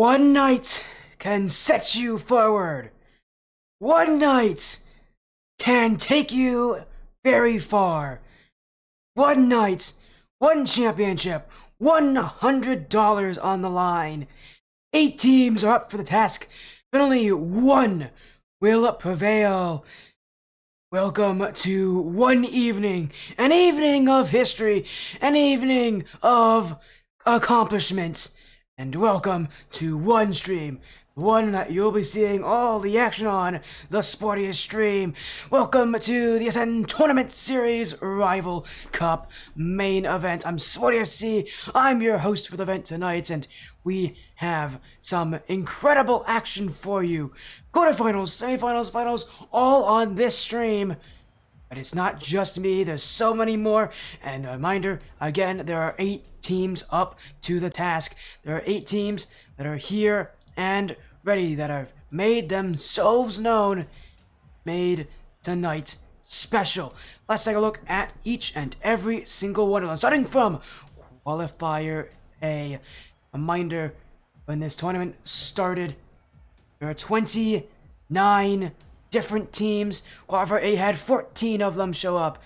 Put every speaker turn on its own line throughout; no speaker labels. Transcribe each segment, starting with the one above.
One night can set you forward. One night can take you very far. One night, one championship, $100 on the line. 8 teams are up for the task, but only one will prevail. Welcome to one evening, an evening of history, an evening of accomplishments. And welcome to one stream, one that you'll be seeing all the action on, the sportiest stream. Welcome to the Ascend Tournament Series Rival Cup main event. I'm SportyFC, I'm your host for the event tonight, and we have some incredible action for you. Quarterfinals, semifinals, finals, all on this stream. But it's not just me, there's so many more. And a reminder, again, there are 8 teams up to the task. There are 8 teams that are here and ready, that have made themselves known, made tonight special. Let's take a look at each and every single one of them. Starting from Qualifier A. Reminder, when this tournament started, there are 29 different teams. Qualifier A had 14 of them show up.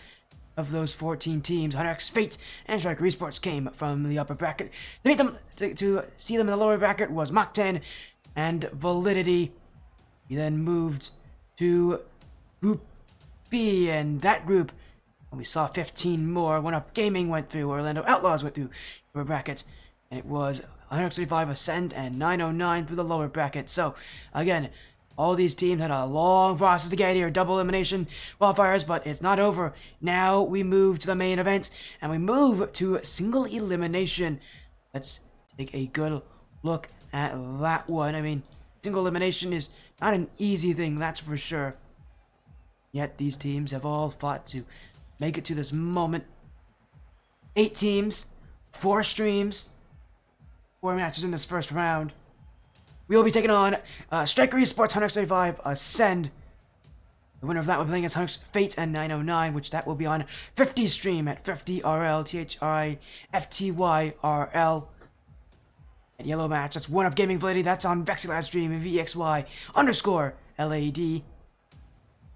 Of those 14 teams, HunterX, Fate, and Stryker Esports came from the upper bracket. To meet them, to see them in the lower bracket was Mach 10 and Validity. We then moved to Group B, and that group, we saw 15 more. One Up Gaming went through, Orlando Outlaws went through the upper bracket, and it was 135 Ascend and 909 through the lower bracket. So, again, all these teams had a long process to get here, double elimination qualifiers, but it's not over. Now we move to the main event, and we move to single elimination. Let's take a good look at that one. I mean, single elimination is not an easy thing, that's for sure. Yet these teams have all fought to make it to this moment. 8 teams, 4 streams, 4 matches in this first round. We will be taking on Stryker Esports, 135 Ascend. The winner of that will be playing against Fate and 909, which that will be on 50 stream at 50RL, THRIFTYRL. At yellow match, that's One Up Gaming Validity, that's on Vexy live stream, VXY_LAD.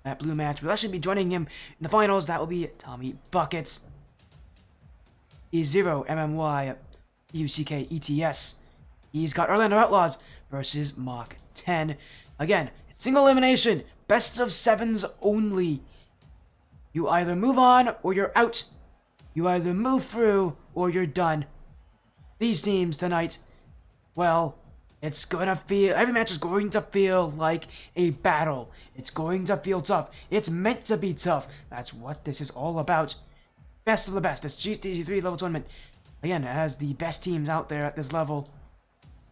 That blue match, we'll actually be joining him in the finals, that will be TommyBuckets. E0 MMY UCKETS. He's got Orlando Outlaws versus Mach 10. Again, it's single elimination, best of 7s only. You either move on or you're out. You either move through or you're done. These teams tonight, well, it's gonna feel, every match is going to feel like a battle. It's going to feel tough. It's meant to be tough. That's what this is all about. Best of the best. This GT3 level tournament, again, it has the best teams out there at this level.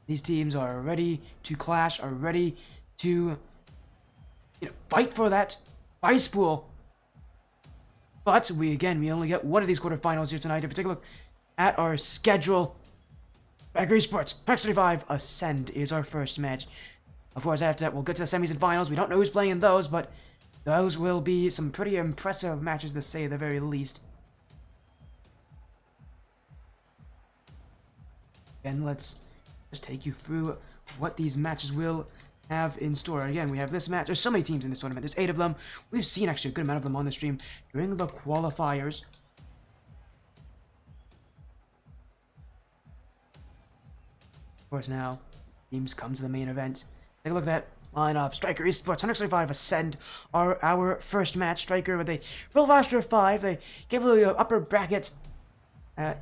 These teams are ready to clash, are ready to fight for that prize pool. But we only get one of these quarterfinals here tonight. If we take a look at our schedule, Stryker Esports, 135 Ascend is our first match. Of course, after that, we'll get to the semis and finals. We don't know who's playing in those, but those will be some pretty impressive matches to say at the very least. And let's just take you through what these matches will have in store. Again, we have this match. There's so many teams in this tournament. There's 8 of them. We've seen actually a good amount of them on the stream during the qualifiers. Of course, now teams come to the main event. Take a look at that lineup. Stryker Esports, 135 Ascend are our first match. Stryker with a full roster of 5. They gave the upper bracket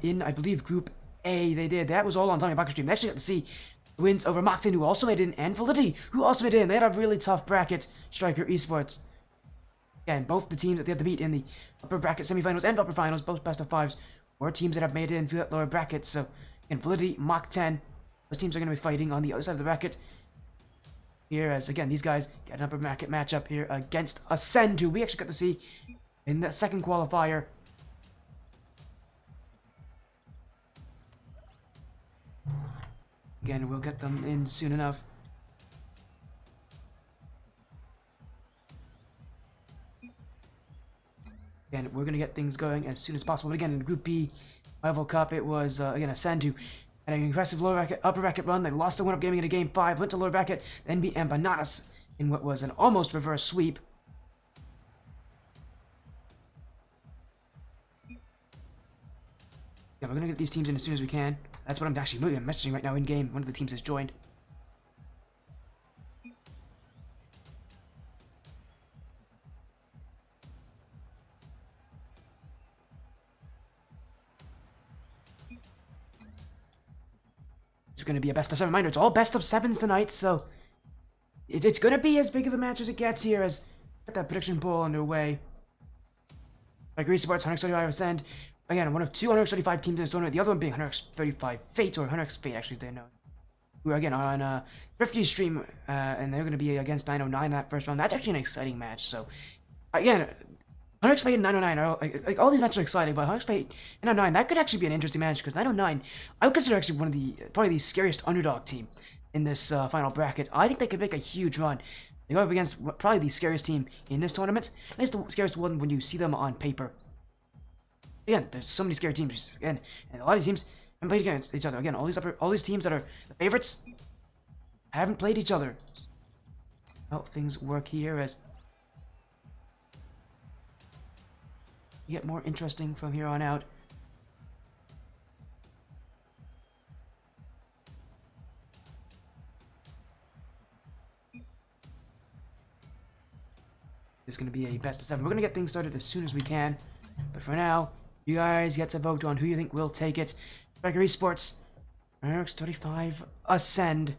in, I believe, Group A. They did. That was all on TommyBuckets stream. They actually got to see wins over Mach 10, who also made it in, and Validity, who also made it in. They had a really tough bracket, Stryker Esports. Again, both the teams that they had to beat in the upper bracket semifinals and upper finals, both best of 5s, were teams that have made it into that lower bracket. So, again, Validity, Mach 10, those teams are going to be fighting on the other side of the bracket. Here, as again, these guys get an upper bracket matchup here against Ascend, who we actually got to see in that second qualifier. Again, we'll get them in soon enough. Again, we're going to get things going as soon as possible. But again, in Group B, Rival Cup, it was, again, Ascend who Had an impressive upper bracket run. They lost to One Up Gaming in a Game 5, went to lower bracket, then beat Empanadas in what was an almost reverse sweep. Yeah, we're gonna get these teams in as soon as we can. That's what I'm actually messaging right now in game. One of the teams has joined. It's going to be a best of 7 reminder. It's all best of 7s tonight, so it's going to be as big of a match as it gets here as get that prediction poll underway. Like Esports, 135 Ascend. Again, one of 2 135 teams in this tournament. The other one being 135 Fate, or 100 Fate, actually, they know. Who are, again, on Thrifty's stream, and they're going to be against 909 in that first round. That's actually an exciting match, so again, 100 Fate and 909 are like all these matches are exciting, but 100 Fate and 909, that could actually be an interesting match because 909, I would consider actually one of the probably the scariest underdog team in this final bracket. I think they could make a huge run. They go up against probably the scariest team in this tournament. And it's the scariest one when you see them on paper. Again, there's so many scary teams again, and a lot of these teams haven't played against each other. Again, all these teams that are the favorites haven't played each other. How things work here as you get more interesting from here on out. This is going to be a best of 7. We're going to get things started as soon as we can. But for now, you guys get to vote on who you think will take it. Stryker Esports, Eric's 35 Ascend.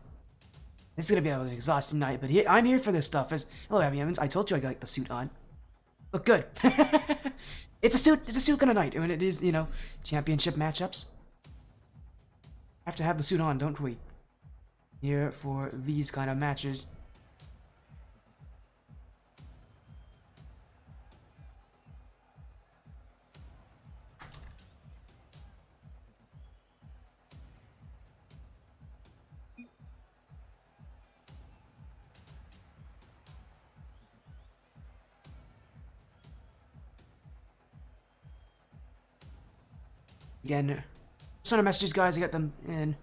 This is going to be an exhausting night, but I'm here for this stuff. Hello, Abby Evans. I told you I got the suit on. Look good. It's a suit kind of night. When it is, you know, championship matchups. Have to have the suit on, don't we? Here for these kind of matches. Again, just want to message these guys to get them in.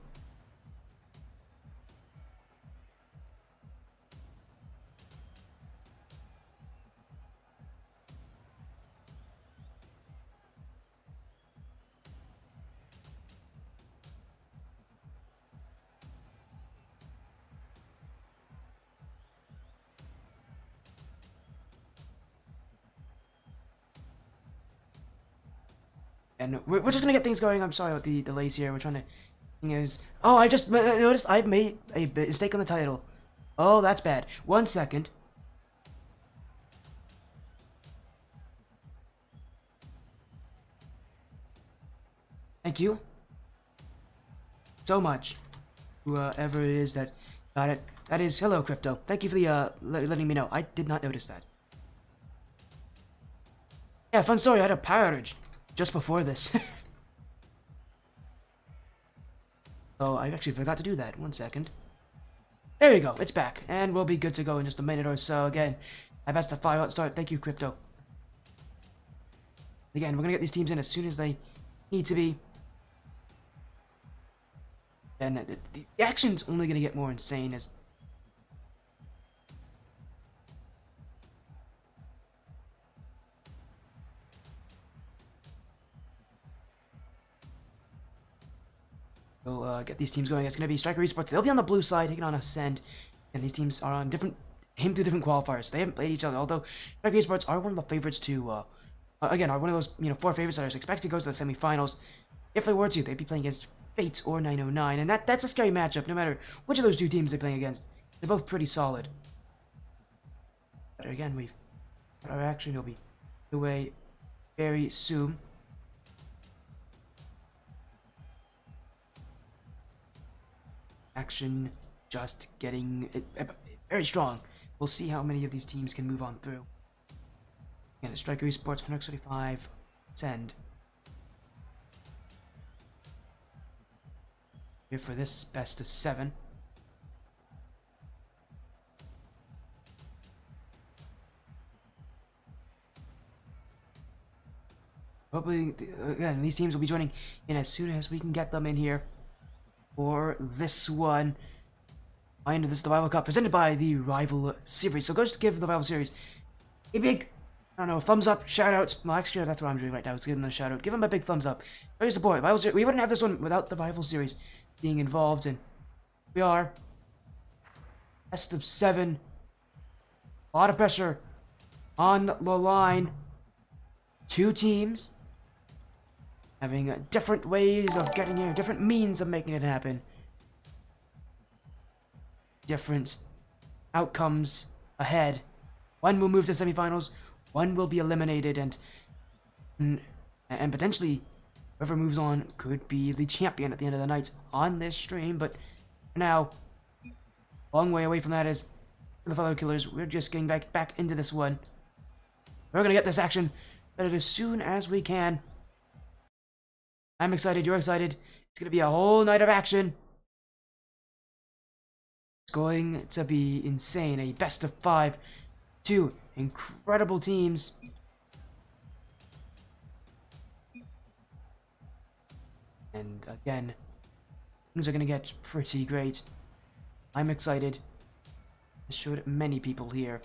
And we're just gonna get things going. I'm sorry about the delays here. We're trying to. Thing is, oh, I just noticed I've made a mistake on the title. Oh, that's bad. 1 second. Thank you so much, whoever it is that got it. That is hello, Crypto. Thank you for the letting me know. I did not notice that. Yeah, fun story. I had a power outage just before this. Oh, I actually forgot to do that. 1 second. There you go. It's back. And we'll be good to go in just a minute or so. Again, I best of 5 out start. Thank you, Crypto. Again, we're going to get these teams in as soon as they need to be. And the action's only going to get more insane as... We'll get these teams going. It's going to be Stryker Esports. They'll be on the blue side, taking on Ascend. And these teams are on came through different qualifiers. They haven't played each other. Although Stryker Esports are one of the favorites to, again, are one of those 4 favorites that are expected to go to the semifinals. If they were to, they'd be playing against Fate or 909, and that's a scary matchup. No matter which of those 2 teams they're playing against, they're both pretty solid. But again, we've our action will be away very soon. Action just getting very strong. We'll see how many of these teams can move on through. Again, Stryker Esports 135 Send. Here for this best of 7. Hopefully, again, these teams will be joining in as soon as we can get them in here. for this one. Mind this is the Rival Cup presented by the Rival Series. So go just give the Rival Series a big, I don't know, thumbs up, shout out. Well, actually, that's what I'm doing right now. It's giving them a shout out. Give them a big thumbs up. Show your support. Rival Series. We wouldn't have this one without the Rival Series being involved. And we are best of 7. A lot of pressure on the line. 2 teams having different ways of getting here, different means of making it happen. Different outcomes ahead. One will move to semifinals, one will be eliminated, and potentially whoever moves on could be the champion at the end of the night on this stream. But for now, long way away from that is the fellow killers. We're just getting back into this one. We're gonna get this action started as soon as we can. I'm excited, you're excited. It's gonna be a whole night of action. It's going to be insane. A best of 5. 2 incredible teams. And again, things are gonna get pretty great. I'm excited. This should many people here.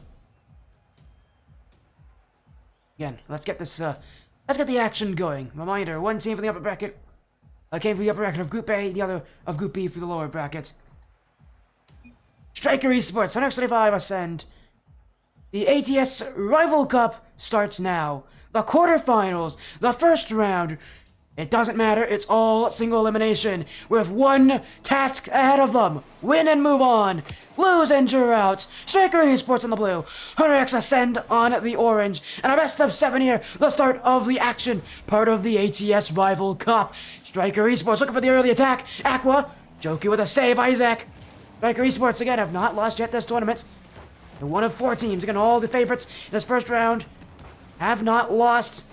Again, let's get this let's get the action going. Reminder, one team from the upper bracket came from the upper bracket of Group A, the other of Group B for the lower bracket. Stryker Esports, 175 Ascend. The ATS Rival Cup starts now. The quarterfinals, the first round. It doesn't matter, it's all single elimination, with one task ahead of them. Win and move on. Lose and you're out. Stryker Esports in the blue, 100x Ascend on the orange, and a best of 7 here, the start of the action, part of the ATS Rival Cup. Stryker Esports looking for the early attack. Aqua, Joku with a save, Isaac. Stryker Esports again have not lost yet this tournament. They're one of 4 teams, again all the favorites in this first round have not lost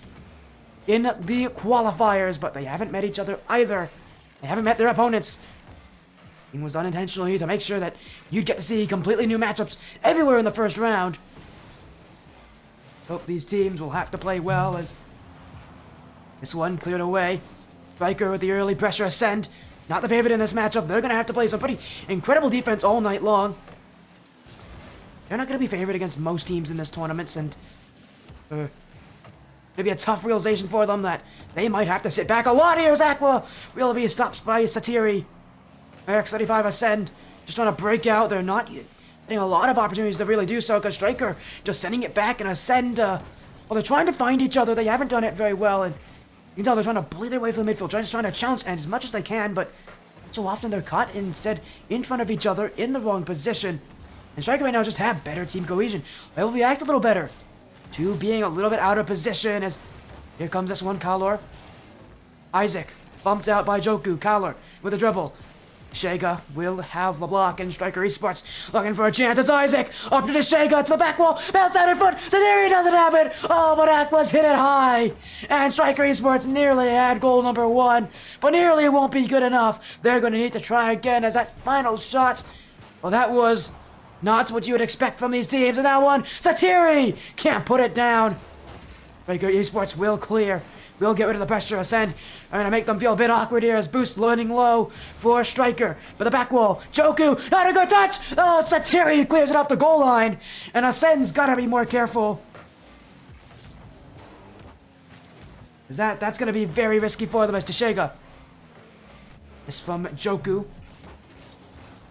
in the qualifiers, but they haven't met each other either. They haven't met their opponents. It was unintentional here to make sure that you'd get to see completely new matchups everywhere in the first round. Hope these teams will have to play well as this one cleared away. Stryker with the early pressure Ascend. Not the favorite in this matchup. They're going to have to play some pretty incredible defense all night long. They're not going to be favored against most teams in this tournament, and it'll be a tough realization for them that they might have to sit back a lot here as Aqua will be stopped by Satiri. X35 Ascend just trying to break out. They're not getting a lot of opportunities to really do so because Stryker just sending it back, and Ascend, well, they're trying to find each other. They haven't done it very well, and you can tell they're trying to bully their way from the midfield, just trying to challenge as much as they can, but so often they're caught instead in front of each other in the wrong position. And Stryker right now just have better team cohesion. They'll react a little better to being a little bit out of position as here comes this one, Kalor. Isaac bumped out by Joku. Kalor with a dribble. Shega will have the block, and Stryker Esports looking for a chance. It's Isaac up to the Shega to the back wall. Bounce out in front. Sadiri doesn't have it. Oh, but Aqua's hit it high. And Stryker Esports nearly had goal number 1, but nearly won't be good enough. They're going to need to try again as that final shot. Well, that was not what you would expect from these teams. And that one, Satiri can't put it down. Stryker Esports will clear. We'll get rid of the pressure Ascend. I'm gonna make them feel a bit awkward here as Boost loading low for Stryker. But the back wall, Joku, not a good touch! Oh, Satiri clears it off the goal line. And Ascend's gotta be more careful. That's gonna be very risky for them as Teshega. This from Joku.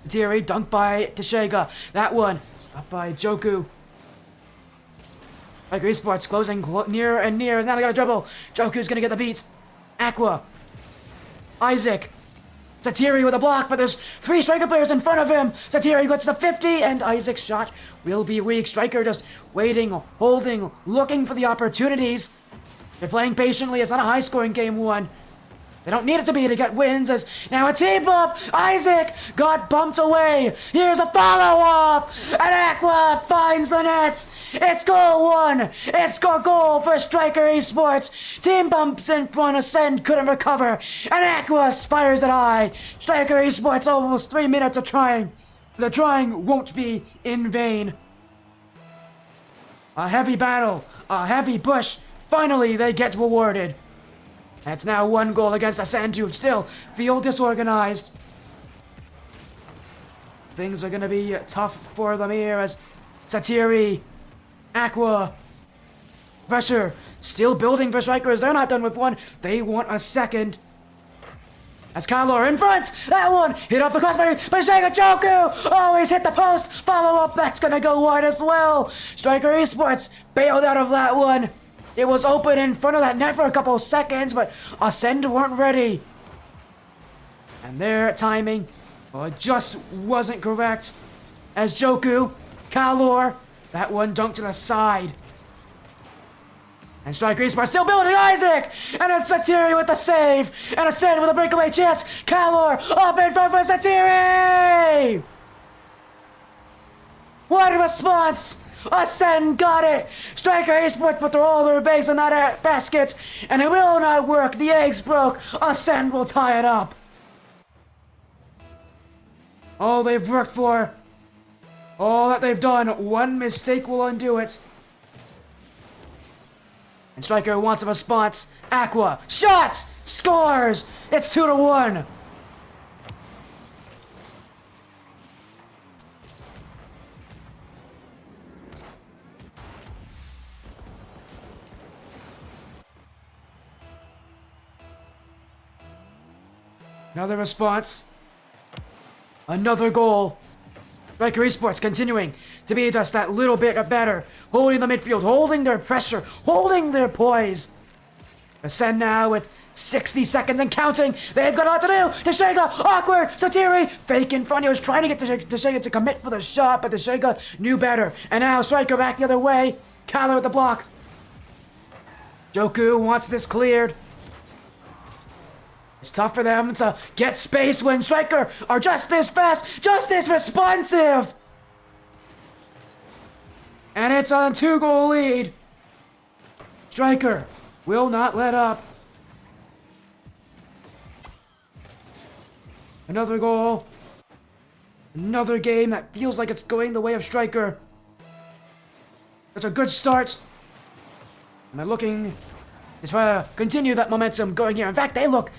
Satiri dunked by Teshega. That one, stopped by Joku. Stryker Esports closing nearer and nearer. Now they got a dribble. Joku's gonna get the beat. Aqua. Isaac. Satiri with a block, but there's 3 Stryker players in front of him. Satiri gets the 50, and Isaac's shot will be weak. Stryker just waiting, holding, looking for the opportunities. They're playing patiently. It's not a high-scoring game 1. They don't need it to be to get wins, as now a team up! Isaac got bumped away! Here's a follow-up! And Aqua finds the net! It's goal 1! It's goal for Stryker Esports! Team bumps in front, Ascend couldn't recover, and Aqua fires it high! Stryker Esports almost 3 minutes of trying. The trying won't be in vain. A heavy battle, a heavy push. Finally, they get rewarded. It's now 1 goal against Ascend, who still feel disorganized. things are gonna be tough for them here as Satiri, Aqua, pressure, still building for Strikers. They're not done with one. They want a second. As Kyler in front, that one hit off the crossbar, but Sega Joku always hit the post. Follow up, that's gonna go wide as well. Stryker Esports bailed out of that one. It was open in front of that net for a couple seconds, but Ascend weren't ready. And their timing just wasn't correct. As Joku, Kalor, that one dunked to the side. And Stryker Esports still building Isaac! And it's Satiri with the save! And Ascend with a breakaway chance! Kalor up in front for Satiri! What a response! Ascend got it! Stryker Esports put all their eggs in that basket! And it will not work! The eggs broke! Ascend will tie it up! All they've worked for, all that they've done, one mistake will undo it. And Stryker wants a response. Aqua, shots, scores! It's 2-1. Another response. Another goal. Stryker Esports continuing to be just that little bit better. Holding the midfield, holding their pressure, holding their poise. Ascend now with 60 seconds and counting. They've got a lot to do. Teshega, awkward. Satiri, fake in front. He was trying to get Teshega to commit for the shot, but Teshega knew better. And now Stryker back the other way. Kyler with the block. Joku wants this cleared. It's tough for them to get space when Stryker are just this fast, just this responsive. And it's a 2-goal lead. Stryker will not let up. Another goal. Another game that feels like it's going the way of Stryker. It's a good start. And they're looking to try to continue that momentum going here. In fact, they look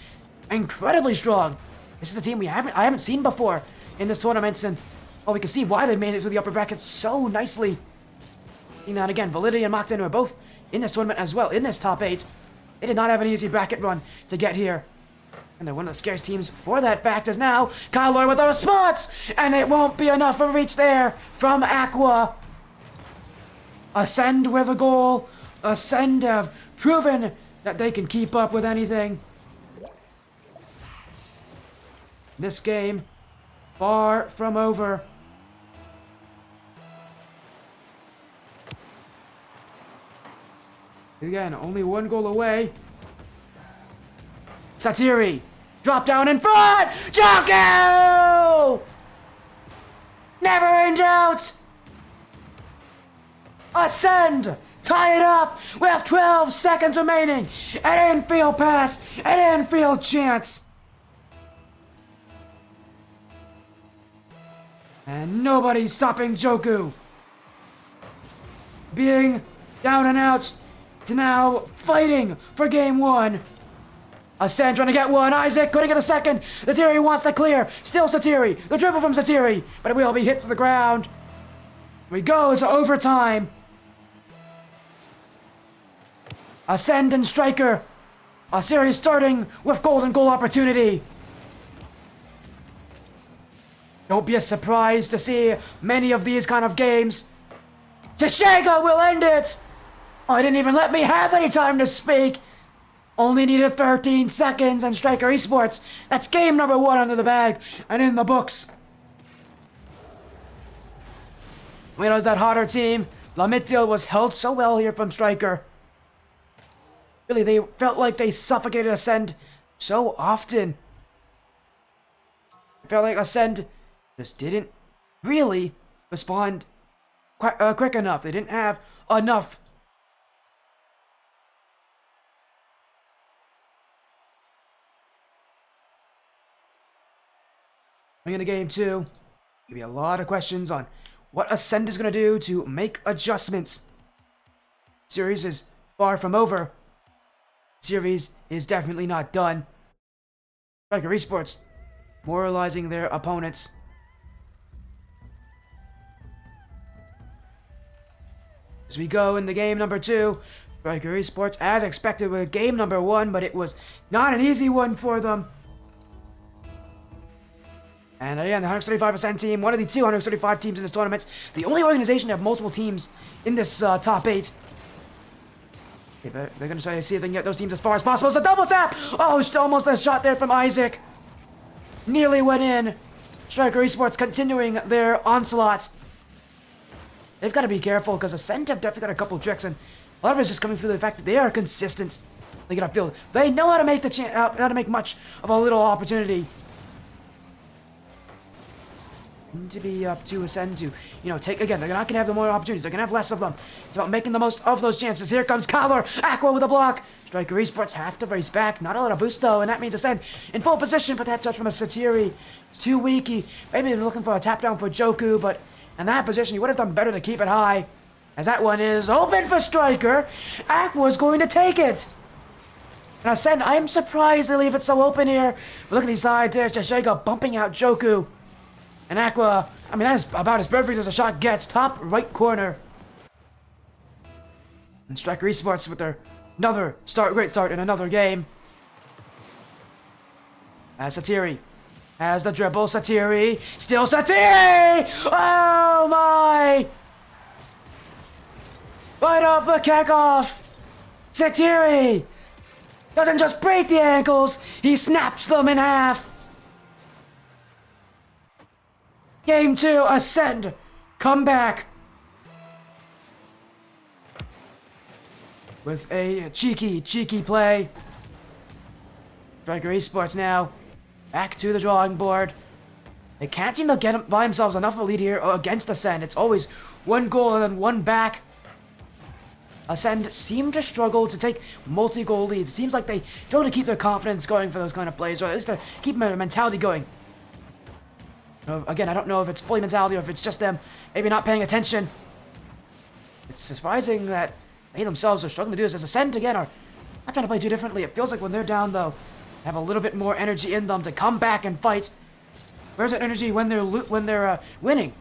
incredibly strong. This is a team I haven't seen before in this tournament, and we can see why they made it through the upper brackets so nicely. And again, Validity and Mockton are both in this tournament as well, in this top 8. They did not have an easy bracket run to get here. And they're one of the scariest teams for that fact as now Kyler with a response! And it won't be enough of a reach there from Aqua. Ascend with a goal. Ascend have proven that they can keep up with anything. This game, far from over. Again, only 1 goal away. Satiri, drop down in front! Joku! Never in doubt! Ascend! Tie it up with 12 seconds remaining! An infield pass! An infield chance! And nobody's stopping Joku. Being down and out to now fighting for game 1. Ascend trying to get one. Isaac couldn't get the second. Satiri wants to clear. Still Satiri. The dribble from Satiri. But it will be hit to the ground. We go to overtime. Ascend and Stryker. A series starting with golden goal opportunity. Don't be surprised to see many of these kind of games. Teshega will end it! Oh, he didn't even let me have any time to speak. Only needed 13 seconds, and Stryker Esports. That's game number 1 under the bag and in the books. When it was that hotter team, the midfield was held so well here from Stryker. Really, they felt like they suffocated Ascend so often. I felt like Ascend just didn't really respond quick enough. They didn't have enough. Going into game 2, there'll be a lot of questions on what Ascend is going to do to make adjustments. Series is far from over. Series is definitely not done. Stryker Esports moralizing their opponents. As we go into game number 2, Stryker Esports, as expected, with game number 1, but it was not an easy one for them. And again, the 135% team, one of the 235 teams in this tournament, the only organization to have multiple teams in this top 8. Okay, but they're going to try to see if they can get those teams as far as possible. It's a double tap! Oh, almost a shot there from Isaac. Nearly went in. Stryker Esports continuing their onslaught. They've got to be careful because Ascent have definitely got a couple tricks, and a lot of it is just coming through the fact that they are consistent. They get upfield. They know how to make how to make much of a little opportunity. To be up to Ascend to, take again. They're not gonna have the more opportunities. They're gonna have less of them. It's about making the most of those chances. Here comes Kyler. Aqua with a block. Stryker Esports have to race back. Not a lot of boost though, and that means Ascend in full position. But that touch from a Satiri, it's too weak. Maybe they're looking for a tap down for Joku, but in that position, he would have done better to keep it high. As that one is open for Stryker. Aqua's going to take it. And Ascend, I'm surprised they leave it so open here. But look at these sides. There's Jashega bumping out Joku. And Aqua, I mean, that is about as perfect as a shot gets. Top right corner. And Stryker Esports with their great start in another game. As Satiri has the dribble. Satiri, still Satiri! Oh my! Right off the kickoff! Satiri doesn't just break the ankles, he snaps them in half. Game 2, Ascend, come back. With a cheeky play. Stryker Esports now back to the drawing board. They can't seem to get by themselves enough of a lead here against Ascend. It's always one goal and then one back. Ascend seem to struggle to take multi-goal leads. It seems like they struggle to keep their confidence going for those kind of plays, or at least to keep their mentality going. Again, I don't know if it's fully mentality or if it's just them maybe not paying attention. It's surprising that they themselves are struggling to do this, as Ascend again are not trying to play too differently. It feels like when they're down though, they have a little bit more energy in them to come back and fight. Where's that energy when they're winning?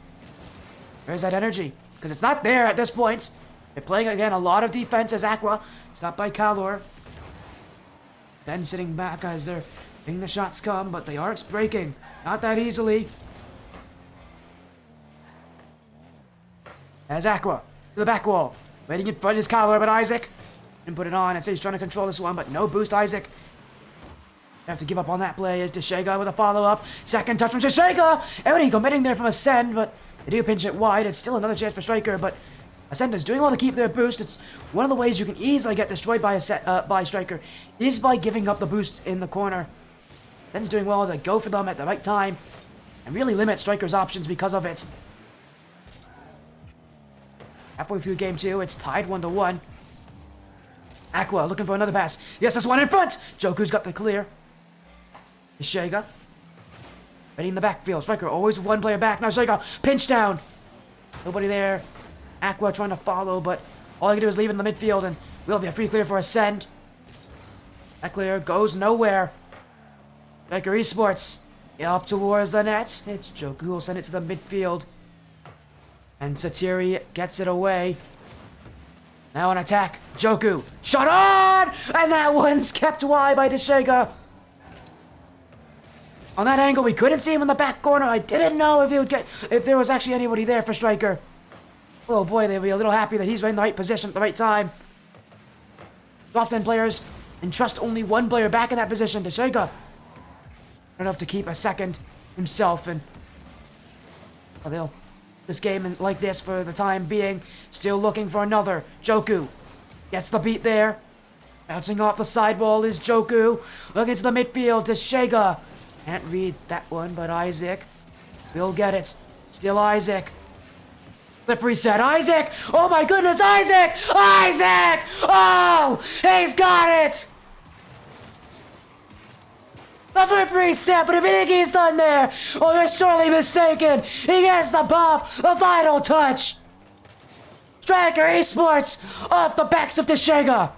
Where's that energy? Because it's not there at this point. They're playing again a lot of defense as Aqua. Stopped by Kalor. Then sitting back as they're letting the shots come, but they aren't breaking. Not that easily. As Aqua to the back wall. Waiting in front is Kyler, but Isaac didn't put it on. I'd say he's trying to control this one, but no boost, Isaac. Have to give up on that play as Deshega with a follow-up. Second touch from Deshega. Everybody committing there from Ascend, but they do pinch it wide. It's still another chance for Stryker, but Ascend is doing well to keep their boost. It's one of the ways you can easily get destroyed by Stryker is by giving up the boost in the corner. Ascend's doing well to go for them at the right time and really limit Stryker's options because of it. Halfway through game 2, it's tied 1-1. Aqua looking for another pass. Yes, there's one in front. Joku's got the clear. Shega. Ready in the backfield. Stryker always one player back. Now Shega pinch down. Nobody there. Aqua trying to follow, but all I can do is leave it in the midfield and will be a free clear for Ascend. That clear goes nowhere. Stryker Esports up towards the net. It's Joku who will send it to the midfield. And Satiri gets it away. Now an attack. Joku. Shot on! And that one's kept wide by Deshega. On that angle, we couldn't see him in the back corner. I didn't know if there was actually anybody there for Stryker. Oh boy, they'll be a little happy that he's in the right position at the right time. Often players entrust only one player back in that position. Deshega enough to keep a second himself, and they'll this game like this for the time being. Still looking for another. Joku gets the beat there. Bouncing off the sidewall is Joku. Looking to the midfield. Deshega can't read that one, but Isaac will get it. Still Isaac. Flip reset. Isaac! Oh my goodness, Isaac! Isaac! Oh! He's got it! The flip reset, but if you think he's done there, oh, you're sorely mistaken. He gets the bump, the final touch. Stryker Esports off the backs of Deshega.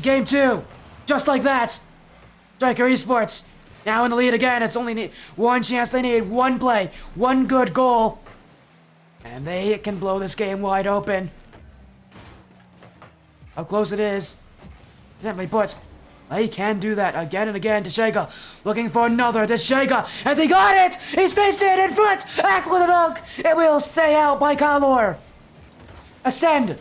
Game 2, just like that. Stryker Esports Now in the lead again. It's only one chance they need. One play. One good goal. And they can blow this game wide open. How close it is. Simply put, they can do that again and again. Teixeira looking for another. Teixeira, as he got it! He's faced it in front! Back with a dunk! It will stay out by Kalor. Ascend,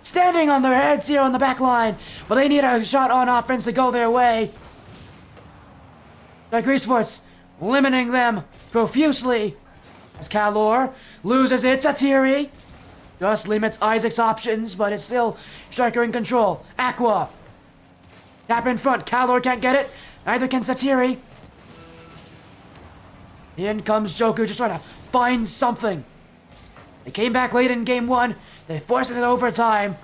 standing on their heads here on the back line, but they need a shot on offense to go their way. Stryker Esports limiting them profusely as Kalor loses it to Thierry. Just limits Isaac's options, but it's still Stryker in control. Aqua. Tap in front. Kalor can't get it. Neither can Satiri. In comes Joku, just trying to find something. They came back late in game 1. They forced it in overtime.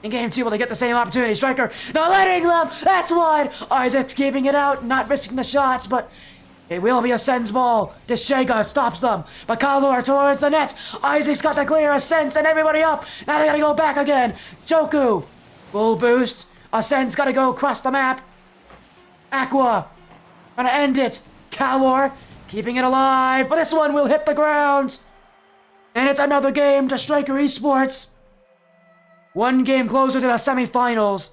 In game 2, will they get the same opportunity? Stryker not letting them. That's wide. Isaac's keeping it out, not risking the shots, but it will be a Sen's ball. Teixeira stops them. But Kalor towards the net. Isaac's got the clear. Ascends and everybody up. Now they gotta go back again. Joku. Full boost. Ascend's gotta go across the map. Aqua. Gonna end it. Kalor keeping it alive. But this one will hit the ground. And it's another game to Stryker Esports. One game closer to the semifinals.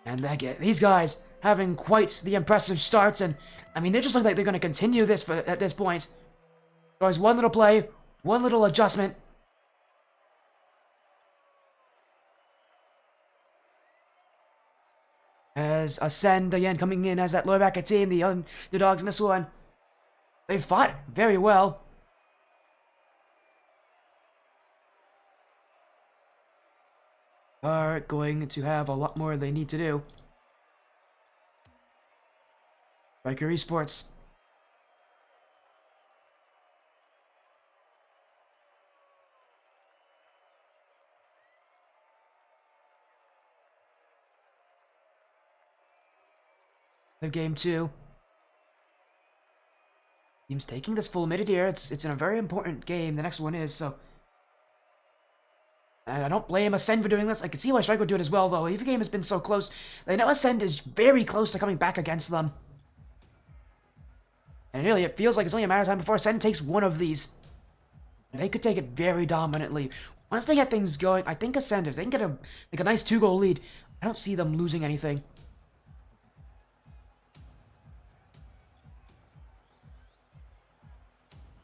And these guys having quite the impressive starts. And, I mean, they just look like they're going to continue this at this point. There's one little play, one little adjustment. As Ascend again coming in as that lower bracket team, the underdogs in this one. They fought very well. Are going to have a lot more they need to do. Stryker Esports. Game 2. Team's taking this full minute here. It's in a very important game. The next one is, so. And I don't blame Ascend for doing this. I can see why Stryker would do it as well, though. If the game has been so close, they know Ascend is very close to coming back against them. And really, it feels like it's only a matter of time before Ascend takes one of these. And they could take it very dominantly. Once they get things going, I think Ascend, if they can get a nice 2-goal lead, I don't see them losing anything.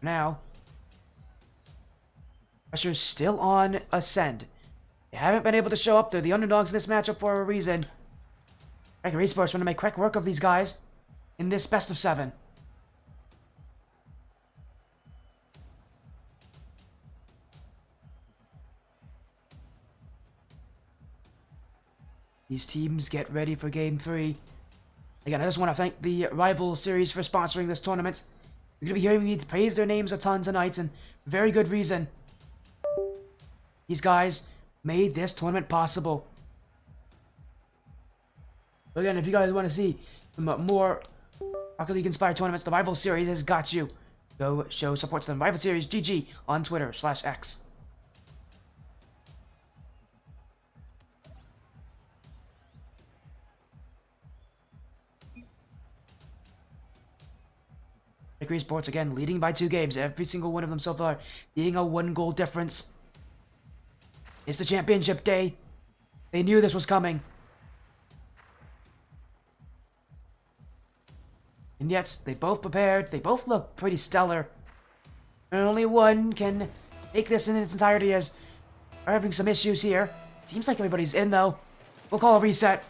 Now, pressure's still on Ascend. They haven't been able to show up. They're the underdogs in this matchup for a reason. Stryker Esports want to make quick work of these guys in this best of 7. These teams get ready for game 3. Again, I just want to thank the Rival Series for sponsoring this tournament. You're going to be hearing me praise their names a ton tonight, and for very good reason. These guys made this tournament possible. Again, if you guys want to see some more Rocket League inspired tournaments, the Rival Series has got you. Go show support to them. Rival Series GG on Twitter/X. Stryker Esports again leading by 2 games. Every single one of them so far being a 1-goal difference. It's the championship day. They knew this was coming. And yet, they both prepared. They both look pretty stellar. And only one can take this in its entirety as we're having some issues here. Seems like everybody's in, though. We'll call a reset.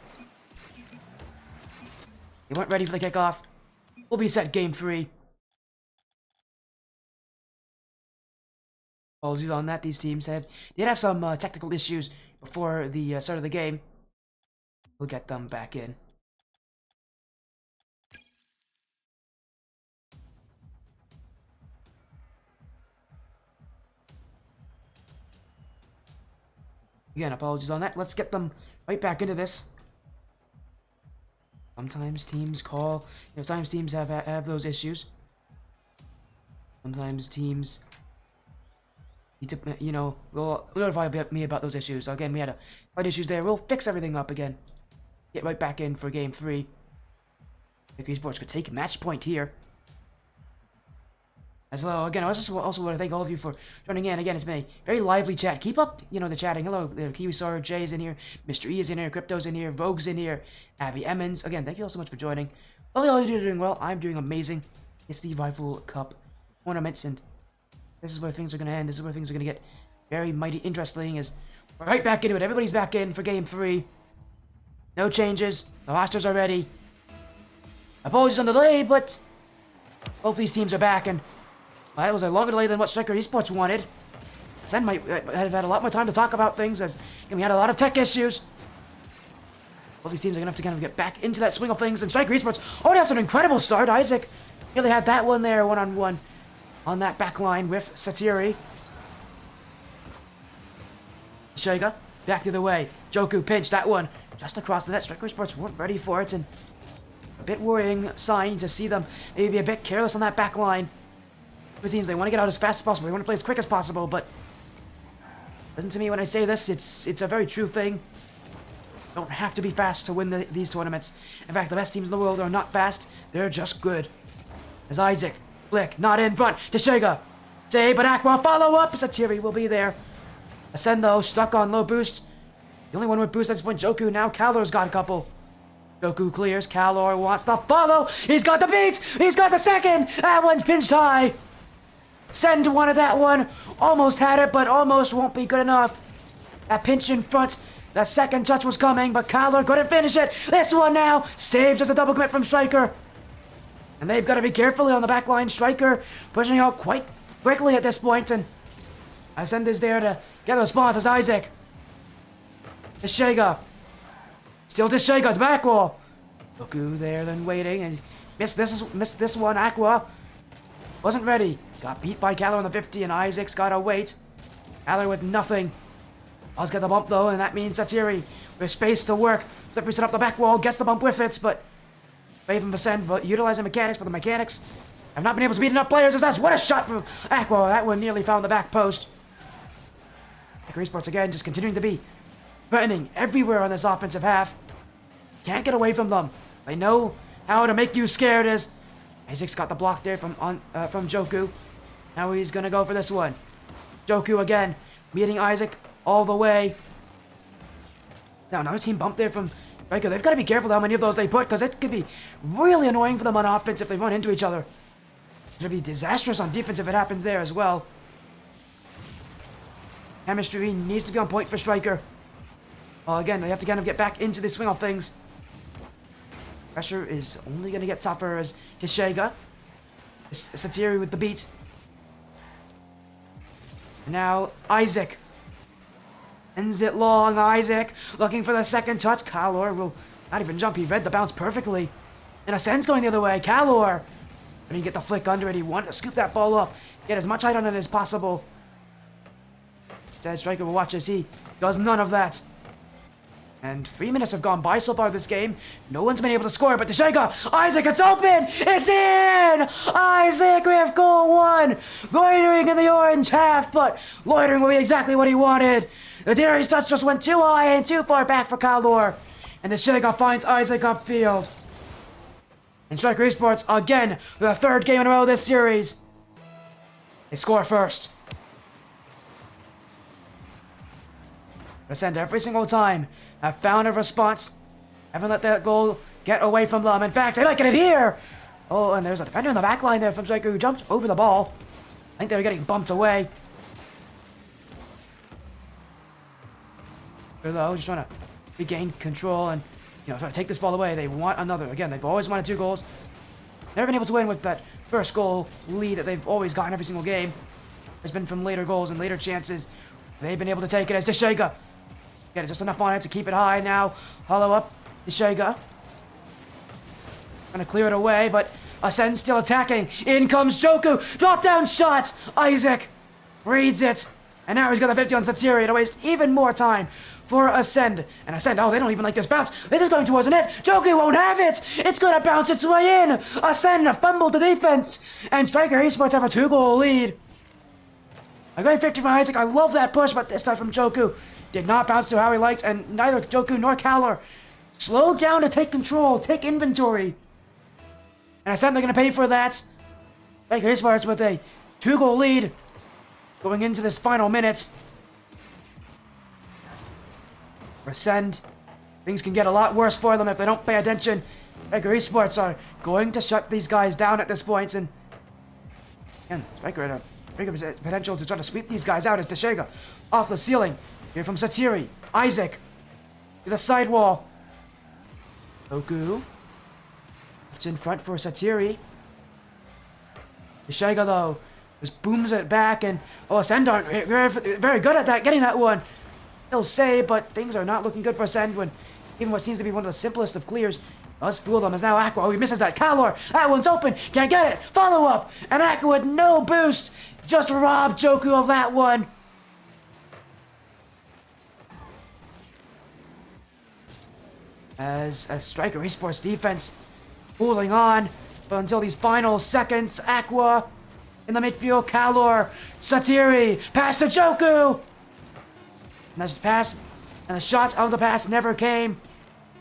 They weren't ready for the kickoff. We'll reset game 3. Apologies on that. These teams did have some technical issues before the start of the game. We'll get them back in. Again, apologies on that. Let's get them right back into this. Sometimes teams sometimes teams have those issues. Sometimes teams need to, will notify me about those issues. So again, we had slight issues there. We'll fix everything up again. Get right back in for game 3. Esports could take match point here. As hello again, I also want to thank all of you for joining in. Again, it's been a very lively chat. Keep up, the chatting. Hello, Kiwisar, Jay is in here, Mr. E is in here, Crypto's in here, Rogue's in here, Abby Emmons. Again, thank you all so much for joining. Hopefully all of you are doing well. I'm doing amazing. It's the Rifle Cup tournaments, and this is where things are going to end. This is where things are going to get very mighty interesting. As we're right back into it. Everybody's back in for Game 3. No changes. The rosters are ready. Apologies on the delay, but both these teams are back, and well, it was a longer delay than what Stryker Esports wanted. Zen might have had a lot more time to talk about things, as we had a lot of tech issues. Both these teams are going to have to kind of get back into that swing of things, and Stryker Esports already after an incredible start. Isaac really had that one there, one-on-one, on that back line with Satiri. Shega, back the other way. Joku pinched that one just across the net. Stryker Esports weren't ready for it, and a bit worrying sign to see them maybe be a bit careless on that back line. The teams, they want to get out as fast as possible. They want to play as quick as possible, but listen to me when I say this. It's a very true thing. You don't have to be fast to win these tournaments. In fact, the best teams in the world are not fast. They're just good. As Isaac, Blick, not in front. Teshega, say, but Aqua, follow up. Satiri will be there. Ascend, though, stuck on low boost. The only one with boost at this point, Joku. Now Kalor's got a couple. Joku clears. Kalor wants the follow. He's got the beat. He's got the second. That one's pinched high. Send wanted that one. Almost had it, but almost won't be good enough. That pinch in front. The second touch was coming, but Kalor couldn't finish it. This one now saved as a double commit from Stryker. And they've got to be carefully on the back line. Stryker pushing out quite quickly at this point, and Ascend is there to get a response as Isaac. Teshega. Still Teshega, the back wall. Goku there then waiting, and missed this one. Aqua wasn't ready. Got beat by Kalor on the 50, and Isaac's gotta wait. Kalor with nothing. Oz got the bump though, and that means Satiri with space to work. Slippery set up the back wall, gets the bump with it, but Faith and Ascend utilizing mechanics, but the mechanics have not been able to beat enough players. As that's what a shot from Aqua. That one nearly found the back post. Esports again just continuing to be threatening everywhere on this offensive half. Can't get away from them. They know how to make you scared. As Isaac's got the block there from Joku. Now he's gonna go for this one. Joku again, meeting Isaac all the way. Now another team bump there from Stryker. They've got to be careful how many of those they put, because it could be really annoying for them on offense if they run into each other. It's gonna be disastrous on defense if it happens there as well. Chemistry needs to be on point for Stryker. Well, again, they have to kind of get back into the swing of things. Pressure is only going to get tougher as Teshega. Satiri with the beat. And now Isaac. Ends it long. Isaac looking for the second touch. Kalor will not even jump. He read the bounce perfectly. And Ascend's going the other way. Kalor. But he get the flick under it. He wanted to scoop that ball up. Get as much height on it as possible. Instead, Stryker will watch as he does none of that. And 3 minutes have gone by so far this game. No one's been able to score, but Teshega, Isaac, it's open! It's in! Isaac with goal one! Loitering in the orange half, but loitering will be exactly what he wanted. The Darius touch just went too high and too far back for Kalor. And Teshega finds Isaac upfield. And Stryker Esports, again, for the third game in a row this series. They score first. Ascend every single time. Have found a response. Haven't let that goal get away from them. In fact, they might get it here. Oh, and there's a defender in the back line there from Stryker who jumped over the ball. I think they were getting bumped away. Though, just trying to regain control and, trying to take this ball away. They want another. Again, they've always wanted 2 goals. Never been able to win with that first goal lead that they've always gotten every single game. It's been from later goals and later chances. They've been able to take it as Teshega. Get it just enough on it to keep it high now. Hollow up. Teshega. Gonna clear it away, but Ascend still attacking. In comes Joku. Drop down shot. Isaac reads it. And now he's got the 50 on Satiri to waste even more time for Ascend. And Ascend, oh, they don't even like this bounce. This is going towards the net. Joku won't have it. It's gonna bounce its way in. Ascend fumbled the defense. And Stryker Esports have a 2-goal lead. A great 50 from Isaac. I love that push, but this time from Joku. Did not bounce to how he liked, and neither Joku nor Kalor slowed down to take control, take inventory. And Ascend are going to pay for that. Stryker Esports with a 2-goal lead going into this final minute. For Ascend, things can get a lot worse for them if they don't pay attention. Stryker Esports are going to shut these guys down at this point. And Stryker had a bigger potential to try to sweep these guys out as Deshega off the ceiling. Here from Satiri. Isaac to the sidewall. Goku. It's in front for Satiri. Deshega, though, just booms it back, and Ascend aren't very good at that, getting that one. They'll say, but things are not looking good for Ascend when even what seems to be one of the simplest of clears does fool them as now Aqua. Oh, he misses that. Calor, that one's open. Can't get it. Follow up. And Aqua with no boost. Just robbed Joku of that one. As Stryker Esports defense holding on but until these final seconds. Aqua in the midfield. Calor. Satiri. Pass to Joku. And the pass and the shots of the pass never came.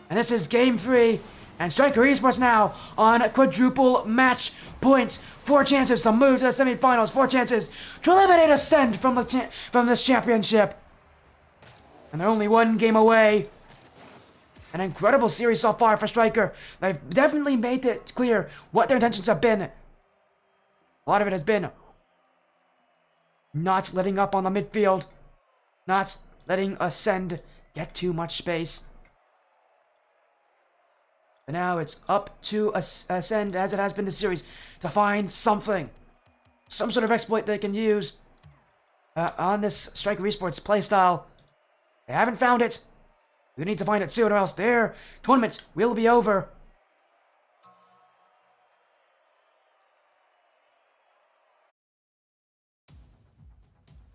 And this is game 3. And Stryker Esports now on quadruple match points. 4 chances to move to the semifinals. 4 chances to eliminate Ascend from this championship. And they're only 1 game away. An incredible series so far for Stryker. They've definitely made it clear what their intentions have been. A lot of it has been not letting up on the midfield. Not letting Ascend get too much space. But now it's up to Ascend, as it has been this series, to find something. Some sort of exploit they can use on this Stryker Esports playstyle. They haven't found it. We need to find it soon, or else their tournament will be over.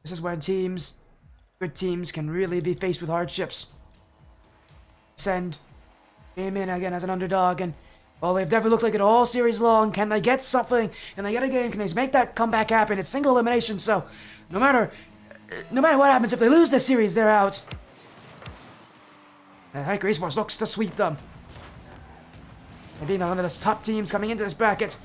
This is where good teams, can really be faced with hardships. Ascend came in again as an underdog, and well, they've never looked like it all series long. Can they get something? Can they get a game? Can they make that comeback happen? It's single elimination, so no matter what happens, if they lose this series, they're out. And Stryker Esports looks to sweep them. And being one of the top teams coming into this bracket,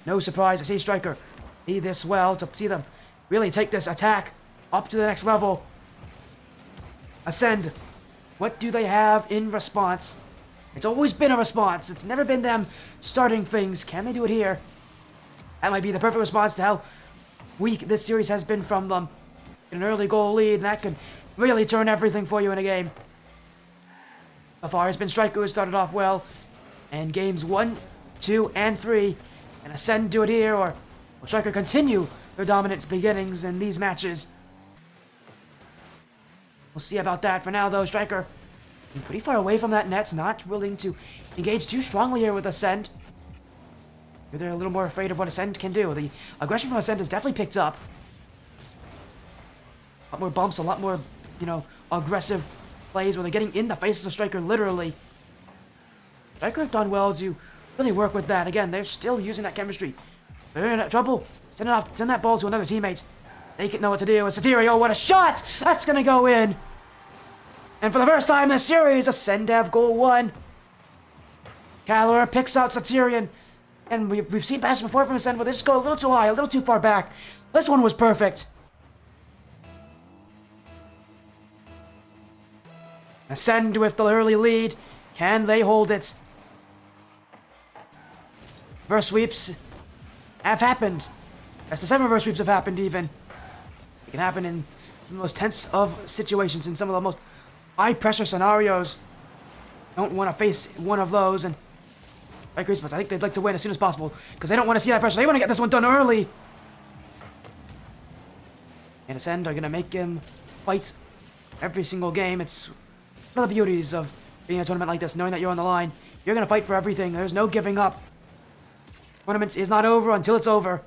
no surprise to see Stryker be this well, to see them really take this attack up to the next level. Ascend, what do they have in response? It's always been a response. It's never been them starting things. Can they do it here? That might be the perfect response to how weak this series has been from them. An early goal lead, and that could really turn everything for you in a game. So far, it's been Stryker who started off well. And games 1, 2, and 3. And Ascend do it here, or will Stryker continue their dominant beginnings in these matches? We'll see about that. For now, though, Stryker pretty far away from that net, not willing to engage too strongly here with Ascend. They're a little more afraid of what Ascend can do. The aggression from Ascend has definitely picked up. A lot more bumps, a lot more, aggressive plays where they're getting in the faces of Stryker, literally. Stryker have done well to really work with that. Again, they're still using that chemistry. They're in trouble. Send that ball to another teammate. They can know what to do. With Satiri, oh, what a shot! That's gonna go in. And for the first time in the series, Ascend have goal 1. Calor picks out Satirian. And we've seen passes before from Ascend, but this go a little too high, a little too far back. This one was perfect. Ascend with the early lead. Can they hold it? Reverse sweeps have happened. As the 7 reverse sweeps have happened even. It can happen in some of the most tense of situations, in some of the most high-pressure scenarios. Don't want to face one of those, and I think they'd like to win as soon as possible, because they don't want to see that pressure. They want to get this one done early. And Ascend are going to make him fight every single game. It's one of the beauties of being in a tournament like this, knowing that you're on the line. You're going to fight for everything. There's no giving up. Tournament is not over until it's over.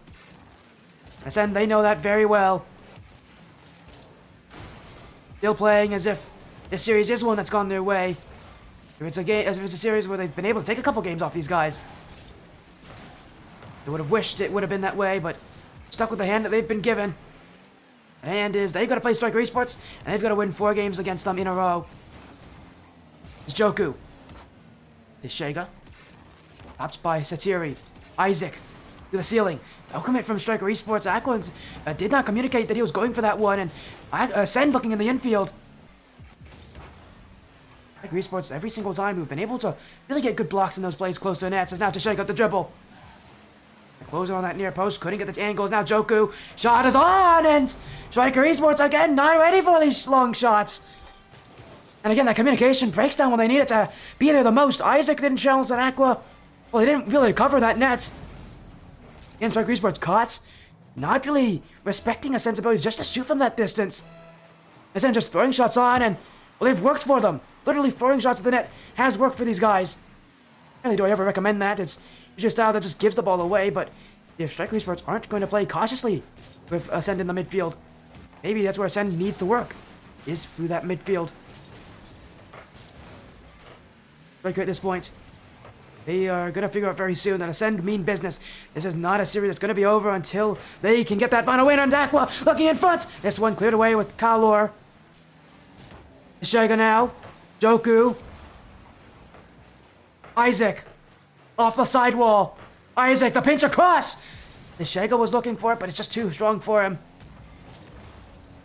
Ascend, they know that very well. Still playing as if this series is one that's gone their way. If it's a series where they've been able to take a couple games off these guys. They would have wished it would have been that way, but stuck with the hand that they've been given. The hand is they've got to play Stryker Esports, and they've got to win 4 games against them in a row. It's Joku. It's Shega. Topped by Satiri. Isaac to the ceiling. No commit from Stryker Esports. Aqua did not communicate that he was going for that one, and Sen looking in the infield. Stryker Esports, every single time we've been able to really get good blocks in those plays close to the nets, is now to shake up the dribble. Closer on that near post, couldn't get the angles. Now Joku, shot is on, and Stryker Esports again not ready for these long shots. And again, that communication breaks down when they need it to be there the most. Isaac didn't challenge that Aqua. Well, he didn't really cover that net. Again, Stryker Esports caught, not really respecting a sensibility just to shoot from that distance. Instead of just throwing shots on, and well, they've worked for them. Literally throwing shots at the net has worked for these guys. Really, do I ever recommend that? It's usually a style that just gives the ball away, but if Stryker Esports aren't going to play cautiously with Ascend in the midfield, maybe that's where Ascend needs to work, is through that midfield. Stryker at this point, they are going to figure out very soon that Ascend mean business. This is not a series that's going to be over until they can get that final win on Aqua. Looking in front. This one cleared away with Kalor. Shaga now. Joku. Isaac. Off the sidewall. Isaac, the pinch across. The Shaga was looking for it, but it's just too strong for him.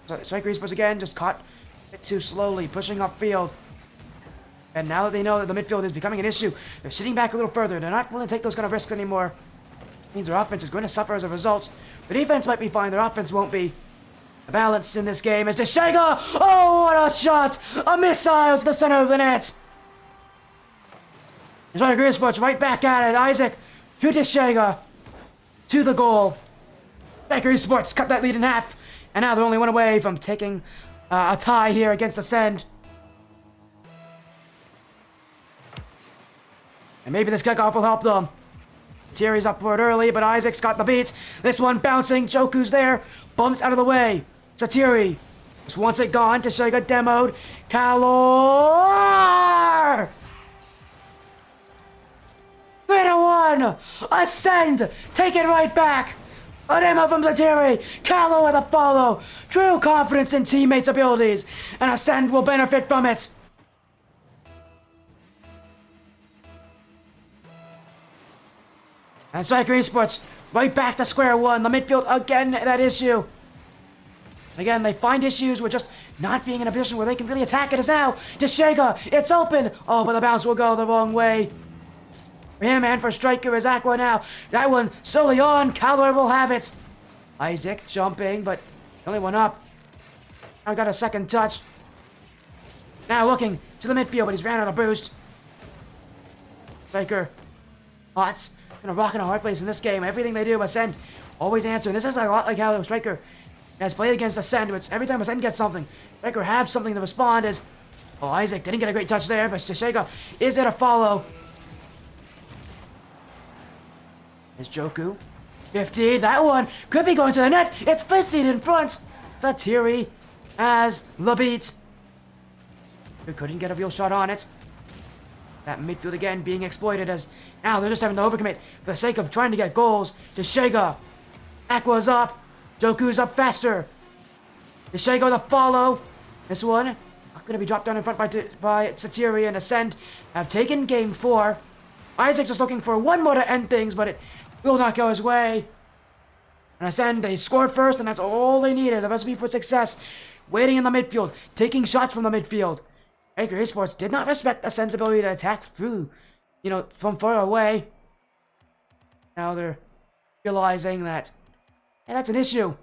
Stryker Esports again, just caught a bit too slowly, pushing upfield. And now that they know that the midfield is becoming an issue, they're sitting back a little further. They're not willing to take those kind of risks anymore. It means their offense is going to suffer as a result. The defense might be fine, their offense won't be. The balance in this game is Deshega. Oh, what a shot! A missile to the center of the net. Stryker Esports right back at it. Isaac to Deshega. To the goal. Stryker Esports cut that lead in half. And now they're only one away from taking a tie here against Ascend. And maybe this kickoff will help them. Thierry's up for it early, but Isaac's got the beat. This one bouncing. Joku's there. Bumped out of the way. Satiri just wants it gone. Teshega demoed. Kalor! 3-1! Ascend! Take it right back! A demo from Satiri. Kalor with a follow. True confidence in teammates' abilities. And Ascend will benefit from it. And Stryker Esports right back to square one. The midfield again, that issue. Again, they find issues with just not being in a position where they can really attack it as now. Deshega, it's open. Oh, but the bounce will go the wrong way. For him and for Stryker is Aqua now. That one solely on. Kalor will have it. Isaac jumping, but the only one up. Now got a second touch. Now looking to the midfield, but he's ran out of boost. Stryker. Lots. Gonna rock in a hard place in this game. Everything they do, Ascend always answer. And this is a lot like how Stryker has played against Ascend. Which every time Ascend gets something, Stryker has something to respond as. Oh, Isaac didn't get a great touch there, but Teshega is there to follow. There's Joku. 15. That one could be going to the net. It's 15 in front. Satiri as Labit. Who couldn't get a real shot on it. That midfield again being exploited as now they're just having to overcommit for the sake of trying to get goals. Deshega. Aqua's up. Joku's up faster. Deshega with a follow. This one not going to be dropped down in front by Satiri, and Ascend have taken game 4. Isaac just looking for one more to end things, but it will not go his way. And Ascend, they scored first, and that's all they needed. A recipe for success. Waiting in the midfield. Taking shots from the midfield. Stryker Esports did not respect Ascend's ability to attack through, from far away. Now they're realizing that, hey, that's an issue.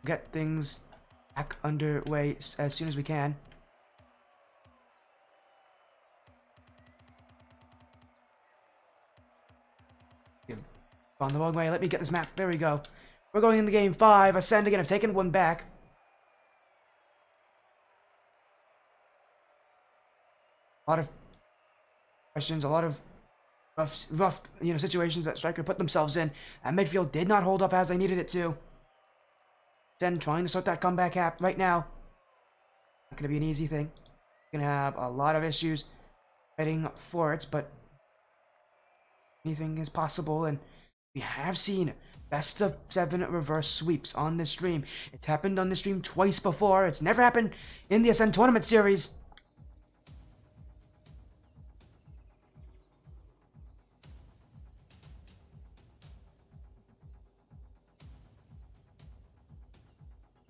Get things back underway as soon as we can. Gone the wrong way. Let me get this map. There we go. We're going into game 5. Ascend again have taken one back. A lot of questions, a lot of rough situations that Stryker put themselves in. And midfield did not hold up as they needed it to. Ascend trying to start that comeback right now. Not going to be an easy thing. Going to have a lot of issues fighting for it, but anything is possible, and we have seen best of 7 reverse sweeps on this stream. It's happened on this stream twice before. It's never happened in the Ascend Tournament Series.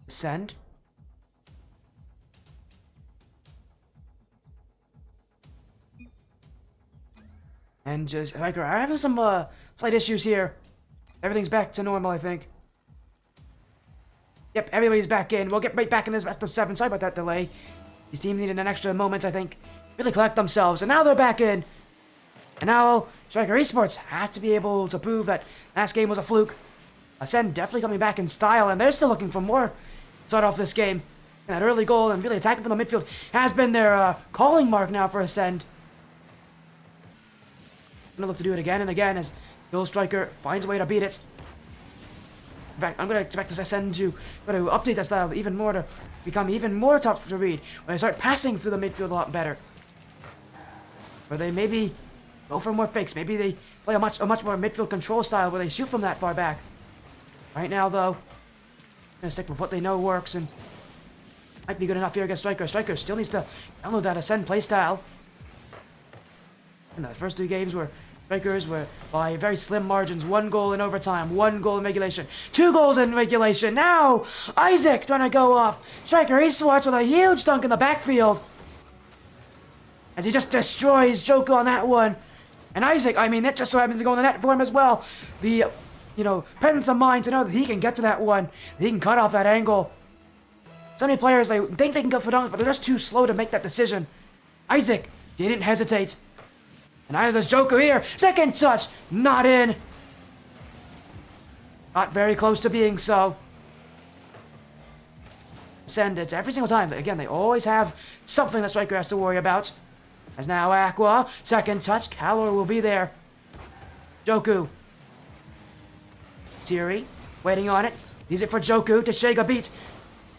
Ascend. And just, Stryker, I'm having some slight issues here. Everything's back to normal, I think. Yep, everybody's back in. We'll get right back in this best of 7. Sorry about that delay. These teams needed an extra moment, I think. Really collect themselves, and now they're back in. And now, Stryker Esports have to be able to prove that last game was a fluke. Ascend definitely coming back in style, and they're still looking for more to start off this game. And that early goal and really attacking from the midfield has been their calling mark now for Ascend. Gonna look to do it again and again as Bill Stryker finds a way to beat it. In fact, I'm gonna expect this Ascend to update that style even more to become even more tough to read when they start passing through the midfield a lot better. Where they maybe go for more fakes. Maybe they play a much more midfield control style where they shoot from that far back. Right now, though, gonna stick with what they know works and might be good enough here against Stryker. Stryker still needs to download that Ascend playstyle. In the first 3 games where Strikers were by very slim margins. 1 goal in overtime, 1 goal in regulation, 2 goals in regulation. Now, Isaac trying to go up. Stryker Esports with a huge dunk in the backfield. As he just destroys Joku on that one. And Isaac, I mean, that just so happens to go in the net for him as well. The, presence of mind to know that he can get to that one. That he can cut off that angle. So many players, they think they can go for dunks, but they're just too slow to make that decision. Isaac didn't hesitate. And neither does Joku here. Second touch, not in. Not very close to being so. Send it every single time. Again, they always have something that Stryker has to worry about. As now Aqua, second touch, Calor will be there. Joku. Thierry, waiting on it. Leaves it for Joku to Shega beat.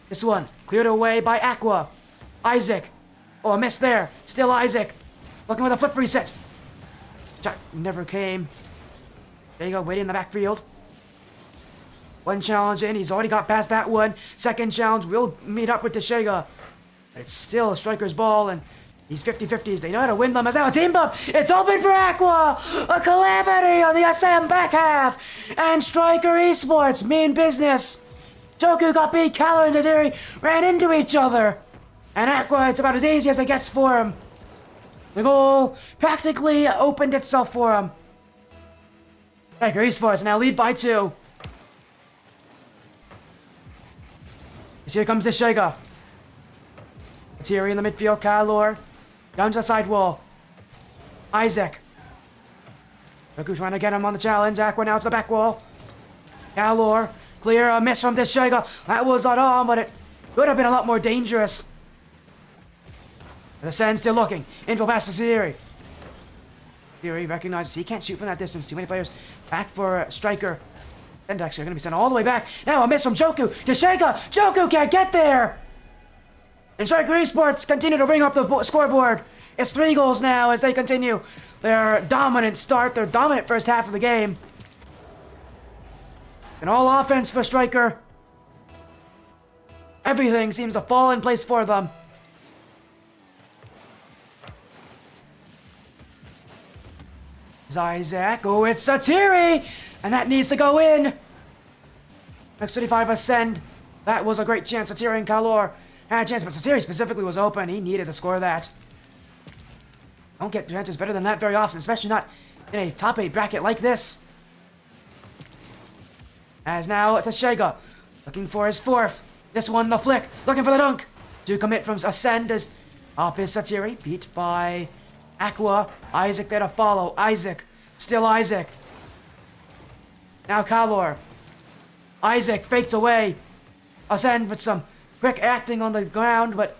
This one, cleared away by Aqua. Isaac. Oh, a miss there. Still Isaac. Looking with a foot reset. Shot never came. There you go, waiting in the backfield. 1 challenge in, he's already got past that one. Second challenge will meet up with Teshega. But it's still a Stryker's ball, and these 50-50s, they know how to win them. As now a team bump, it's open for Aqua! A calamity on the SM back half! And Stryker Esports, mean business. Joku got beat, Calor and Tadiri ran into each other. And Aqua, it's about as easy as it gets for him. The goal practically opened itself for him. Stryker Esports now lead by 2. As here comes Teshega. Thierry in the midfield, Calor. Down to the side wall. Isaac. Joku trying to get him on the challenge. Aqua now to the back wall. Calor. Clear, a miss from Teshega. That was not on, but it could have been a lot more dangerous. The Ascend still looking. Info pass to Thierry. Thierry recognizes he can't shoot from that distance. Too many players back for Stryker. And actually, going to be sent all the way back. Now a miss from Joku. Teshega. Joku can't get there. And Stryker Esports continue to ring up the scoreboard. It's 3 goals now as they continue their dominant start, their dominant first half of the game. And all offense for Stryker. Everything seems to fall in place for them. Isaac, oh, it's Satiri! And that needs to go in! Next 35 Ascend. That was a great chance. Satiri and Calor had a chance, but Satiri specifically was open. He needed to score that. Don't get chances better than that very often, especially not in a top 8 bracket like this. As now Teshega, looking for his 4th. This one, the flick, looking for the dunk. Do commit from Ascend as up is Satiri, beat by Aqua. Isaac there to follow. Isaac. Still Isaac. Now Calor. Isaac fakes away. Ascend with some quick acting on the ground, but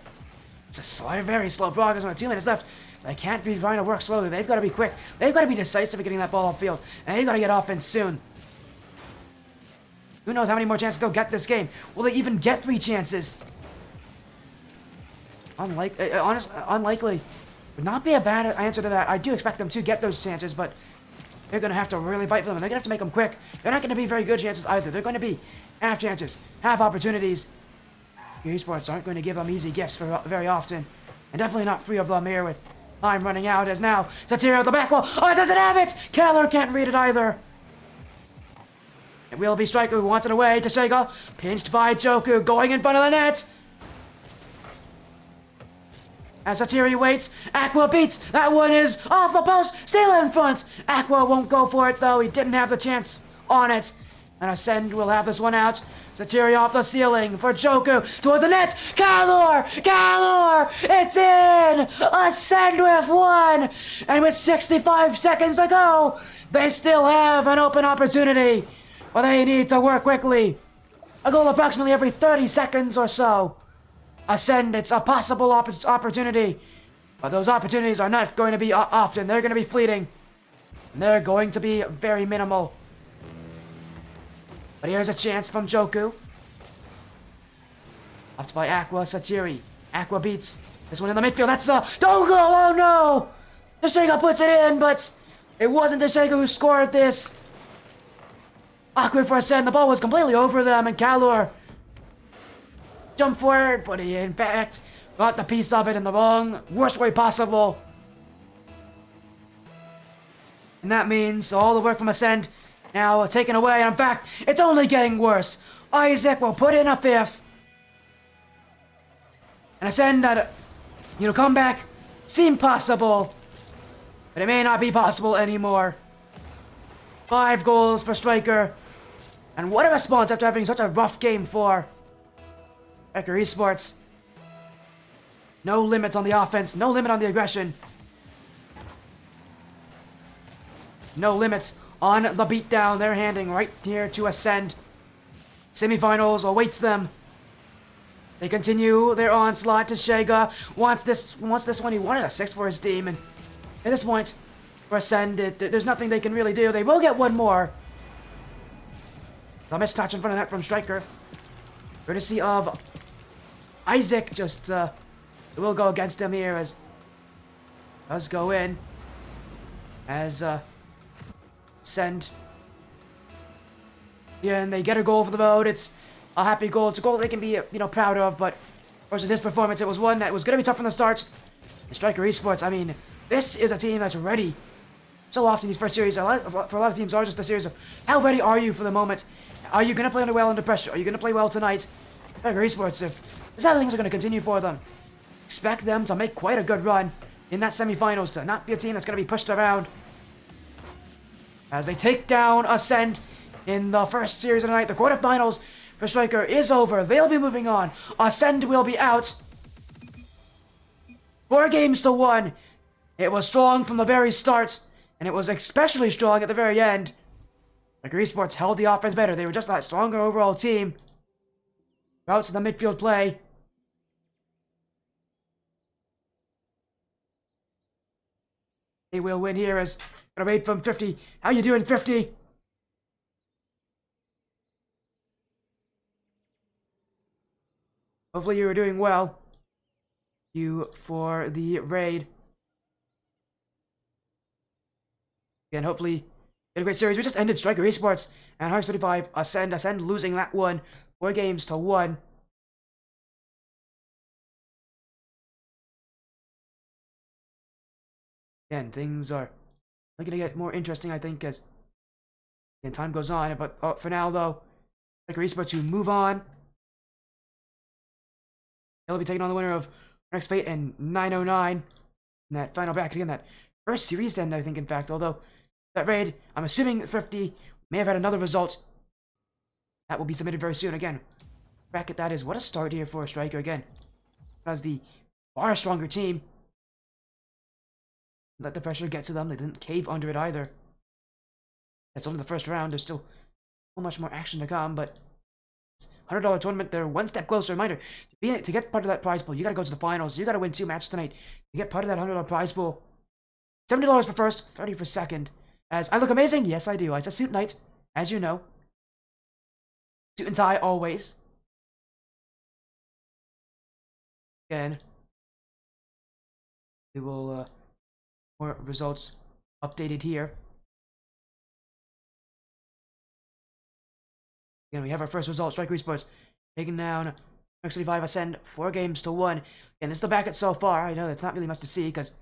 it's a very slow progress. Only 2 minutes left. They can't be trying to work slowly. They've got to be quick. They've got to be decisive at getting that ball upfield. And they've got to get offense soon. Who knows how many more chances they'll get this game? Will they even get 3 chances? Unlikely. Would not be a bad answer to that. I do expect them to get those chances, but they're going to have to really fight for them. And they're going to have to make them quick. They're not going to be very good chances either. They're going to be half chances, half opportunities. Esports aren't going to give them easy gifts for very often. And definitely not free of them here with time running out, as now Satiria at the back wall. Oh, it doesn't have it! Keller can't read it either. It will be Stryker who wants it away to Sega. Pinched by Joku, going in front of the net. As Satiria waits, Aqua beats. That one is off the post, still in front. Aqua won't go for it though. He didn't have the chance on it. And Ascend will have this one out. Satiria off the ceiling for Joku towards the net. Kalor! Kalor! It's in! Ascend with one! And with 65 seconds to go, they still have an open opportunity. But they need to work quickly. A goal approximately every 30 seconds or so. Ascend, it's a possible opportunity. But those opportunities are not going to be often. They're going to be fleeting. And they're going to be very minimal. But here's a chance from Joku. That's by Aqua Satiri. Aqua beats this one in the midfield. That's don't go! Oh no! Desega puts it in, but it wasn't Desega who scored this. Aqua for Ascend. The ball was completely over them, and Kalor jumped for it, but he in fact got the piece of it in the worst way possible. And that means all the work from Ascend now taken away, and in fact, it's only getting worse. Isaac will put in a fifth. And Ascend that, comeback seemed possible, but it may not be possible anymore. 5 goals for Stryker. And what a response after having such a rough game for Stryker Esports. No limits on the offense, no limit on the aggression. No limits on the beatdown they're handing right here to Ascend. Semifinals awaits them. They continue their onslaught to Shega. Wants this one. He wanted a 6 for his team, and at this point, for Ascend, there's nothing they can really do. They will get one more. The missed touch in front of net from Stryker. Courtesy of Isaac. Just it will go against him here as does go in. As Ascend. Yeah, and they get a goal for the road. It's a happy goal. It's a goal they can be, proud of, but of course in this performance, it was one that was going to be tough from the start. And Stryker Esports, I mean, this is a team that's ready. So often these first series, for a lot of teams, are just a series of how ready are you for the moment? Are you going to play well under pressure? Are you going to play well tonight? Stryker Esports, if this is how things are going to continue for them, expect them to make quite a good run in that semifinals, to not be a team that's going to be pushed around. As they take down Ascend in the first series of the night, the quarterfinals for Stryker is over. They'll be moving on. Ascend will be out. 4 games to 1. It was strong from the very start, and it was especially strong at the very end. Stryker Esports held the offense better. They were just that stronger overall team. Out to the midfield play. They will win here as gonna rate from 50. How you doing, 50? Hopefully you are doing well. You for the raid. Again, hopefully in a great series. We just ended Stryker Esports and 135 Ascend losing that one 4 games to 1. Again, things are going to get more interesting, I think, as time goes on. But for now, though, Stryker Esports to move on. They'll be taking on the winner of next Fate and 909 in that final bracket again. That first series end, I think, in fact. Although that raid, I'm assuming 50 may have had another result. That will be submitted very soon. Again, bracket that is. What a start here for Stryker again. As the far stronger team. Let the pressure get to them. They didn't cave under it either. That's only the first round. There's still so much more action to come, but $100 tournament, they're one step closer. Reminder, to get part of that prize pool, you gotta go to the finals. You gotta win 2 matches tonight to get part of that $100 prize pool. $70 for first, $30 for second. As I look amazing? Yes, I do. It's a suit night, as you know. Suit and tie, always. Again, we will, more results updated here. Again, we have our first result. Stryker Esports taking down X35 Ascend 4-1. And this is the bracket so far. I know that's not really much to see because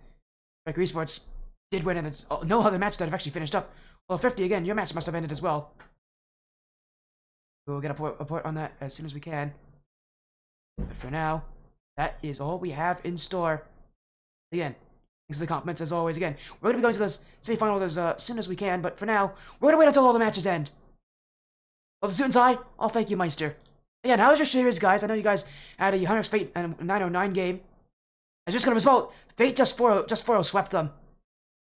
Stryker Esports did win, and it's no other match that have actually finished up. Well, 50 again, your match must have ended as well. We'll get a report on that as soon as we can. But for now, that is all we have in store. Again, thanks for the compliments as always. Again, we're going to be going to this semifinal as soon as we can, but for now, we're going to wait until all the matches end. Of the students' eye, I'll thank you, Meister. Again, how was your series, guys? I know you guys had a Hunter's Fate and 909 game. I was just going to result, Fate just 4-0 swept them.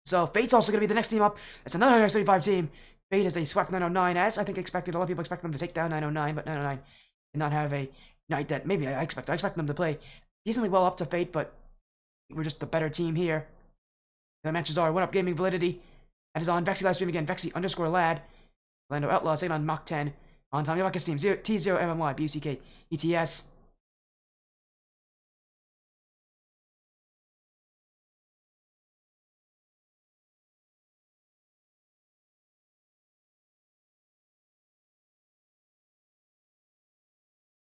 So Fate's also going to be the next team up. It's another 135 team. Fate is a swept 909, as I think expected. A lot of people expect them to take down 909, but 909 did not have a night that maybe I expect. I expect them to play decently well up to Fate, but we're just the better team here. The matches are One Up Gaming Validity. That is on Vexy live stream again. Vexy_lad. Orlando Outlaws taking on Mach 10. On TommyBuckets team T0MMY BUCK ETS.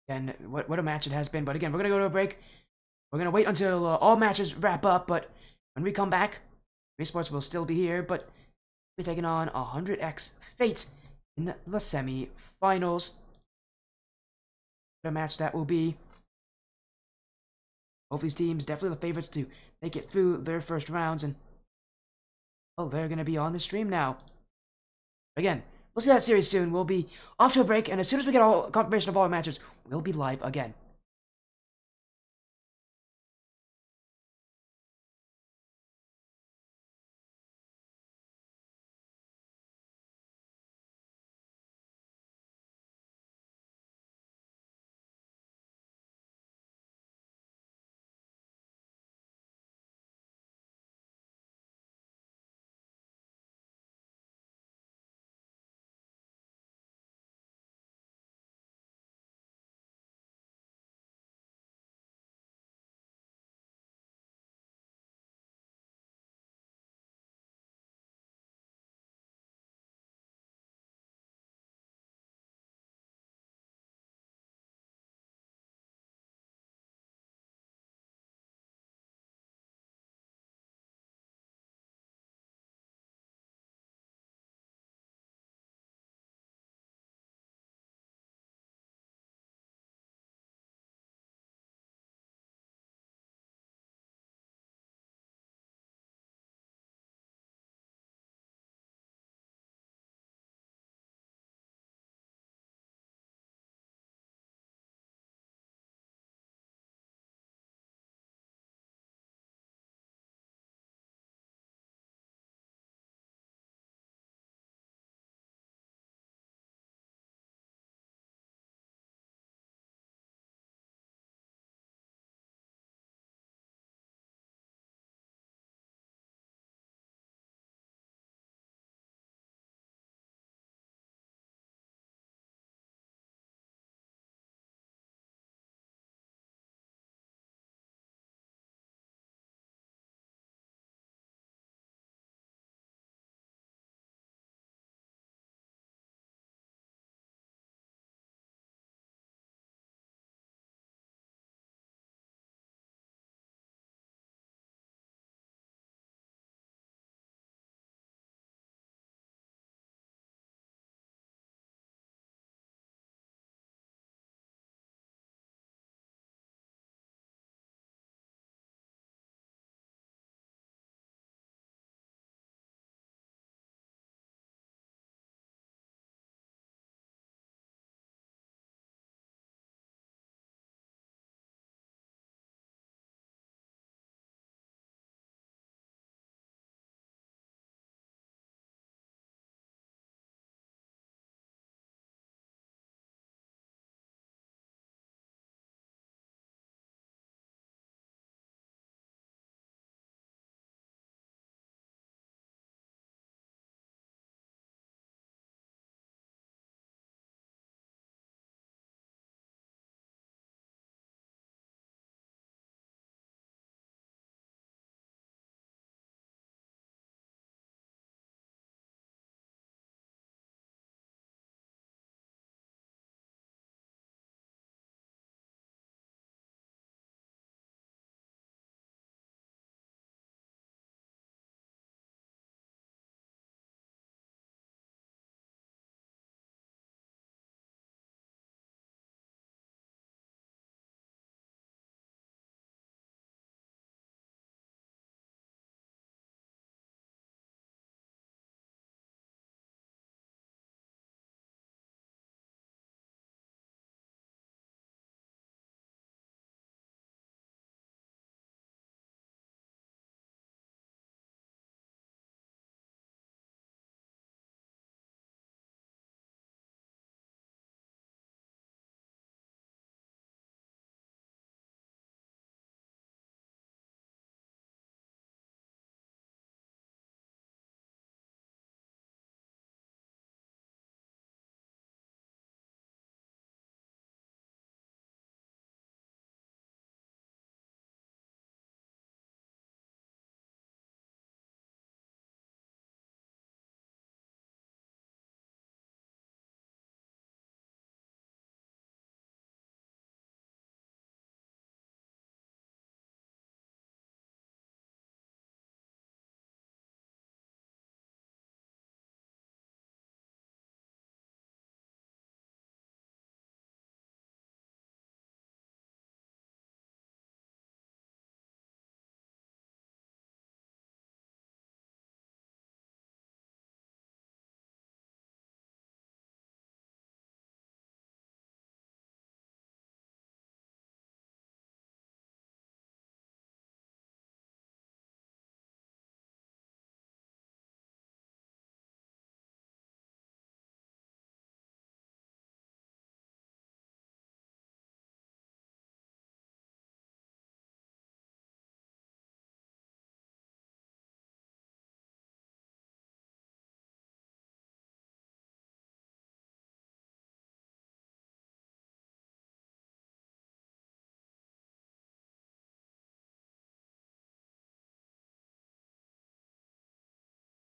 And what a match it has been. But again, we're going to go to a break. We're going to wait until all matches wrap up. But when we come back, Esports will still be here. But we're taking on 100X Fate in the semi-finals. What a match that will be. Both these teams definitely the favorites to make it through their first rounds. And oh, they're going to be on the stream now. Again, we'll see that series soon. We'll be off to a break. And as soon as we get all confirmation of all our matches, we'll be live again.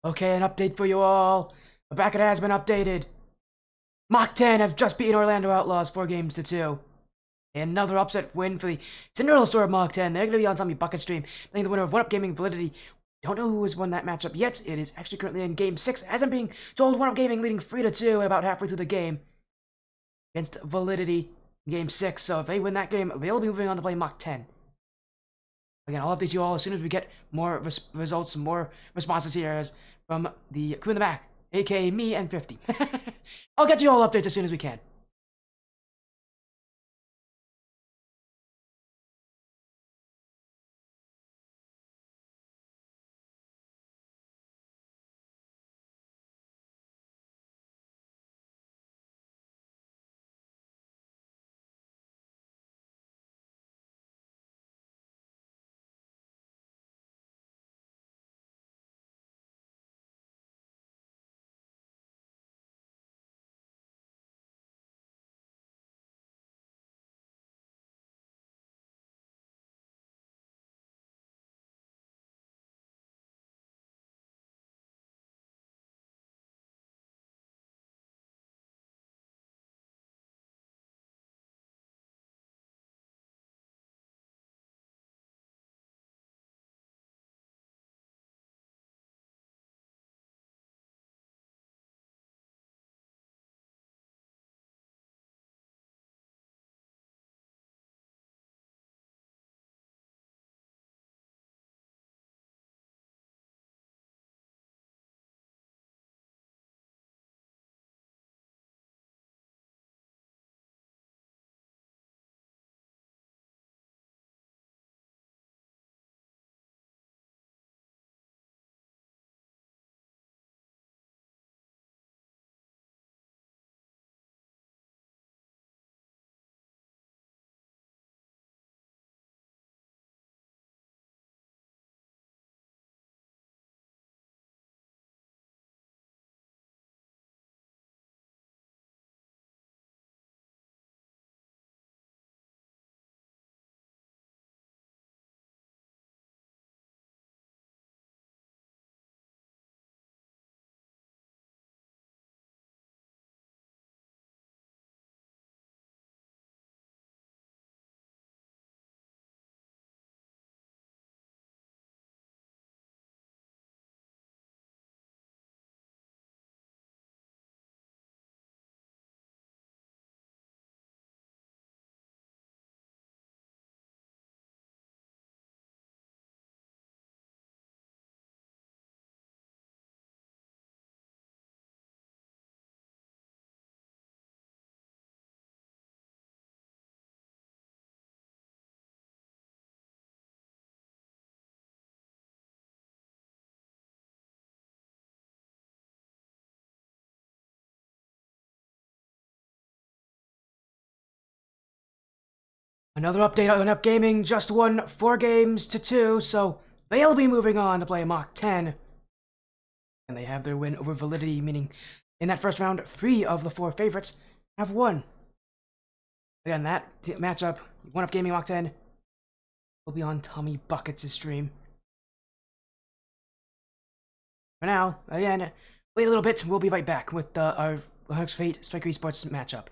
Okay, an update for you all. The bracket has been updated. Mach 10 have just beaten Orlando Outlaws 4-2. Another upset win for the Cinderella story of Mach 10. They're going to be on TommyBuckets stream. Playing the winner of 1UP Gaming Validity. Don't know who has won that matchup yet. It is actually currently in Game 6. As I'm being told, 1UP Gaming leading 3-2 about halfway through the game against Validity in Game 6. So if they win that game, they'll be moving on to play Mach 10. Again, I'll update you all as soon as we get more results, more responses here from the crew in the back, aka me and 50. I'll get you all updates as soon as we can. Another update on Up Gaming just won 4-2, so they'll be moving on to play Mach 10. And they have their win over Validity, meaning in that first round, 3 of the 4 favorites have won. Again, that matchup, 1UP Gaming Mach 10, will be on TommyBuckets' stream. For now, again, wait a little bit, we'll be right back with our Hoax Fate Stryker Esports matchup.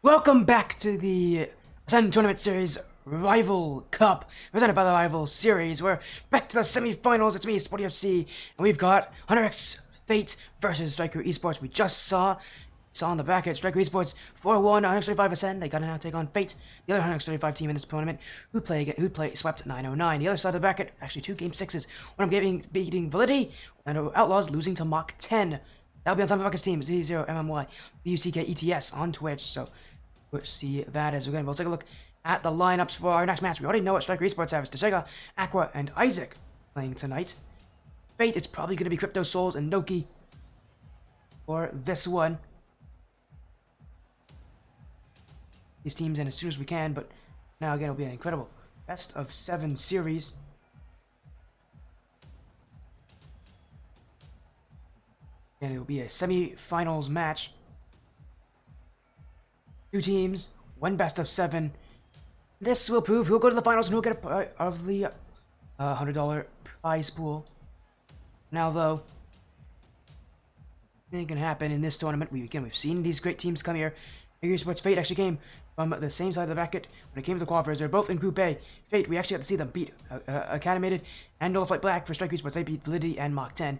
Welcome back to the Ascend Tournament Series Rival Cup, presented by the Rival Series. We're back to the semifinals. It's me, Sporty FC, and we've got Hunter X Fate versus Stryker Esports. We just saw on the bracket, Stryker Esports 4-1, 135 Ascend. They got to now take on Fate, the other 135 team in this tournament, who swept 909. The other side of the bracket, actually 2 Game 6s. One of them beating Validity, and Outlaws losing to Mach 10. That'll be on TommyBuckets team, Z0MMY, BUCKETS on Twitch, so we'll see that as we'll take a look at the lineups for our next match. We already know what Stryker Esports have. It's Tashega, Aqua, and Isaac playing tonight. Fate, it's probably going to be Crypto Souls and Noki for this one. These teams in as soon as we can, but now again it'll be an incredible best of 7 series. And it will be a semi-finals match. 2 teams, 1 best of 7. This will prove who'll go to the finals and who'll get a part of the $100 prize pool. Now, though, anything can happen in this tournament. We've seen these great teams come here. Esports Fate actually came from the same side of the bracket when it came to the qualifiers. They're both in Group A. Fate, we actually got to see them beat Academated and Nullify Black for Stryker Esports. They beat Validity and Mach 10.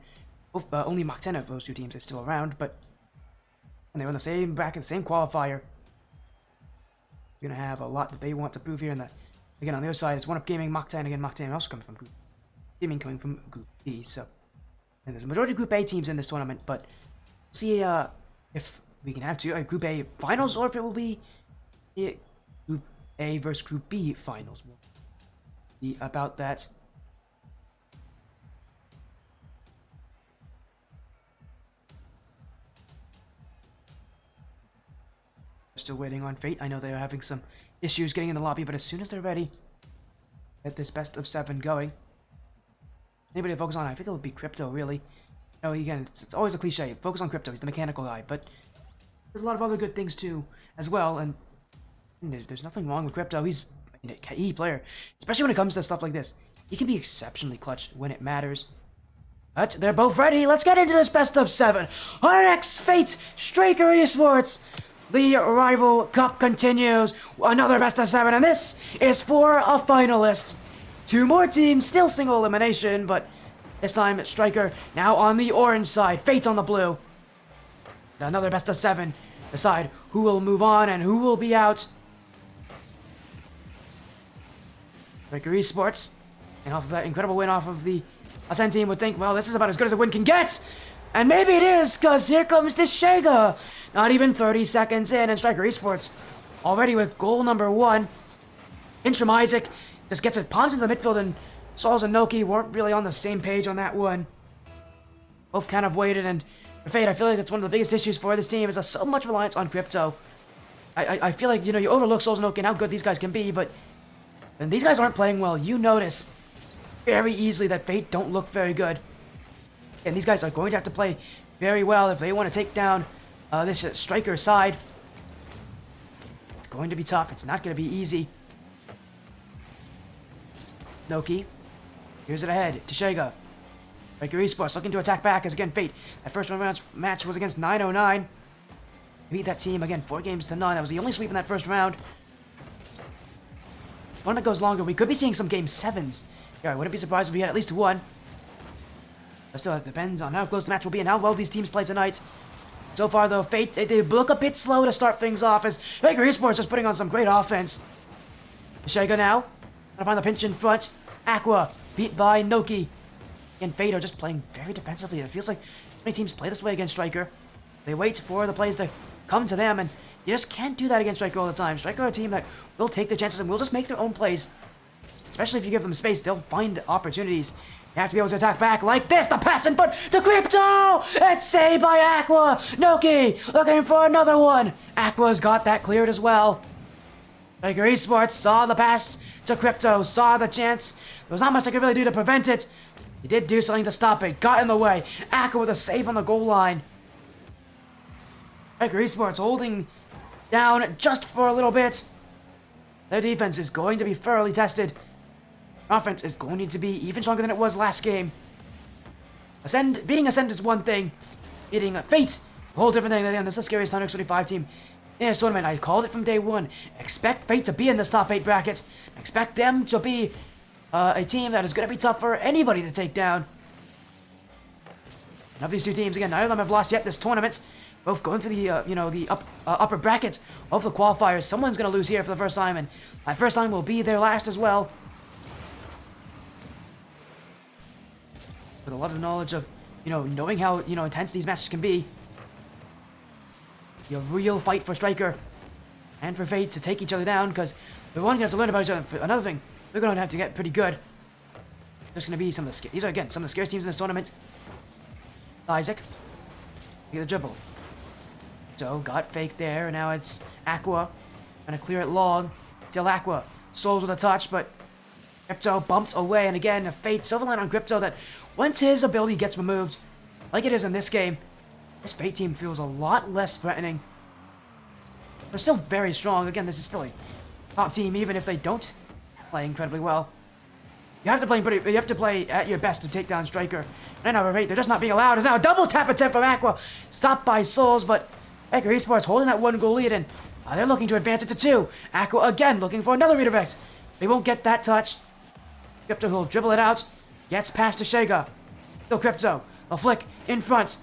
Both, only Mach 10 of those 2 teams is still around, but when they were in the same bracket, the same qualifier, you're gonna have a lot that they want to prove here. And that, again, on the other side, it's 1UP Gaming, Mach 10, again, Mach 10 also coming from Group Gaming, coming from Group B. So, and there's a majority of Group A teams in this tournament, but we'll see if we can have 2 Group A finals, or if it will be Group A versus Group B finals. We'll see about that. Still waiting on Fate. I know they are having some issues getting in the lobby, but as soon as they're ready, get this best of 7 going. Anybody to focus on? I think it would be Crypto, really. You know, again, it's always a cliche. Focus on Crypto. He's the mechanical guy, but there's a lot of other good things too, as well. And there's nothing wrong with Crypto. He's a key player, especially when it comes to stuff like this. He can be exceptionally clutch when it matters. But they're both ready. Let's get into this best of 7. Hunter X Fate, Stryker Esports. The Rival Cup continues. Another best of 7, and this is for a finalist. 2 more teams, still single elimination, but this time Stryker now on the orange side, Fate on the blue. Another best of 7. Decide who will move on and who will be out. Stryker Esports, and off of that incredible win off of the Ascend team, would think, well, this is about as good as a win can get. And maybe it is, because here comes Tashega. Not even 30 seconds in, and Stryker Esports already with goal number 1. Interim Isaac just gets it, palms into the midfield, and Souls and Noki weren't really on the same page on that one. Both kind of waited, and for Fate, I feel like that's one of the biggest issues for this team, is so much reliance on Crypto. I feel like, you know, you overlook Souls and Noki and how good these guys can be, but when these guys aren't playing well, you notice very easily that Fate don't look very good. And these guys are going to have to play very well if they want to take down this Stryker side. It's going to be tough. It's not going to be easy. Noki. Here's it ahead. Tashega. Stryker Esports looking to attack back as again Fate. That first round match was against 909. Beat that team again 4 games to none. That was the only sweep in that first round. When it goes longer, we could be seeing some game 7s. Yeah, I wouldn't be surprised if we had at least 1. But still, it depends on how close the match will be and how well these teams play tonight. So far, though, Fate, they look a bit slow to start things off as Stryker Esports is putting on some great offense. Tashega now, trying to find the pinch in front. Aqua, beat by Noki. And Fate are just playing very defensively. It feels like many teams play this way against Stryker. They wait for the plays to come to them, and you just can't do that against Stryker all the time. Stryker are a team that will take their chances and will just make their own plays. Especially if you give them space, they'll find opportunities. You have to be able to attack back like this. The pass in front to Crypto! It's saved by Aqua! Noki looking for another one. Aqua's got that cleared as well. Stryker Esports saw the pass to Crypto, saw the chance. There was not much they could really do to prevent it. He did do something to stop it, got in the way. Aqua with a save on the goal line. Stryker Esports holding down just for a little bit. Their defense is going to be thoroughly tested. Offense is going to be even stronger than it was last game. Beating Ascend is one thing. Beating Fate, a whole different thing. Again, this is the scariest 135 team in this tournament. I called it from day one. Expect Fate to be in this top 8 bracket. Expect them to be a team that is going to be tough for anybody to take down. And of these two teams, again, neither of them have lost yet this tournament. Both going for the, the upper bracket of the qualifiers. Someone's going to lose here for the first time, and that first time will be their last as well. With a lot of knowledge of, knowing how, intense these matches can be. A real fight for Stryker and for Fate to take each other down, because they're going to have to learn about each other. For another thing, they're going to have to get pretty good. There's going to be some of the these are again some of the scarce teams in this tournament. Isaac, get the dribble. So got Fake there, and now it's Aqua. Gonna clear it long. Still Aqua. Souls with a touch, but Crypto bumped away, and again, a Fate Silverline on Crypto that once his ability gets removed, like it is in this game, this Fate team feels a lot less threatening. They're still very strong. Again, this is still a top team, even if they don't play incredibly well. You have to play at your best to take down Stryker. And now Fate, they're just not being allowed. It's now a double tap attempt from Aqua, stopped by Souls, but Stryker Esports holding that 1 goal lead, and they're looking to advance it to 2. Aqua again looking for another redirect. They won't get that touch. Crypto will dribble it out. Gets past to Shega. Still Crypto. A flick in front.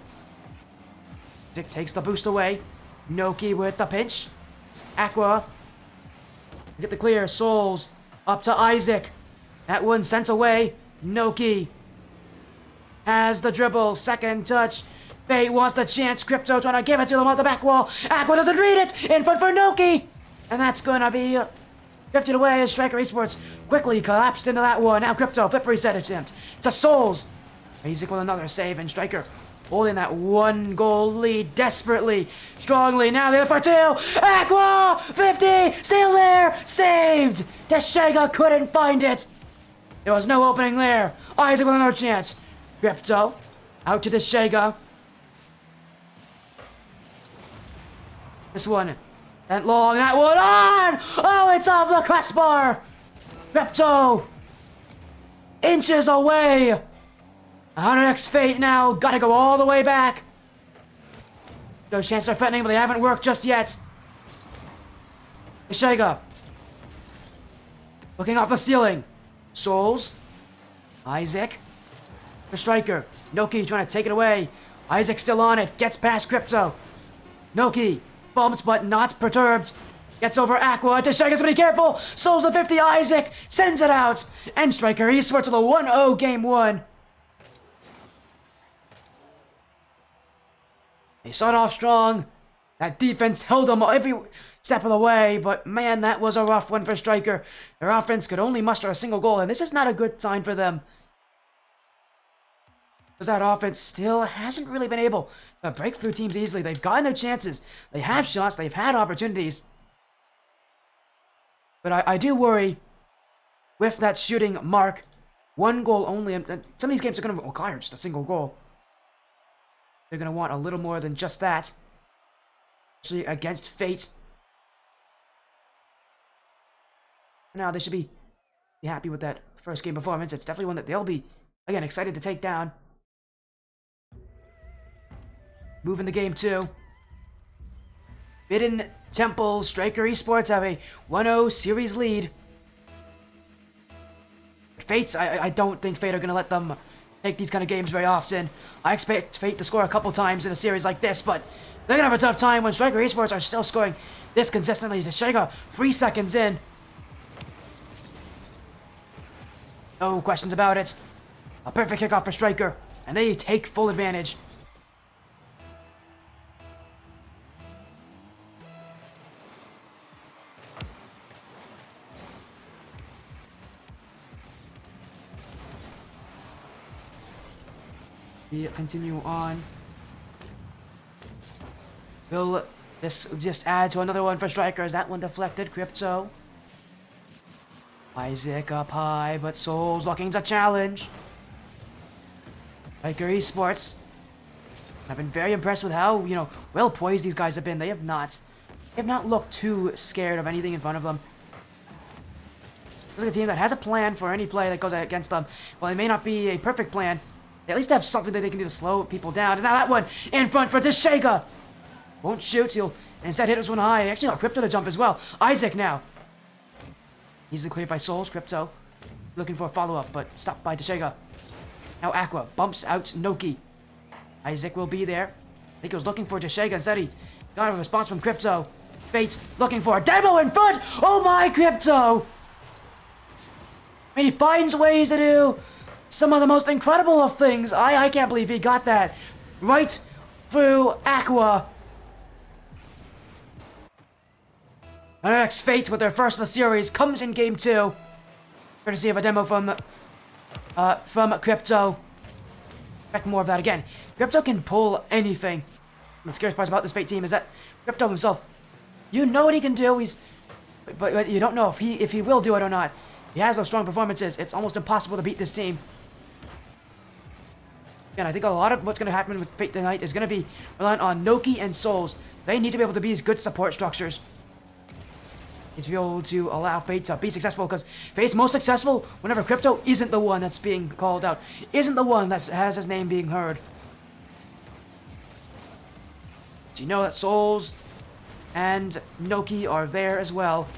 Dick takes the boost away. Noki with the pinch. Aqua. Get the clear. Souls. Up to Isaac. That one sent away. Noki. Has the dribble. Second touch. Fate wants the chance. Crypto trying to give it to them on the back wall. Aqua doesn't read it. In front for Noki. And that's gonna be drifted away as Stryker Esports quickly collapsed into that one. Now Crypto, flip reset attempt to Souls. Isaac with another save, and Stryker holding that 1 goal lead desperately, strongly. Now the other for 2. Aqua, 50, still there, saved. Teshega couldn't find it. There was no opening there. Isaac with another chance. Crypto, out to Teshega. This one. That long, that one on! Oh, it's off the crossbar! Crypto! Inches away! On our next Fate now, gotta go all the way back. Those chances are threatening, but they haven't worked just yet. Ishega. Looking off the ceiling. Souls. Isaac. For Stryker. Noki trying to take it away. Isaac still on it, gets past Crypto. Noki. Bumps, but not perturbed. Gets over Aqua. Teshaga's be careful. Souls the 50. Isaac sends it out. And Stryker Esports with a 1-0 game 1. They started off strong. That defense held them every step of the way, but man, that was a rough one for Stryker. Their offense could only muster a single goal, and this is not a good sign for them. Because that offense still hasn't really been able to break through teams easily. They've gotten their chances. They have shots. They've had opportunities. But I do worry with that shooting mark. 1 goal only. And some of these games are going to require just a single goal. They're going to want a little more than just that. Especially against Fate. Now they should be happy with that first game performance. It's definitely one that they'll be, again, excited to take down. Moving to game 2. Bidden Temple, Stryker Esports have a 1-0 series lead. Fates, I don't think Fate are going to let them take these kind of games very often. I expect Fate to score a couple times in a series like this, but they're going to have a tough time when Stryker Esports are still scoring this consistently. Teshega, 3 seconds in. No questions about it. A perfect kickoff for Stryker, and they take full advantage. We continue on. Will this just add to another one for Stryker? Is that one deflected? Crypto. Isaac up high, but Souls looking to challenge. Stryker Esports. I've been very impressed with how, well poised these guys have been. They have not looked too scared of anything in front of them. This is a team that has a plan for any play that goes against them. While it may not be a perfect plan, they at least have something that they can do to slow people down. And now that one in front for Teshega. Won't shoot. He'll Instead, hit this one high. Actually, got Crypto to jump as well. Isaac now. Easily cleared by Souls. Crypto looking for a follow-up, but stopped by Teshega. Now Aqua bumps out Noki. Isaac will be there. I think he was looking for Teshega. Instead, he got a response from Crypto. Fates looking for a demo in front. Oh my, Crypto! And he finds ways to do some of the most incredible of things. I can't believe he got that right through Aqua. Our next Fates with their first of the series comes in Game 2. Courtesy of a demo from Crypto. Expect more of that again. Crypto can pull anything. The scariest part about this Fate team is that Crypto himself, you know what he can do. But you don't know if he will do it or not. He has those strong performances. It's almost impossible to beat this team. And I think a lot of what's going to happen with Fate tonight is going to be reliant on Noki and Souls. They need to be able to be as good support structures. Is to be able to allow Fate to be successful, because Fate's most successful whenever Crypto isn't the one that's being called out, isn't the one that has his name being heard. So you know that Souls and Noki are there as well.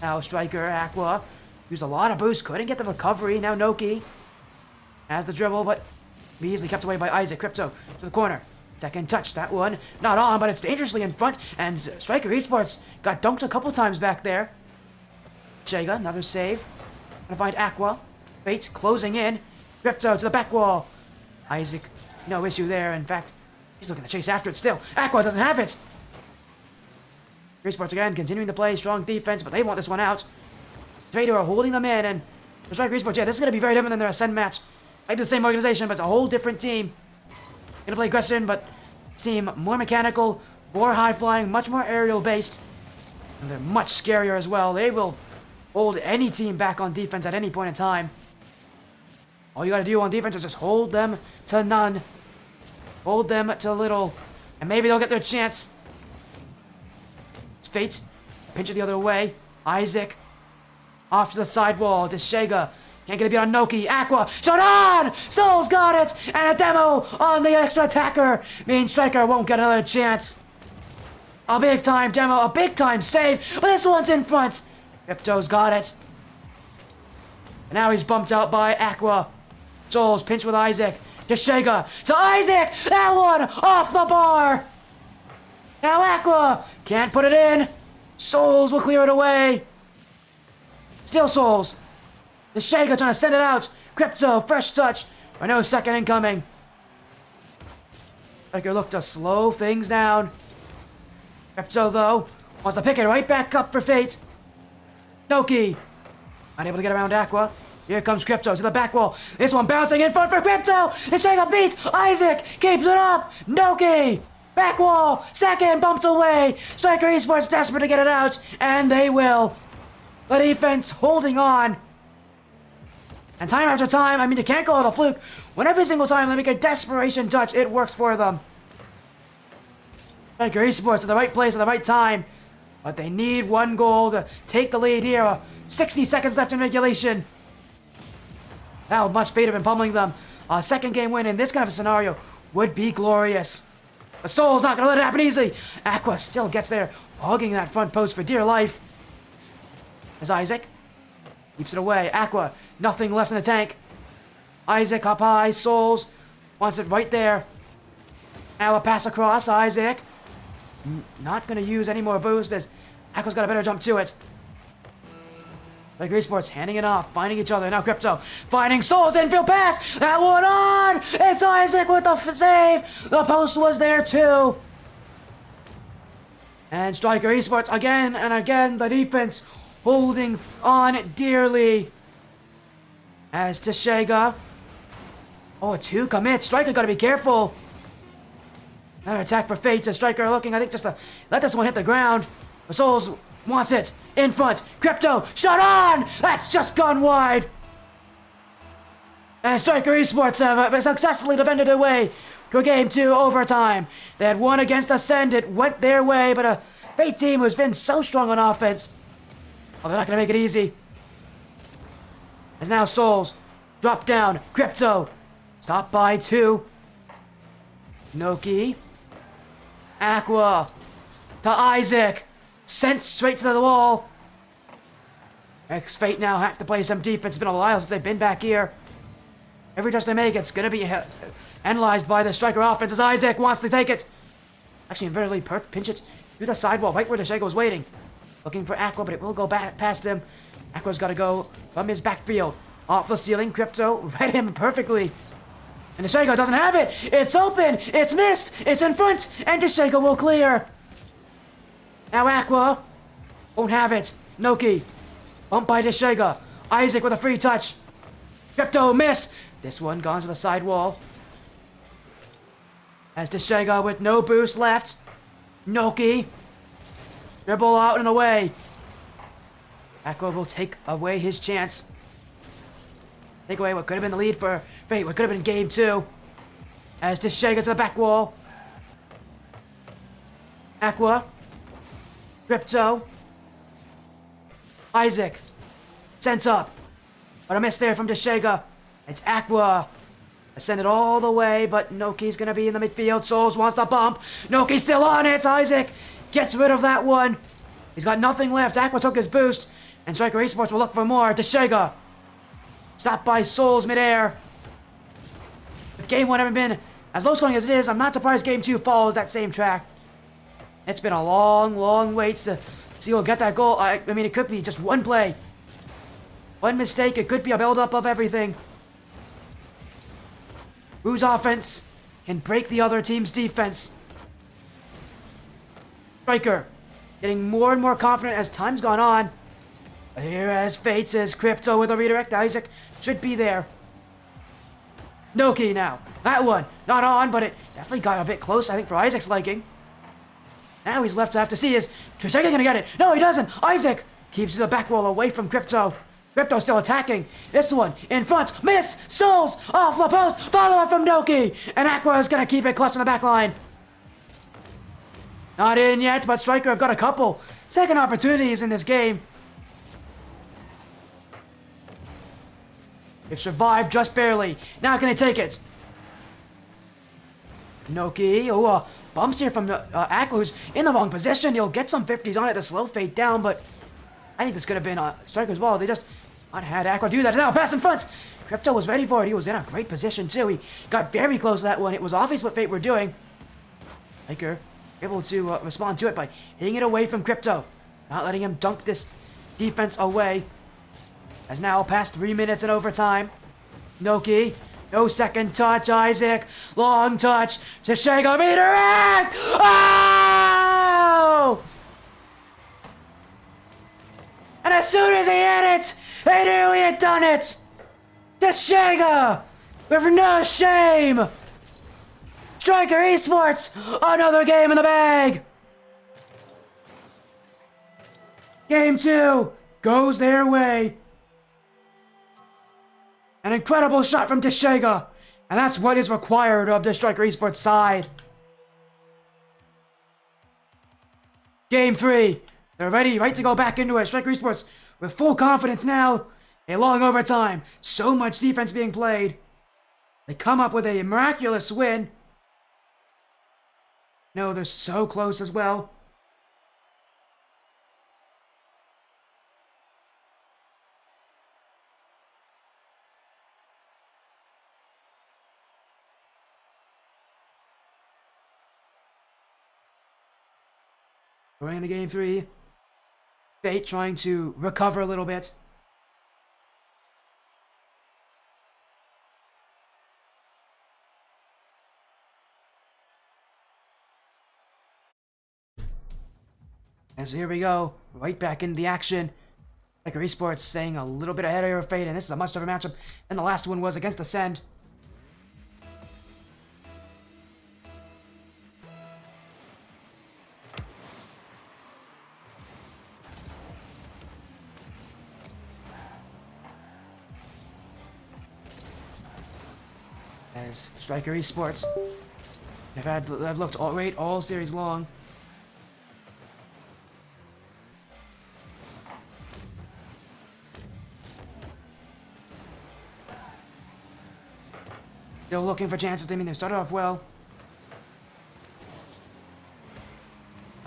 Now Stryker, Aqua, used a lot of boost, couldn't get the recovery. Now Noki has the dribble, but be easily kept away by Isaac. Crypto to the corner. Second touch, that one not on, but it's dangerously in front, and Stryker Esports got dunked a couple times back there. Jega, another save. Gonna find Aqua. Fates closing in. Crypto to the back wall. Isaac, no issue there. In fact, he's looking to chase after it still. Aqua doesn't have it. Esports again, continuing to play strong defense, but they want this one out. Trader are holding them in, and for Stryker Esports, yeah, this is gonna be very different than their Ascend match. Might be the same organization, but it's a whole different team. Gonna play aggressive, but seem more mechanical, more high-flying, much more aerial-based. And they're much scarier as well. They will hold any team back on defense at any point in time. All you gotta do on defense is just hold them to none. Hold them to little. And maybe they'll get their chance. It's Fate. Pinch it the other way. Isaac. Off to the side wall. Teshega. Can't get a beat on Noki. Aqua. Shot on! Souls got it! And a demo on the extra attacker. Means Stryker won't get another chance. A big time demo. A big time save. But this one's in front. Crypto's got it. And now he's bumped out by Aqua. Souls pinch with Isaac. Teshega to Isaac. That one off the bar. Now Aqua can't put it in. Souls will clear it away. Still Souls. Teshega trying to send it out. Crypto, fresh touch. Or no second incoming. Stryker looked to slow things down. Crypto, though, wants to pick it right back up for Fate. Noki. Unable to get around Aqua. Here comes Crypto to the back wall. This one bouncing in front for Crypto. Teshega beats. Isaac keeps it up. Noki. Back wall. Second bumps away. Stryker Esports desperate to get it out. And they will. The defense holding on. And time after time, I mean, you can't call it a fluke. When every single time they make a desperation touch, it works for them. Stryker Esports at the right place at the right time. But they need one goal to take the lead here. 60 seconds left in regulation. How much Fate have been pummeling them. A second game win in this kind of a scenario would be glorious. The Soul's not going to let it happen easily. Aqua still gets there, hugging that front post for dear life. As Isaac keeps it away. Aqua, nothing left in the tank. Isaac up high. Souls wants it right there. Now a pass across. Isaac not going to use any more boost as Aqua's got a better jump to it. Like Esports handing it off, finding each other. Now Crypto finding Souls, infield pass. That one on. It's Isaac with the save. The post was there too. And Stryker Esports again and again. The defense holding on dearly. As Teshega. Oh, two commits. Stryker got to be careful. Another attack for Fate. Stryker looking, I think, just to let this one hit the ground. The Souls wants it. In front. Crypto. Shot on! That's just gone wide. And Stryker Esports have successfully defended their way to a Game 2 overtime. They had won against Ascend. It went their way, but a Fate team who's been so strong on offense. Well, they're not going to make it easy. As now Souls drop down. Crypto. Stop by 2. Noki. Aqua. to Isaac. Sent straight to the wall. X-Fate now have to play some defense. It's been a while since they've been back here. Every touch they make, it's going to be analyzed by the Stryker offense as Isaac wants to take it. Actually, invertedly pinch it through the sidewall, right where Deshego was waiting. Looking for Aqua, but it will go back past him. Aqua's got to go from his backfield. Off the ceiling, Crypto read him perfectly. And Deshego doesn't have it. It's open. It's missed. It's in front. And Deshego will clear. Now Aqua won't have it. Noki. Bumped by Deshego. Isaac with a free touch. Crypto miss. This one gone to the side wall. As Deshego with no boost left. Noki. Dribble out and away. Aqua will take away his chance. Take away what could have been the lead for Fate. What could have been game 2. As Deshego to the back wall. Aqua. Crypto. Isaac. Sent up. But a miss there from Deshego. It's Aqua. Send it all the way, but Noki's gonna be in the midfield. Souls wants the bump. Noki's still on it. Isaac gets rid of that one. He's got nothing left. Aqua took his boost. And Stryker Esports will look for more. Deshego. Stopped by Souls midair. With game 1 having been as low scoring as it is, I'm not surprised game 2 follows that same track. It's been a long, long wait to see who'll get that goal. I mean, it could be just one play. One mistake. It could be a build-up of everything. Whose offense can break the other team's defense? Stryker getting more and more confident as time's gone on. But here as Fate says Crypto with a redirect. Isaac should be there. Noki now. That one not on, but it definitely got a bit close, I think, for Isaac's liking. Now he's left to have to see is Deshego gonna get it? No, he doesn't. Isaac keeps the back wall away from Crypto. Crypto still attacking. This one in front. Miss. Souls off the post. Follow up from Noki. And Aqua is going to keep it clutch on the back line. Not in yet, but Stryker have got a couple second opportunities in this game. They've survived just barely. Now can they take it? Noki. Oh, bumps here from Aqua, who's in the wrong position. He'll get some 50s on it to slow Fate down, but I think this could have been Stryker as well. They just not had Aqua do that. Now pass in front. Crypto was ready for it. He was in a great position too. He got very close to that one. It was obvious what Fate were doing. Stryker able to respond to it by hitting it away from Crypto. Not letting him dunk this defense away. As now past 3 minutes in overtime. Noki. No second touch. Isaac. Long touch. Deshego redirect. Oh! And as soon as he hit it, they knew he had done it! Deshego! With no shame! Stryker Esports! Another game in the bag! Game 2 goes their way. An incredible shot from Deshego. And that's what is required of the Stryker Esports side. Game 3. They're ready, right to go back into it. Stryker Esports with full confidence now. A long overtime. So much defense being played. They come up with a miraculous win. No, they're so close as well. Going into game 3. Fate trying to recover a little bit. And so here we go, right back into the action. Stryker Esports staying a little bit ahead of your Fate, and this is a much tougher matchup than the last one was against Ascend. As Stryker Esports they've looked great all series long. Still looking for chances. I mean, they started off well.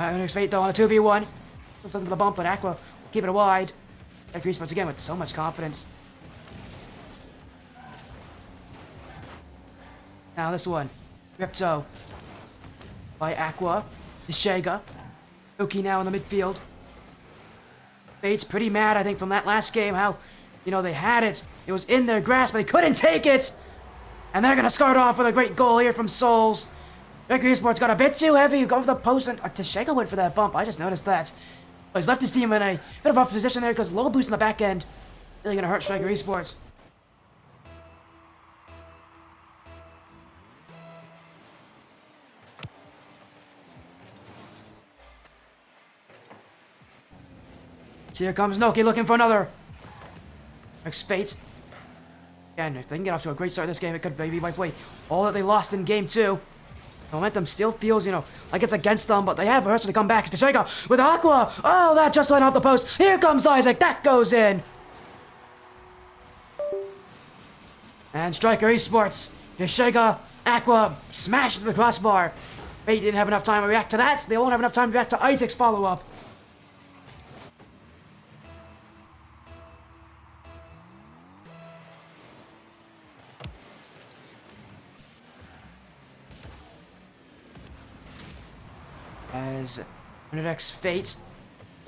Next Fate though on a 2v1. Looking for the bump, but Aqua keep it wide. That Esports again with so much confidence. Now this one. Crypto. By Aqua. Shega. Uki now in the midfield. Fate's pretty mad, I think, from that last game. How, they had it. It was in their grasp, but they couldn't take it. And they're going to start off with a great goal here from Souls. Esports got a bit too heavy. Go for the post, and Tashega went for that bump. I just noticed that. But he's left his team in a bit of a position there because low boost in the back end. Really going to hurt Stryker Esports. So here comes Noki looking for another. Next Fate. And if they can get off to a great start this game, it could maybe wipe away all that they lost in game 2. Momentum still feels, like it's against them, but they have a chance to come back. It's Tashega with Aqua. Oh, that just went off the post. Here comes Isaac. That goes in. And Stryker Esports. Tashega, Aqua smashed into the crossbar. Fate didn't have enough time to react to that. They won't have enough time to react to Isaac's follow-up. As next Fate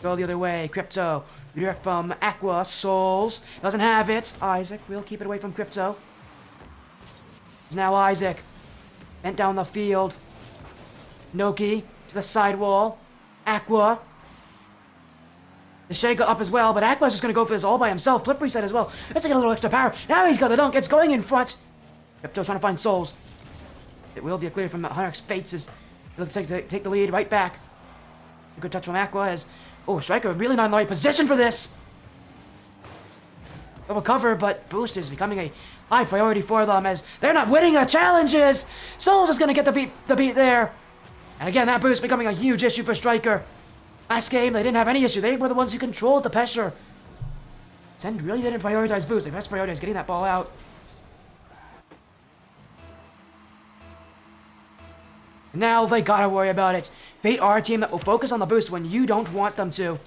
go the other way. Crypto redirect from Aqua. Souls doesn't have it. Isaac will keep it away from Crypto. Now Isaac bent down the field. Noki to the side wall. Aqua. The Shega up as well, but Aqua's just going to go for this all by himself. Flip reset as well. Let's get a little extra power. Now he's got the dunk. It's going in front. Crypto trying to find Souls. It will be a clear from Hunter's Fates. Looks like to take the lead right back. A good touch from Aqua as... Oh, Stryker really not in the right position for this. Double cover, but boost is becoming a high priority for them as they're not winning the challenges. Souls is going to get the beat there. And again, that boost becoming a huge issue for Stryker. Last game, they didn't have any issue. They were the ones who controlled the pressure. Zen really didn't prioritize boost. They best prioritize getting that ball out. Now they gotta worry about it. Fate are a team that will focus on the boost when you don't want them to.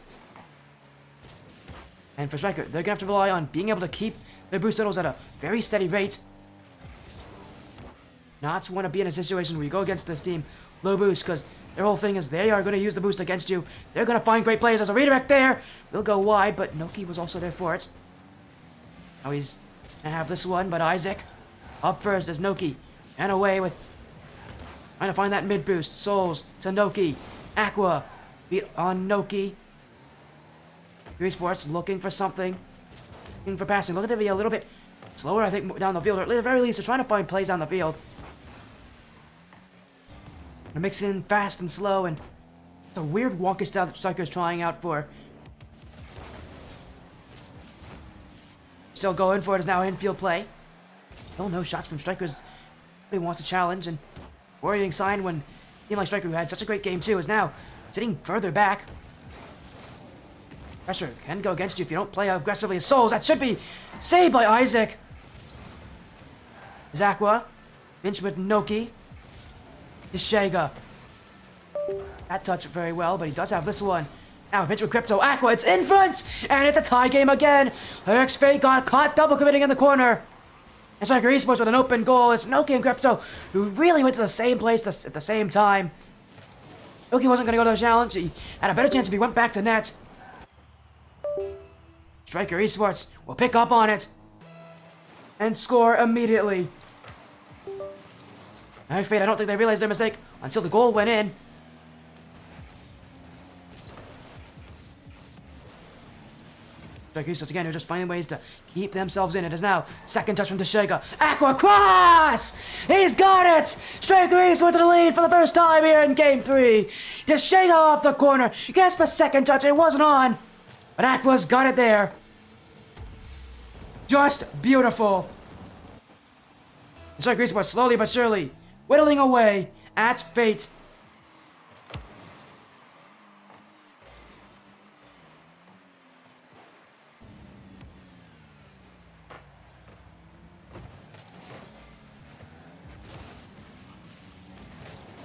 And for Stryker, they're gonna have to rely on being able to keep their boost totals at a very steady rate. Not want to be in a situation where you go against this team low boost, because their whole thing is they are gonna use the boost against you. They're gonna find great plays. As a redirect there. Will go wide, but Noki was also there for it. Now he's gonna have this one, but Isaac up first as Noki and away with... Trying to find that mid boost. Souls to Noki. Aqua beat on Noki. Esports looking for something. Looking for passing. Looking to be a little bit slower, I think, down the field. Or at the very least, they're trying to find plays down the field. They're mixing fast and slow, and it's a weird wonky style that Stryker's trying out for. Still going for it is now infield play. Still no shots from Stryker's. He wants to challenge, and worrying sign when a team like Stryker, who had such a great game too, is now sitting further back. Pressure can go against you if you don't play aggressively as Souls. That should be saved by Isaac. Aqua. Pinch with Noki. Shega. That touched very well, but he does have this one. Now pinch with Crypto. Aqua, it's in front! And it's a tie game again. Eric's Fate got caught double committing in the corner. And Stryker Esports with an open goal. It's Noki and Crypto, who really went to the same place at the same time. Noki wasn't going to go to the challenge. He had a better chance if he went back to net. Stryker Esports will pick up on it and score immediately. Eric's Fate, I don't think they realized their mistake until the goal went in. Stryker Esports again, who are just finding ways to keep themselves in. It is now second touch from Tashega. Aqua cross! He's got it! Stryker Esports to the lead for the first time here in Game 3. Tashega off the corner. Gets the second touch. It wasn't on. But Aqua's got it there. Just beautiful. Stryker Esports slowly but surely whittling away at Fate.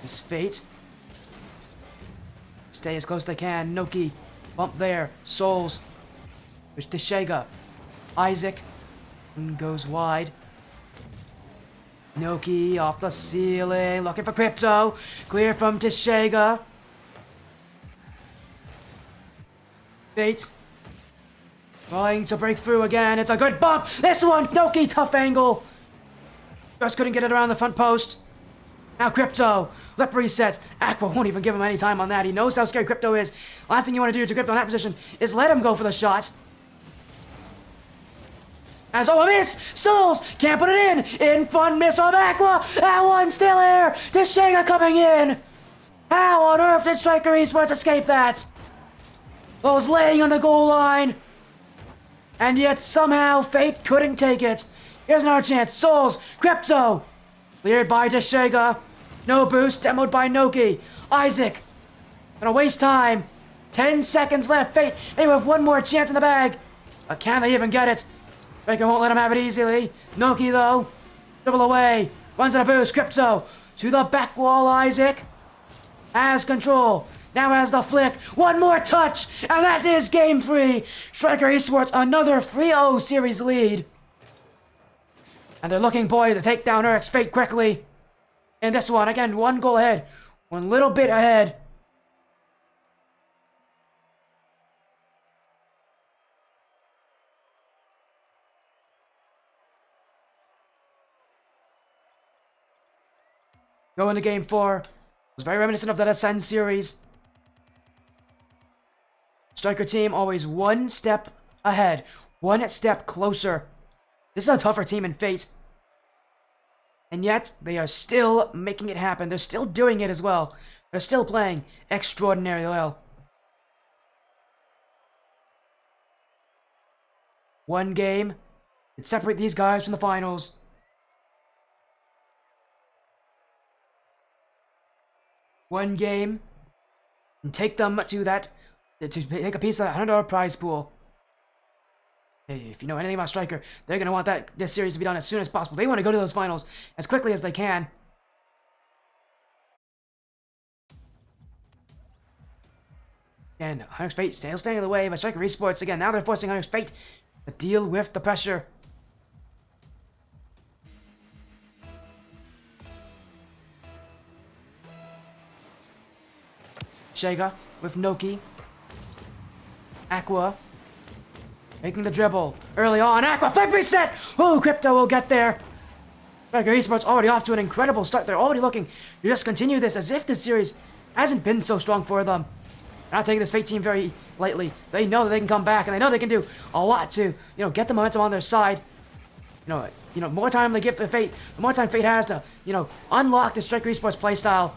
This Fate stay as close as they can. Noki, bump there. Souls. There's Teshega. Isaac goes wide. Noki off the ceiling, looking for Crypto. Clear from Teshega. Fate trying to break through again. It's a good bump. This one, Noki, tough angle. Just couldn't get it around the front post. Now Crypto, lip reset. Aqua won't even give him any time on that. He knows how scary Crypto is. Last thing you want to do to Crypto in that position is let him go for the shot. As a miss! Souls can't put it in! In front miss from Aqua! That one still here! Teshega coming in! How on earth did Stryker Esports escape that? Was laying on the goal line! And yet somehow Fate couldn't take it. Here's another chance. Souls, Crypto! Cleared by Teshega. No boost, demoed by Noki. Isaac, gonna waste time. 10 seconds left. Fate, they have one more chance in the bag. But can they even get it? Stryker won't let him have it easily. Noki, though, dribble away. Runs at a boost. Crypto to the back wall. Isaac has control. Now has the flick. One more touch, and that is game 3. Stryker Esports, another 3-0 series lead. And they're looking poised to take down Eric's Fate quickly. In this one, again, one goal ahead. One little bit ahead. Going to game 4. It was very reminiscent of that Ascend series. Stryker team always one step ahead. One step closer. This is a tougher team in Fate. And yet, they are still making it happen. They're still doing it as well. They're still playing extraordinarily well. One game can separate these guys from the finals. One game and take them to that, to take a piece of that $100 prize pool. Hey, if you know anything about Stryker, they're going to want this series to be done as soon as possible. They want to go to those finals as quickly as they can. And Hunter's Fate still staying in the way by Stryker Esports. Again, now they're forcing Hunter's Fate to deal with the pressure. Shega with Noki. Aqua making the dribble early on. Aqua flip reset! Oh, Crypto will get there. Stryker Esports already off to an incredible start. They're already looking to just continue this as if this series hasn't been so strong for them. They're not taking this Fate team very lightly. They know that they can come back, and they know they can do a lot to, get the momentum on their side. More time they give to Fate, the more time Fate has to, unlock the Stryker Esports playstyle.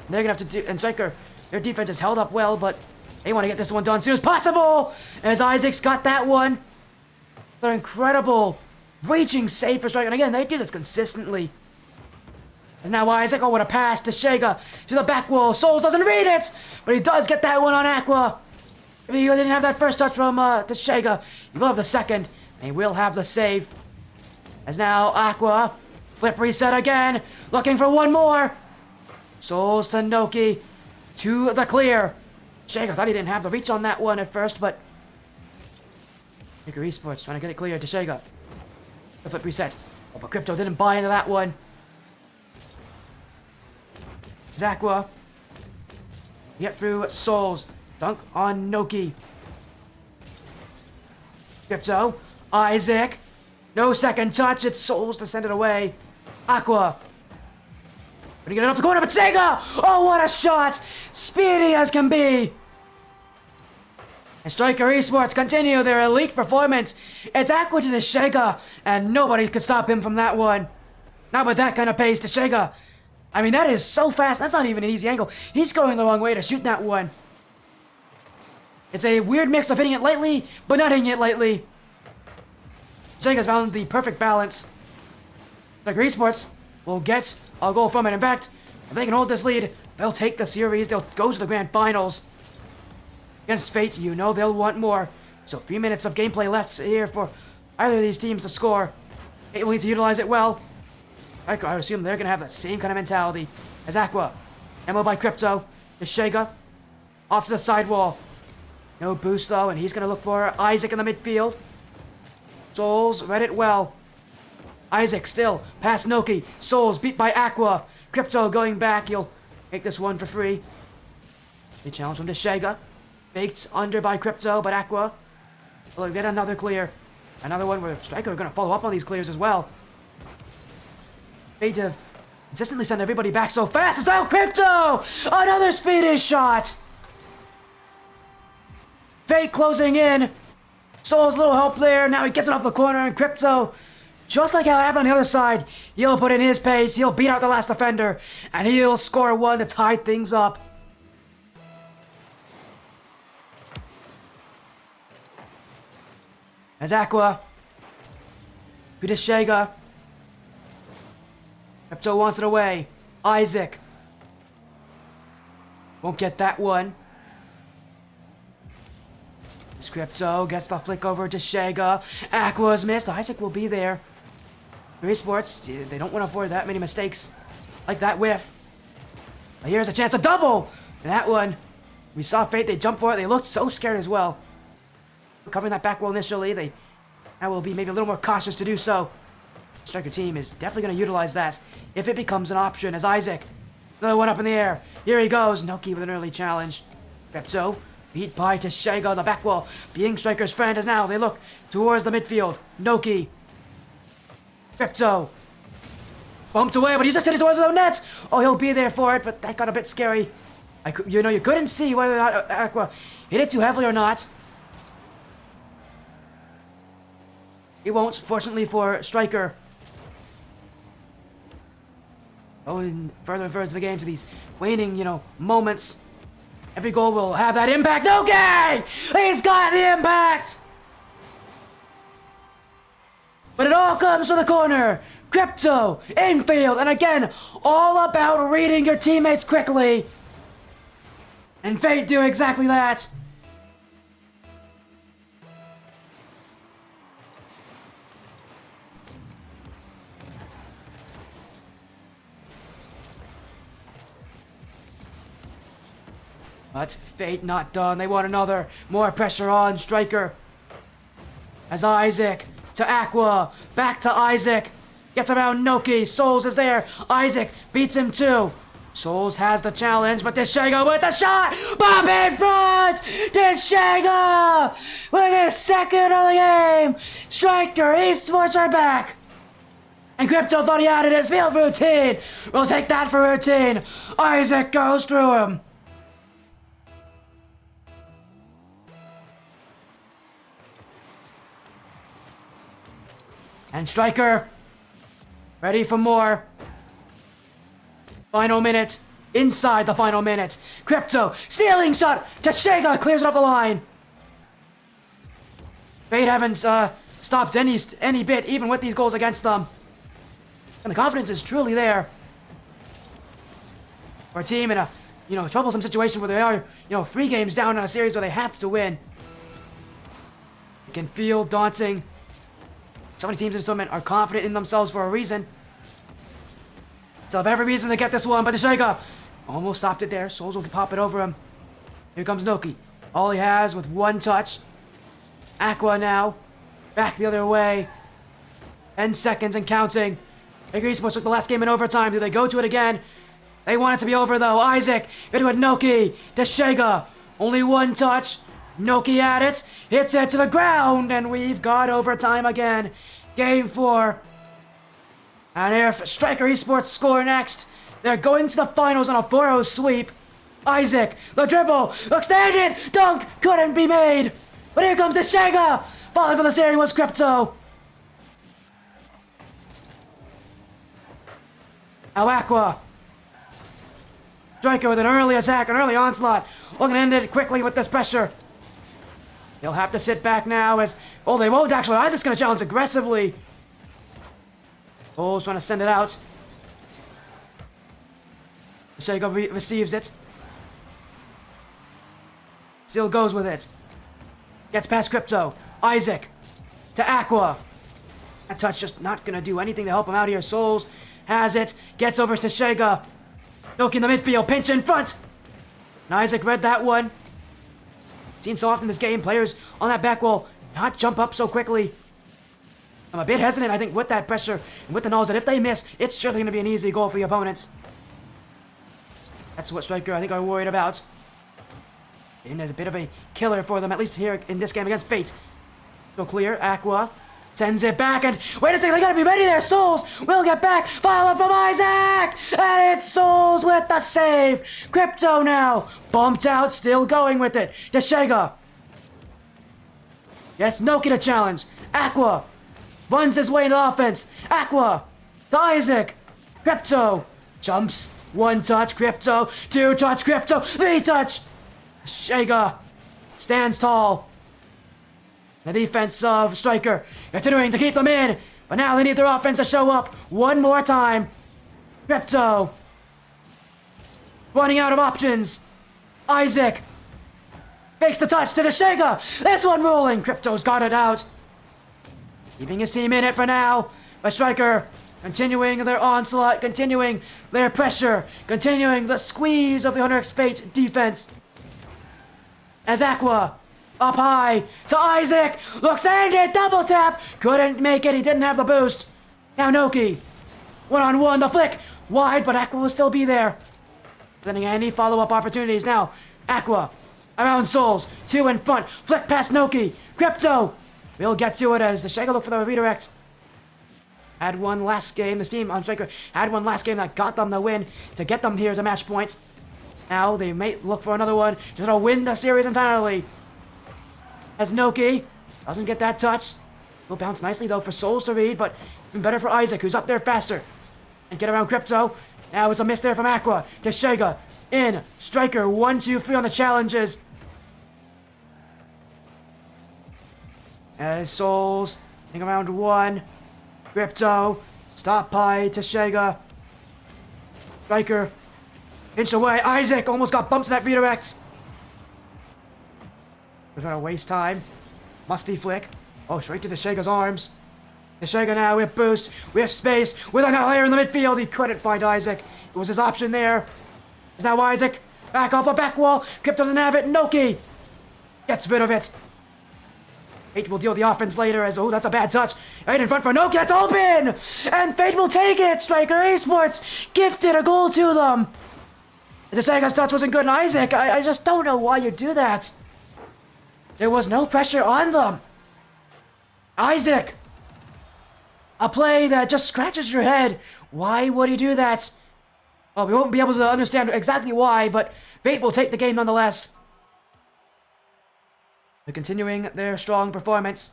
They're gonna have to do, and Stryker, their defense has held up well, but they want to get this one done as soon as possible. As Isaac's got that one. They're incredible reaching save for Stryker. And again, they do this consistently. And now Isaac, what a pass to Shega to the back wall. Souls doesn't read it, but he does get that one on Aqua. If he didn't have that first touch from to Shega, he will have the second, and he will have the save. As now Aqua, flip reset again, looking for one more. Souls to Noki, to the clear. Shega thought he didn't have the reach on that one at first, but Stryker Esports trying to get it clear to Shega. The flip reset. Oh, but Crypto didn't buy into that one. Aqua. Get through Souls. Dunk on Noki. Crypto. Isaac. No second touch. It's Souls to send it away. Aqua. Gonna get it off the corner, but Sega! Oh, what a shot! Speedy as can be! And Stryker Esports continue their elite performance. It's Aqua to the Sega, and nobody could stop him from that one. Not with that kind of pace to Sega. I mean, that is so fast. That's not even an easy angle. He's going the wrong way to shoot that one. It's a weird mix of hitting it lightly, but not hitting it lightly. Sega's found the perfect balance. Stryker Esports will get a goal from it. In fact, if they can hold this lead, they'll take the series. They'll go to the grand finals. Against Fate, they'll want more. So 3 minutes of gameplay left here for either of these teams to score. Fate will need to utilize it well. I assume they're going to have that same kind of mentality as Aqua. Ammo by Crypto. To Shega. Off to the sidewall. No boost though, and he's gonna look for Isaac in the midfield. Souls read it well. Isaac still past Noki. Souls beat by Aqua. Crypto going back. He'll make this one for free. The challenge from Shega. Baked under by Crypto, but Aqua will get another clear. Another one where Stryker are gonna follow up on these clears as well. They to consistently send everybody back so fast. It's out Crypto! Another speedy shot! Fate closing in. Soul's little help there. Now he gets it off the corner, and Crypto, just like how it happened on the other side, he'll put in his pace, he'll beat out the last defender, and he'll score one to tie things up. As Aqua, Shega. Crypto wants it away. Isaac won't get that one. Crypto gets the flick over to Shega. Aqua's missed. Isaac will be there. For Esports, they don't want to avoid that many mistakes like that whiff. But here's a chance to double. And that one, we saw Fate. They jumped for it. They looked so scared as well. Covering that back wall initially. They now will be maybe a little more cautious to do so. The Stryker team is definitely going to utilize that if it becomes an option. As Isaac, another one up in the air. Here he goes. Noki with an early challenge. Crypto beat by Shega. The back wall being Stryker's friend as now they look towards the midfield. Noki. Crypto. Bumped away, but he's just hit towards his own nets. Oh, he'll be there for it, but that got a bit scary. You couldn't see whether or not Aqua hit it too heavily or not. It won't, fortunately for Stryker. Going further and further into the game to these waning, moments. Every goal will have that impact. Okay! He's got the impact! But it all comes from the corner. Crypto, infield, and again, all about reading your teammates quickly. And Fate do exactly that. But Fate not done. They want another. More pressure on Stryker. As Isaac to Aqua. Back to Isaac. Gets around Noki. Souls is there. Isaac beats him too. Souls has the challenge, but Shega with the shot. Bob in front. Shega with his second of the game. Stryker Esports are back. And Crypto thought he had it in field routine. We'll take that for routine. Isaac goes through him. And Stryker, ready for more. Final minute, inside the final minute. Crypto, ceiling shot, Shega clears it off the line. Fate haven't stopped any bit, even with these goals against them. And the confidence is truly there. For a team in a, troublesome situation where they are, 3 games down in a series where they have to win. It can feel daunting. So many teams in this tournament are confident in themselves for a reason. Still have every reason to get this one, but Shega almost stopped it there. Souls will pop it over him. Here comes Noki. All he has with one touch. Aqua now. Back the other way. 10 seconds and counting. Stryker Esports took the last game in overtime. Do they go to it again? They want it to be over though. Isaac into it. Noki. Shega. Only one touch. Noki at it, hits it to the ground, and we've got overtime again. Game 4. And if Stryker Esports score next, they're going to the finals on a 4-0 sweep. Isaac, the dribble, extended, dunk, couldn't be made. But here comes Shega. Falling for the steering was Crypto. Now Aqua. Stryker with an early attack, an early onslaught. Looking to end it quickly with this pressure. They'll have to sit back now as... Oh, they won't actually. Isaac's going to challenge aggressively. Cole's trying to send it out. Shega receives it. Still goes with it. Gets past Crypto. Isaac to Aqua. That touch just not going to do anything to help him out here. Souls has it. Gets over to Shega. Noki in the midfield. Pinch in front. And Isaac read that one. Seen so often this game, players on that back wall not jump up so quickly. I'm a bit hesitant, I think, with that pressure and with the knowledge that if they miss, it's surely going to be an easy goal for the opponents. That's what Stryker, I think, are worried about. And there's a bit of a killer for them, at least here in this game against Fate. Go clear, Aqua sends it back, and wait a second, they gotta be ready there. Souls will get back, follow up from Isaac, and it's Souls with the save. Crypto now, bumped out, still going with it. Deshega gets Noki to challenge. Aqua runs his way into offense. Aqua to Isaac. Crypto jumps, 1 touch, Crypto, 2 touch, Crypto, 3 touch. Deshega stands tall. The defense of Stryker continuing to keep them in, but now they need their offense to show up one more time. Crypto running out of options. Isaac fakes the touch to Deshega. This one rolling. Crypto's got it out, keeping his team in it for now. But Stryker continuing their onslaught, continuing their pressure, continuing the squeeze of the 100x Fate defense. As Aqua up high to Isaac, looks and it, double tap, couldn't make it, he didn't have the boost. Now Noki, 1-on-1, the flick, wide, but Aqua will still be there. Presenting any follow-up opportunities. Now, Aqua, around Souls, 2 in front, flick past Noki, Crypto, we'll get to it as the Deshega look for the redirect. Had one last game, the team on Stryker had one last game that got them the win to get them here to match point. Now they may look for another one just to win the series entirely. As Noki doesn't get that touch. Will bounce nicely though for Souls to read, but even better for Isaac, who's up there faster. And get around Crypto. Now it's a miss there from Aqua. Deshega in. Stryker 1, 2, 3 on the challenges. As Souls hitting around 1. Crypto. Stop by Deshega. Stryker inch away. Isaac almost got bumped to that redirect. We're trying to waste time. Musty flick. Oh, straight to Deshega's arms. Deshega now with boost, with space, with another player in the midfield. He couldn't find Isaac. It was his option there. Is now Isaac. Back off the back wall. Crypto doesn't have it. Noki gets rid of it. Fate will deal with the offense later as, oh, that's a bad touch. Right in front for Noki. That's open! And Fate will take it. Stryker Esports gifted a goal to them. Deshega's touch wasn't good, and Isaac, I just don't know why you do that. There was no pressure on them. Isaac, a play that just scratches your head. Why would he do that? Well, we won't be able to understand exactly why, but Fate will take the game nonetheless. They're continuing their strong performance.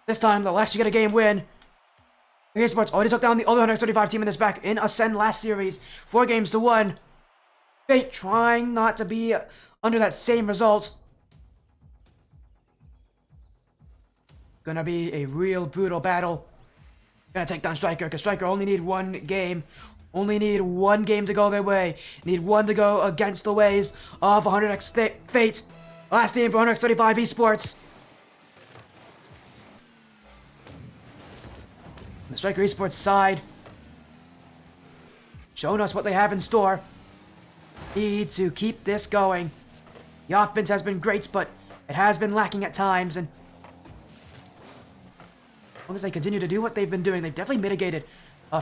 This time, they'll actually get a game win. Esports already took down the other 135 team in this back in Ascend last series. 4-1. Fate trying not to be under that same result. Gonna be a real brutal battle. Gonna take down Stryker, because Stryker only need one game. Only need one game to go their way. Need one to go against the ways of 100x Fate. Last team for 135 Esports. The Stryker Esports side showing us what they have in store. Need to keep this going. The offense has been great, but it has been lacking at times, and as long as they continue to do what they've been doing, they've definitely mitigated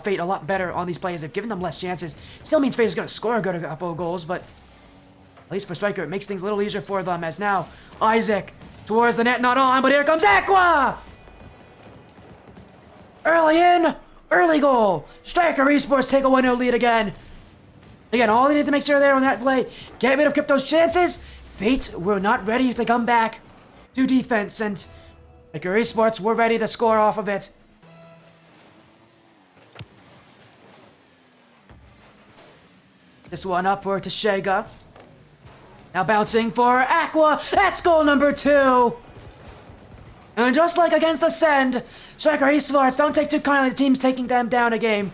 Fate a lot better on these plays. They've given them less chances. Still means Fate is going to score a good couple of goals, but at least for Stryker, it makes things a little easier for them, as now Isaac towards the net, not on, but here comes Aqua! Early in, early goal. Stryker Esports take a 1-0 lead again. Again, all they need to make sure there on that play, get rid of Crypto's chances. Fate were not ready to come back to defense, and Stryker Esports were ready to score off of it. This one up for Deshega. Now bouncing for Aqua. That's goal number 2. And just like against the Send, Stryker Esports don't take too kindly to teams taking them down a game.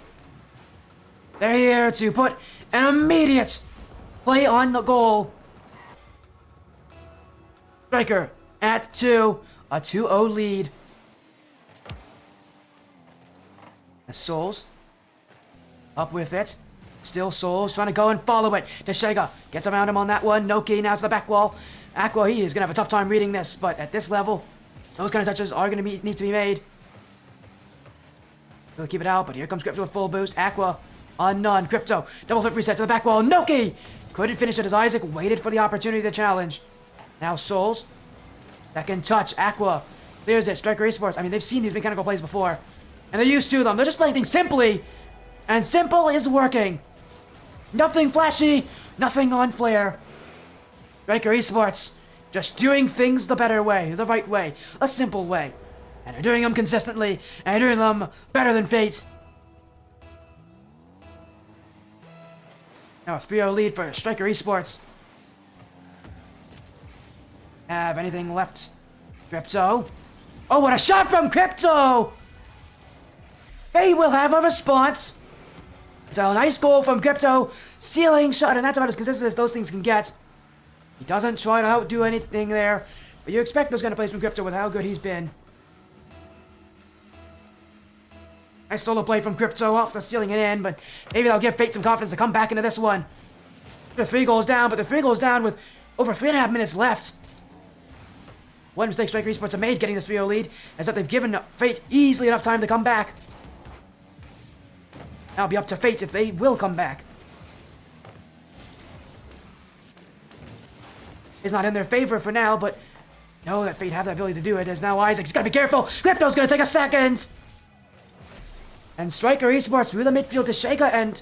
They're here to put an immediate play on the goal. Stryker at 2, a 2-0 lead. As Souls up with it. Still Souls trying to go and follow it. Teshega gets around him on that one. Noki now to the back wall. Aqua, he is going to have a tough time reading this, but at this level, those kind of touches are going to need to be made. He'll keep it out, but here comes Crypto with full boost. Aqua on none. Crypto, double flip reset to the back wall. Noki couldn't finish it as Isaac waited for the opportunity to challenge. Now Souls, second touch. Aqua clears it. Stryker Esports, I mean, they've seen these mechanical plays before, and they're used to them. They're just playing things simply, and simple is working. Nothing flashy, nothing on flair. Stryker Esports, just doing things the better way, the right way, a simple way. And they're doing them consistently, and they're doing them better than Fate. Now a 3-0 lead for Stryker Esports. Have anything left? Crypto. Oh, what a shot from Crypto! Fate will have a response. So a nice goal from Crypto. Ceiling shot, and that's about as consistent as those things can get. He doesn't try to outdo anything there, but you expect those kind of plays from Crypto with how good he's been. Nice solo play from Crypto off the ceiling and in, but maybe that'll give Fate some confidence to come back into this one. They're 3 goals down, but they're 3 goals down with over 3.5 minutes left. One mistake Stryker Esports have made getting this 3-0 lead is that they've given Fate easily enough time to come back. Now it'll be up to Fate if they will come back. It's not in their favor for now, but know that Fate have the ability to do it, as now Isaac's gotta be careful! Crypto's gonna take a second! And Stryker Esports through the midfield to Shega and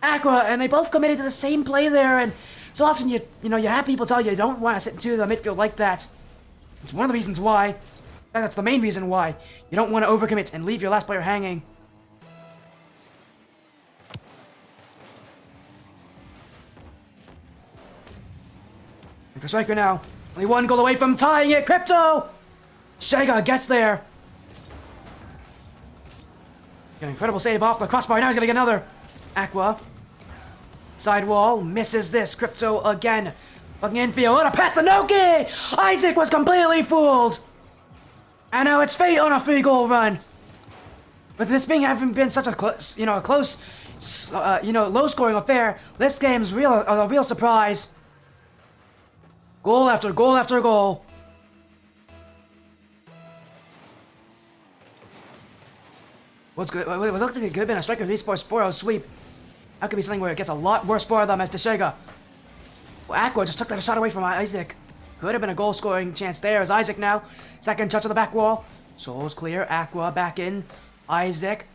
Aqua, and they both committed to the same play there, and so often you have people tell you don't want to sit into the midfield like that. It's one of the reasons why. In fact, that's the main reason why. You don't want to overcommit and leave your last player hanging. And for Stryker now, only 1 goal away from tying it. Crypto! Shega gets there. An incredible save off the crossbar. Now he's gonna get another. Aqua. Sidewall. Misses this. Crypto again. Looking infield. What a pass to Noki! Isaac was completely fooled. And now it's Fate on a 3-goal run. With this having been such a close, low-scoring affair, this game's a real surprise. Goal after goal after goal. What's good? What looked like it could have been a Stryker Esports 4-0 sweep. That could be something where it gets a lot worse for them as Teshega. Well, Aqua just took that shot away from Isaac. Could have been a goal-scoring chance there as Isaac now. Second touch of the back wall. Souls clear. Aqua back in. Isaac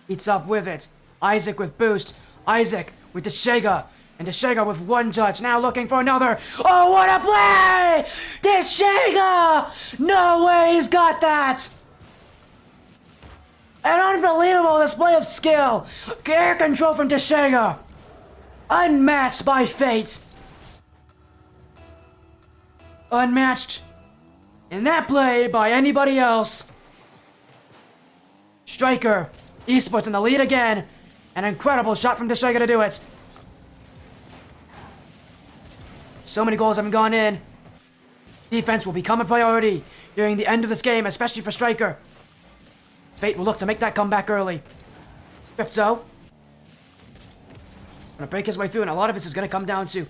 eats up with it. Isaac with boost. Isaac with Teshega. And Teshega with 1 touch. Now looking for another. Oh, what a play! Teshega! No way he's got that! An unbelievable display of skill. Air control from Teshega. Unmatched by Fate. Unmatched in that play by anybody else. Stryker Esports in the lead again. An incredible shot from Teshega to do it. So many goals haven't gone in. Defense will become a priority during the end of this game, especially for Stryker. Fate will look to make that comeback early. Crypto gonna break his way through, and a lot of this is gonna come down to,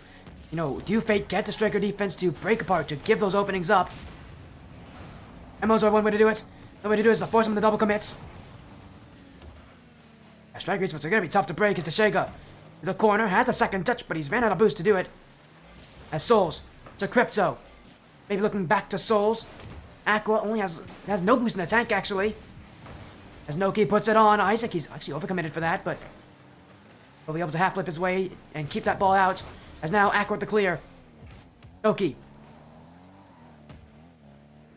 do Fate get the Stryker defense to break apart, to give those openings up? MOs are one way to do it. The way to do it is to force them to double commits. Stryker Esports are gonna be tough to break as Teshega to the corner, has a second touch, but he's ran out of boost to do it. As Souls to Crypto. Maybe looking back to Souls. Aqua only has no boost in the tank, actually. As Noki puts it on Isaac, he's actually overcommitted for that, but he'll be able to half flip his way and keep that ball out. As now Aqua with the clear. Noki.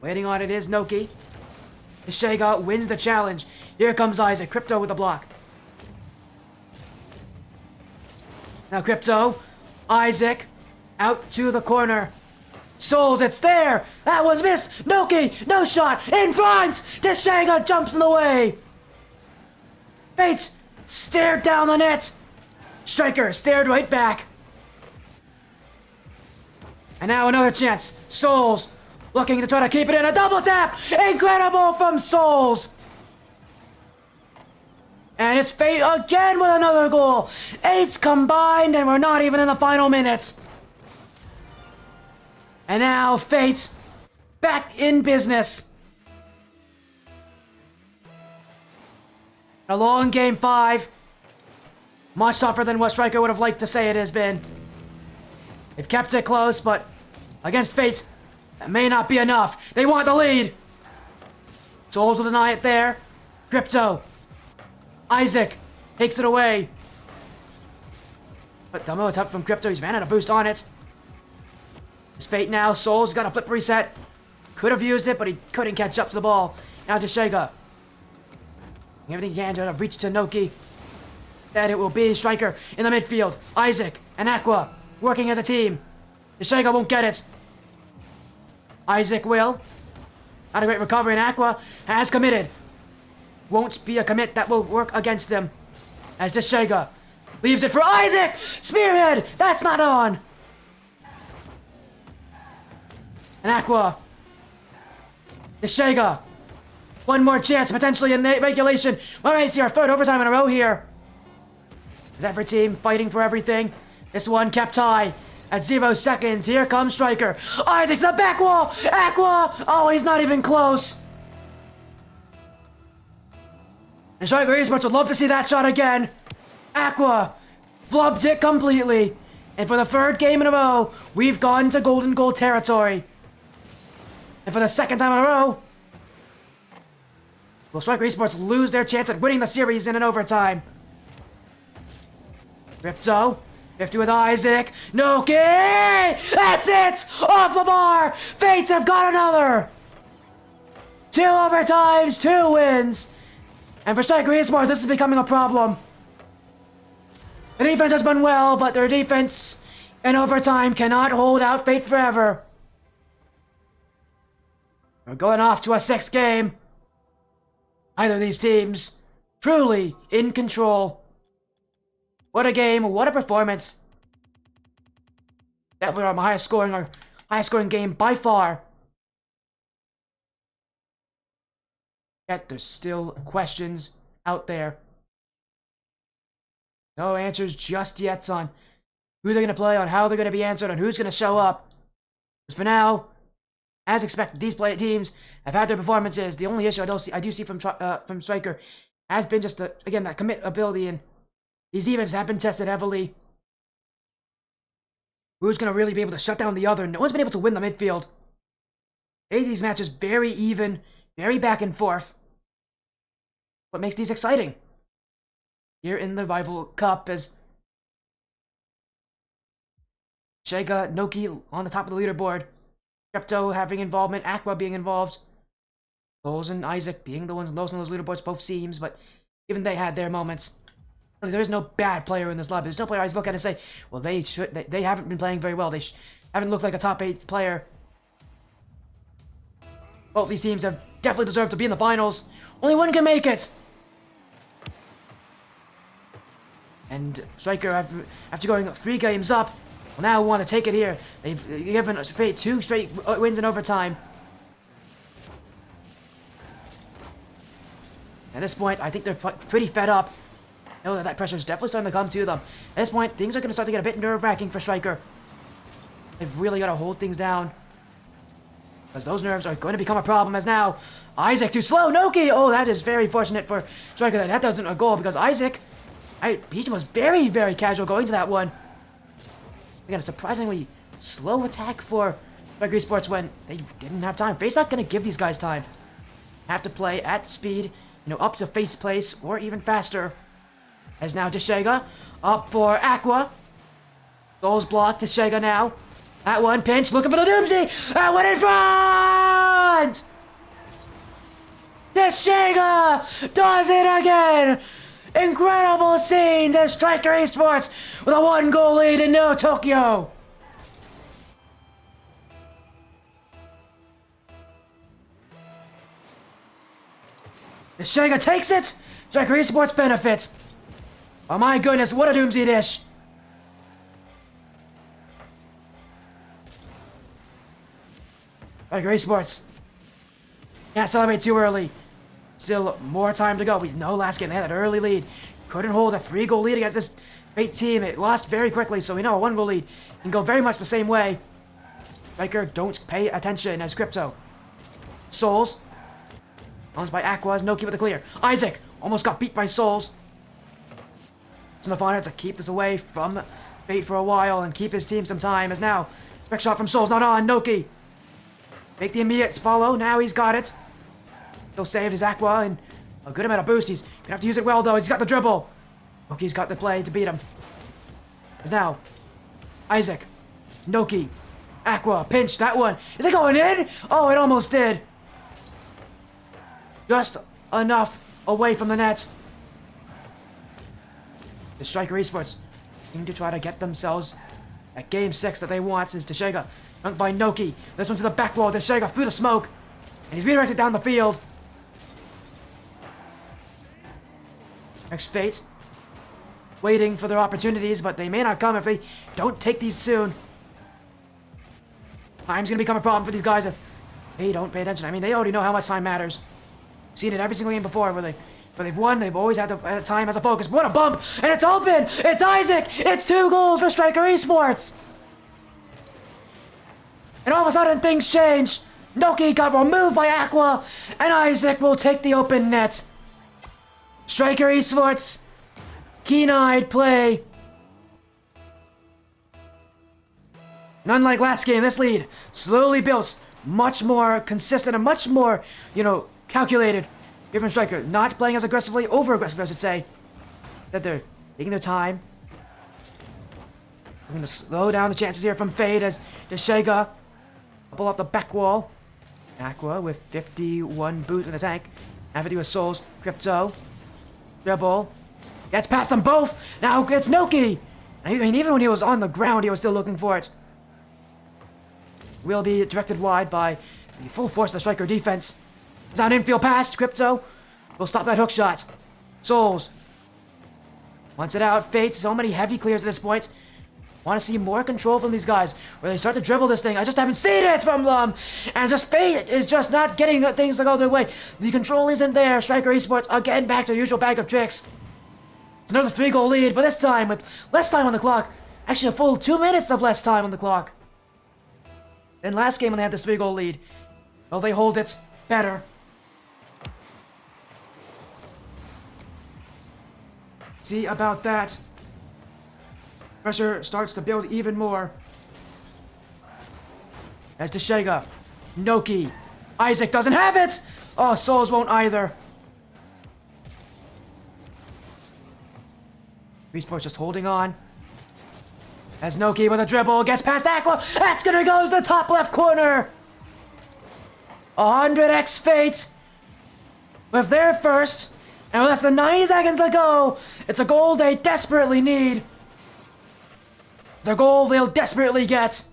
Waiting on it is Noki. Teshega wins the challenge. Here comes Isaac. Crypto with the block. Now Crypto. Isaac. Out to the corner. Souls, it's there! That was missed! Noki, no shot! In front! Teshega jumps in the way! Fate stared down the net! Stryker stared right back. And now another chance. Souls looking to try to keep it in. A double tap! Incredible from Souls! And it's Fate again with another goal. 8's combined, and we're not even in the final minutes. And now Fate's back in business. A long game 5. Much tougher than what Stryker would have liked to say it has been. They've kept it close, but against Fate, that may not be enough. They want the lead. Souls will deny it there. Crypto. Isaac takes it away. But dumbo attempt from Crypto. He's ran out of boost on it. It's Fate now. Souls got a flip reset. Could have used it, but he couldn't catch up to the ball. Now to Shega. Everything he can to reach to Noki. Then it will be Stryker in the midfield. Isaac and Aqua working as a team. Shega won't get it. Isaac will. Not a great recovery, and Aqua has committed. Won't be a commit that will work against him. As Deshega leaves it for Isaac! Spearhead! That's not on! And Aqua. Deshega. One more chance, potentially in regulation. We might see our third overtime in a row here. Is every team fighting for everything? This one kept high. At 0 seconds, here comes Stryker. Isaac's the back wall! Aqua! Oh, he's not even close. And Stryker Esports would love to see that shot again. Aqua flubbed it completely. And for the third game in a row, we've gone to golden goal territory. And for the second time in a row, will Stryker Esports lose their chance at winning the series in an overtime? Crypto. 50 with Isaac. Noki! That's it! Off the bar! Fates have got another! 2 overtimes, 2 wins! And for Stryker Esports, this is becoming a problem. The defense has been well, but their defense in overtime cannot hold out Fate forever. We're going off to a 6th game. Either of these teams truly in control. What a game, what a performance. That was our highest scoring game by far. Yet there's still questions out there. No answers just yet on who they're going to play, on how they're going to be answered, on who's going to show up. Because for now, as expected, these teams have had their performances. The only issue I do see from Stryker has been just, again, that commit ability, and these defenses have been tested heavily. Who's going to really be able to shut down the other? No one's been able to win the midfield. Made these matches very even, very back and forth. What makes these exciting? Here in the Rival Cup as Shega, Noki on the top of the leaderboard. Crypto having involvement, Aqua being involved. Souls and Isaac being the ones lowest on those leaderboards, both seems, but even they had their moments. There is no bad player in this lobby. There's no player I look at and say, well, they haven't been playing very well. They haven't looked like a top 8 player. Both these teams have definitely deserved to be in the finals. Only one can make it. And Stryker, after going 3 games up, will now want to take it here. They've given Fate 2 straight wins in overtime. At this point, I think they're pretty fed up. I know that pressure is definitely starting to come to them. At this point, things are going to start to get a bit nerve-wracking for Stryker. They've really got to hold things down. Because those nerves are going to become a problem as now. Isaac too slow. Noki! Oh, that is very fortunate for Stryker that wasn't a goal because Isaac, he was very, very casual going to that one. Again, a surprisingly slow attack for Stryker Esports when they didn't have time. Fate's not going to give these guys time. Have to play at speed, up to Fate's place or even faster. As now Deshega up for Aqua. Goals blocked. Deshega now. That one pinch, looking for the Doomsday. That one in front! Deshega does it again! Incredible scene to Stryker Esports with a 1-goal lead in Neo Tokyo. Deshega takes it. Stryker Esports benefits. Oh my goodness, what a Doomsday dish. Stryker Esports. Can't celebrate too early. still more time to go. We know last game they had that early lead. Couldn't hold a 3-goal lead against this Fate team. It lost very quickly, so we know a 1-goal lead can go very much the same way. Stryker, don't pay attention as Crypto. Souls. Owns by Aqua, Noki with the clear. Isaac almost got beat by Souls. Semifinals to keep this away from Fate for a while and keep his team some time, as now direct shot from Souls not on. Noki make the immediate follow. Now he's got it. He'll save his Aqua and a good amount of boost. He's gonna have to use it well though. He's got the dribble. Noki's got the play to beat him. As now Isaac, Noki, Aqua pinch that one. Is it going in? Oh, it almost did. Just enough away from the net. The Stryker Esports need to try to get themselves at game 6 that they want. Is Teshega dunked by Noki. This one to the back wall. Teshega through the smoke. And he's redirected down the field. Next Fate. Waiting for their opportunities, but they may not come if they don't take these soon. Time's gonna become a problem for these guys if they don't pay attention. I mean, they already know how much time matters. Seen it every single game before where they've won. They've always had the time as a focus. What a bump! And it's open! It's Isaac! It's 2 goals for Stryker Esports! And all of a sudden things change. Noki got removed by Aqua, and Isaac will take the open net. Stryker Esports, keen-eyed play. And unlike last game, this lead slowly built, much more consistent and much more, calculated. Here from Stryker, not playing as aggressively, over-aggressive, I should say. That they're taking their time. We're going to slow down the chances here from Fade as Teshega pull off the back wall. Aqua with 51 boots in the tank. And 50 with Souls. Crypto. Dribble. Gets past them both. Now gets Noki. I mean, even when he was on the ground, he was still looking for it. Will be directed wide by the full force of the Stryker defense. It's an infield pass. Crypto will stop that hook shot. Souls wants it out. Fate. So many heavy clears at this point. Want to see more control from these guys, where they start to dribble this thing. I just haven't seen it from them, and just Fate is just not getting things to go their way. The control isn't there. Stryker Esports again back to the usual bag of tricks. It's another 3-goal lead, but this time with less time on the clock. Actually, a full 2 minutes of less time on the clock than last game when they had this 3-goal lead. Well, they hold it better. See about that. Pressure starts to build even more. As Teshega, Noki, Isaac doesn't have it! Oh, Souls won't either. Esports just holding on. As Noki with a dribble gets past Aqua. That's gonna go to the top left corner. 100x Fate with their first. And with less than 90 seconds to go, it's a goal they desperately need. It's a goal they'll desperately get.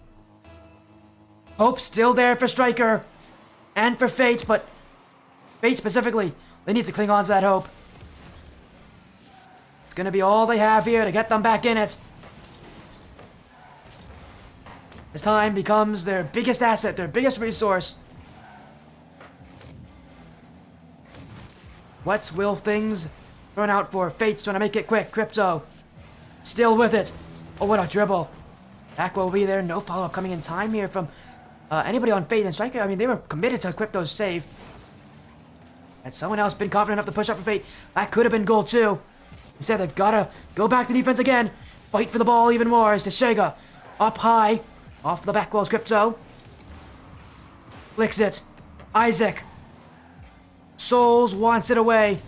Hope still there for Stryker and for Fate, but Fate specifically, they need to cling on to that hope. It's gonna be all they have here to get them back in it. This time becomes their biggest asset, their biggest resource. What will things turn out for? Fate's trying to make it quick. Crypto still with it. Oh, what a dribble. Aqua will be there. No follow-up coming in time here from anybody on Fate and Stryker. I mean, they were committed to Crypto's save. Had someone else been confident enough to push up for Fate, that could have been goal too. Instead, they've got to go back to defense again. Fight for the ball even more as Teshega up high. Off the back wall's Crypto. Flicks it. Isaac. Souls wants it away.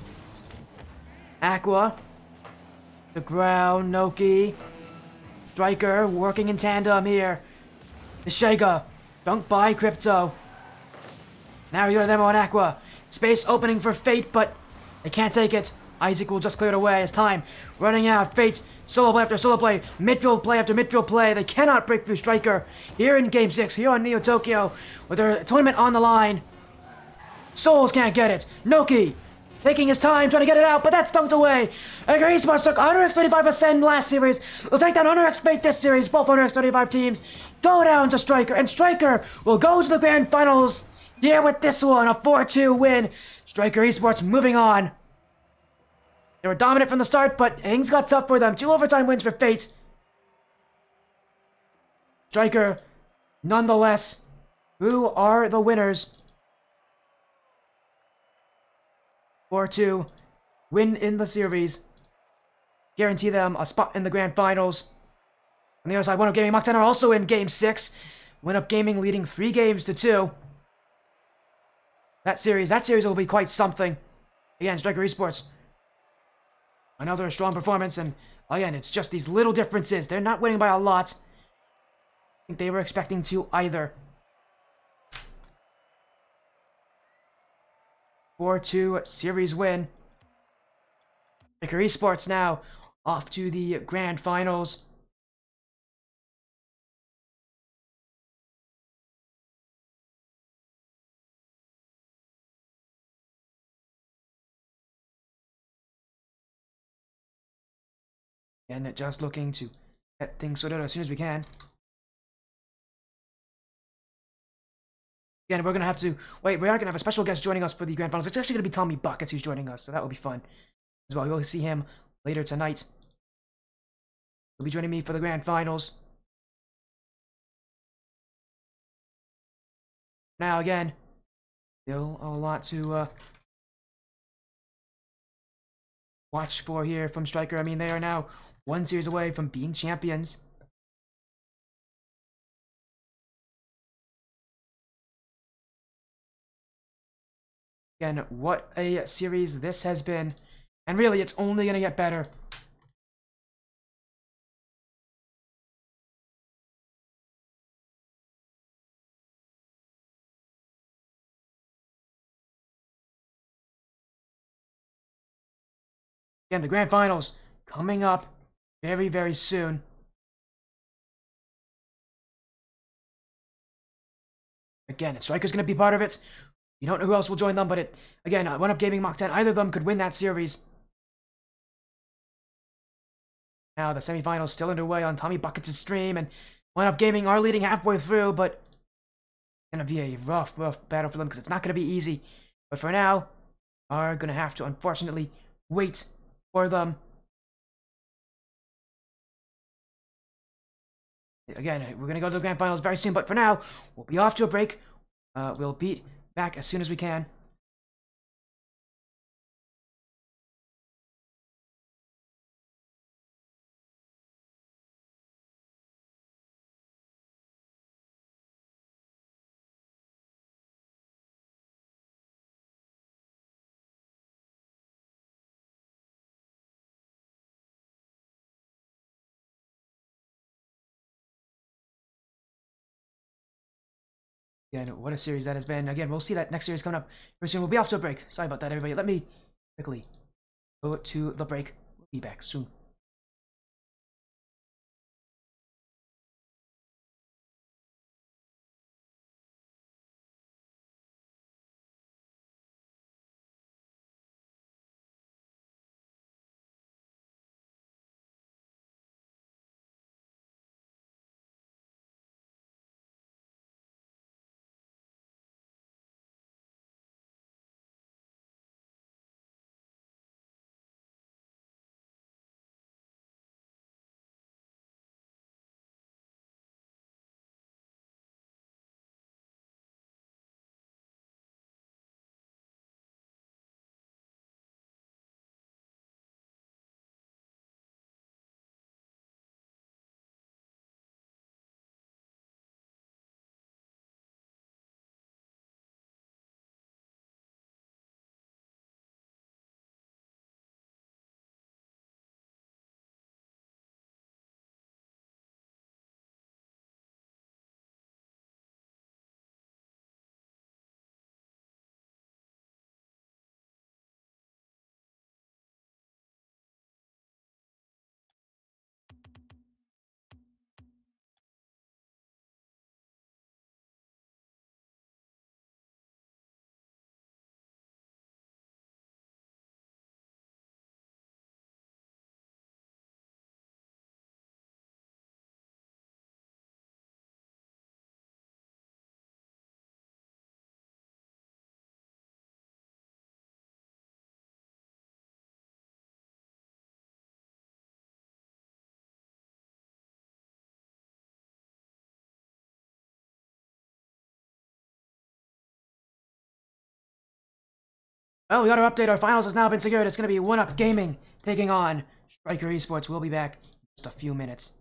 Aqua. The ground. Noki. Stryker working in tandem here. Teshega. Dunked by Crypto. Now you got a demo on Aqua. Space opening for Fate, but they can't take it. Isaac will just clear it away as time running out. Fate, solo play after solo play, midfield play after midfield play. They cannot break through Stryker here in Game 6, here on Neo Tokyo, with their tournament on the line. Souls can't get it. Noki taking his time, trying to get it out, but that's dunked away. Esports took 135% last series. They'll take down 100x Fate this series. Both 135 teams go down to Stryker, and Stryker will go to the grand finals Yeah, with this one, a 4-2 win. Stryker Esports moving on. They were dominant from the start, but things got tough for them. 2 overtime wins for Fate. Stryker, nonetheless, who are the winners? 4-2, win in the series. Guarantee them a spot in the grand finals. On the other side, One Up Gaming Mach 10 are also in Game 6. One Up Gaming leading 3 games to 2. That series will be quite something. Again, Stryker Esports, another strong performance, and again, it's just these little differences. They're not winning by a lot. I think they were expecting to either. 4-2 series win. Stryker Esports now off to the grand finals. And just looking to get things sorted out as soon as we can. Again, we're going to have to... Wait, we are going to have a special guest joining us for the grand finals. It's actually going to be TommyBuckets who's joining us, so that will be fun as well. We'll see him later tonight. He'll be joining me for the grand finals. Now, again, still a lot to watch for here from Stryker. I mean, they are now 1 series away from being champions. Again, what a series this has been. And really, it's only going to get better. Again, the grand finals coming up very, very soon. Again, Stryker's going to be part of it. You don't know who else will join them, but again, One Up Gaming Mach 10, either of them could win that series. Now, the semifinals still underway on TommyBuckets' stream, and One Up Gaming are leading halfway through, but it's going to be a rough battle for them because it's not going to be easy. But for now, are going to have to, unfortunately, wait for them. Again, we're going to go to the grand finals very soon, but for now, we'll be off to a break. We'll be back as soon as we can. Again, what a series that has been. Again, we'll see that next series coming up very soon. We'll be off to a break. Sorry about that, everybody. Let me quickly go to the break. We'll be back soon. Well, we got to update. Our finals has now been secured. It's going to be 1UP Gaming taking on Stryker Esports. We'll be back in just a few minutes.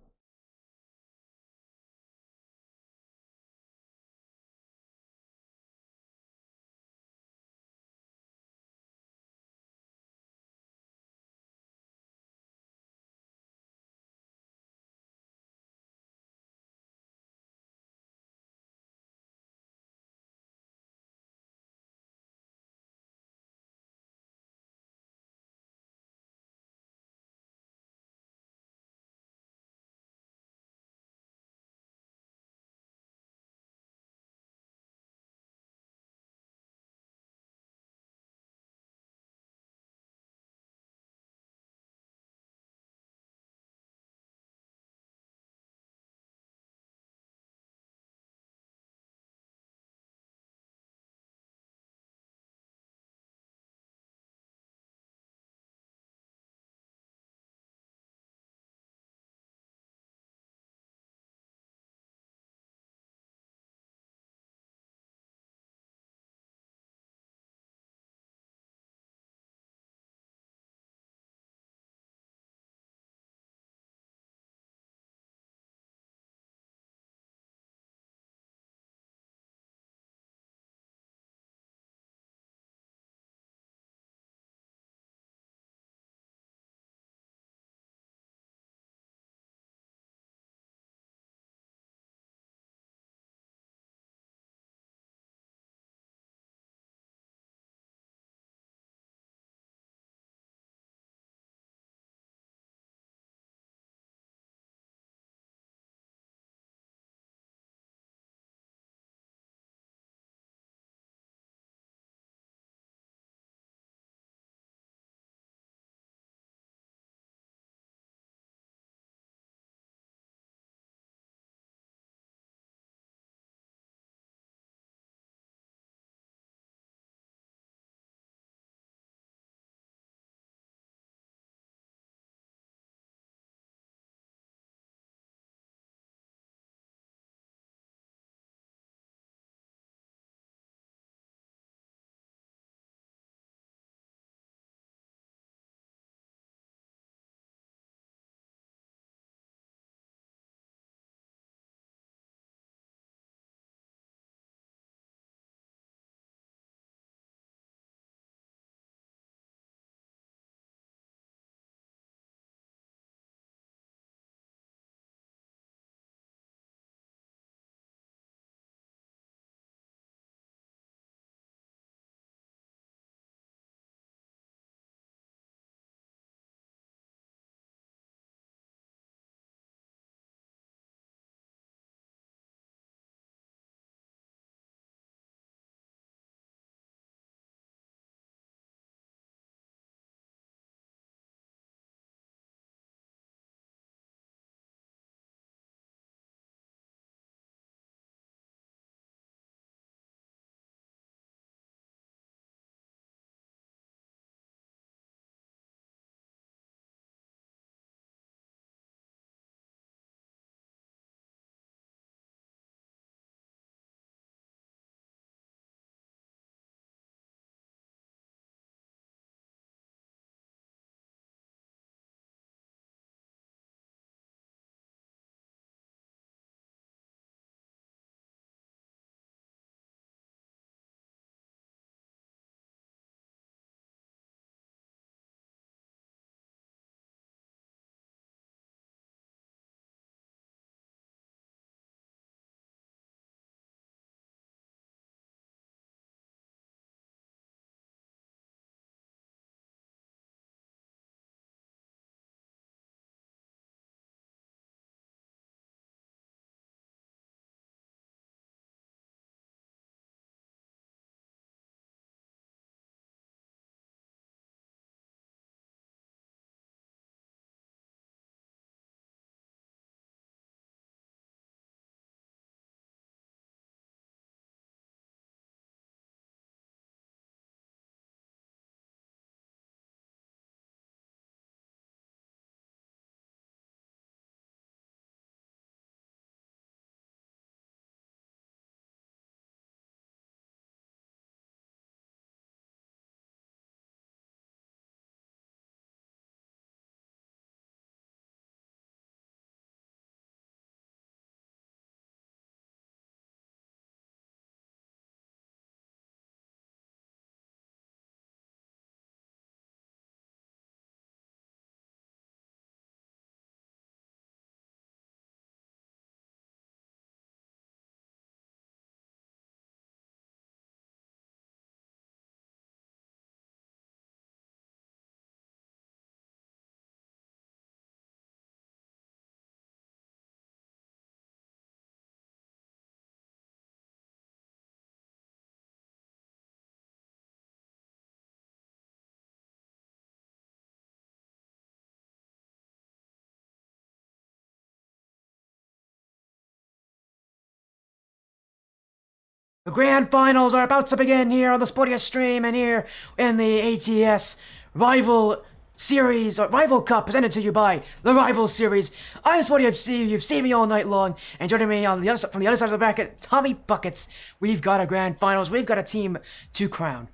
The grand finals are about to begin here on the Sportiest stream and here in the ATS Rival Series, or Rival Cup, presented to you by the Rival Series. I'm Sporty FC, you've seen me all night long, and joining me on the other, from the other side of the bracket, TommyBuckets. We've got a grand finals, we've got a team to crown.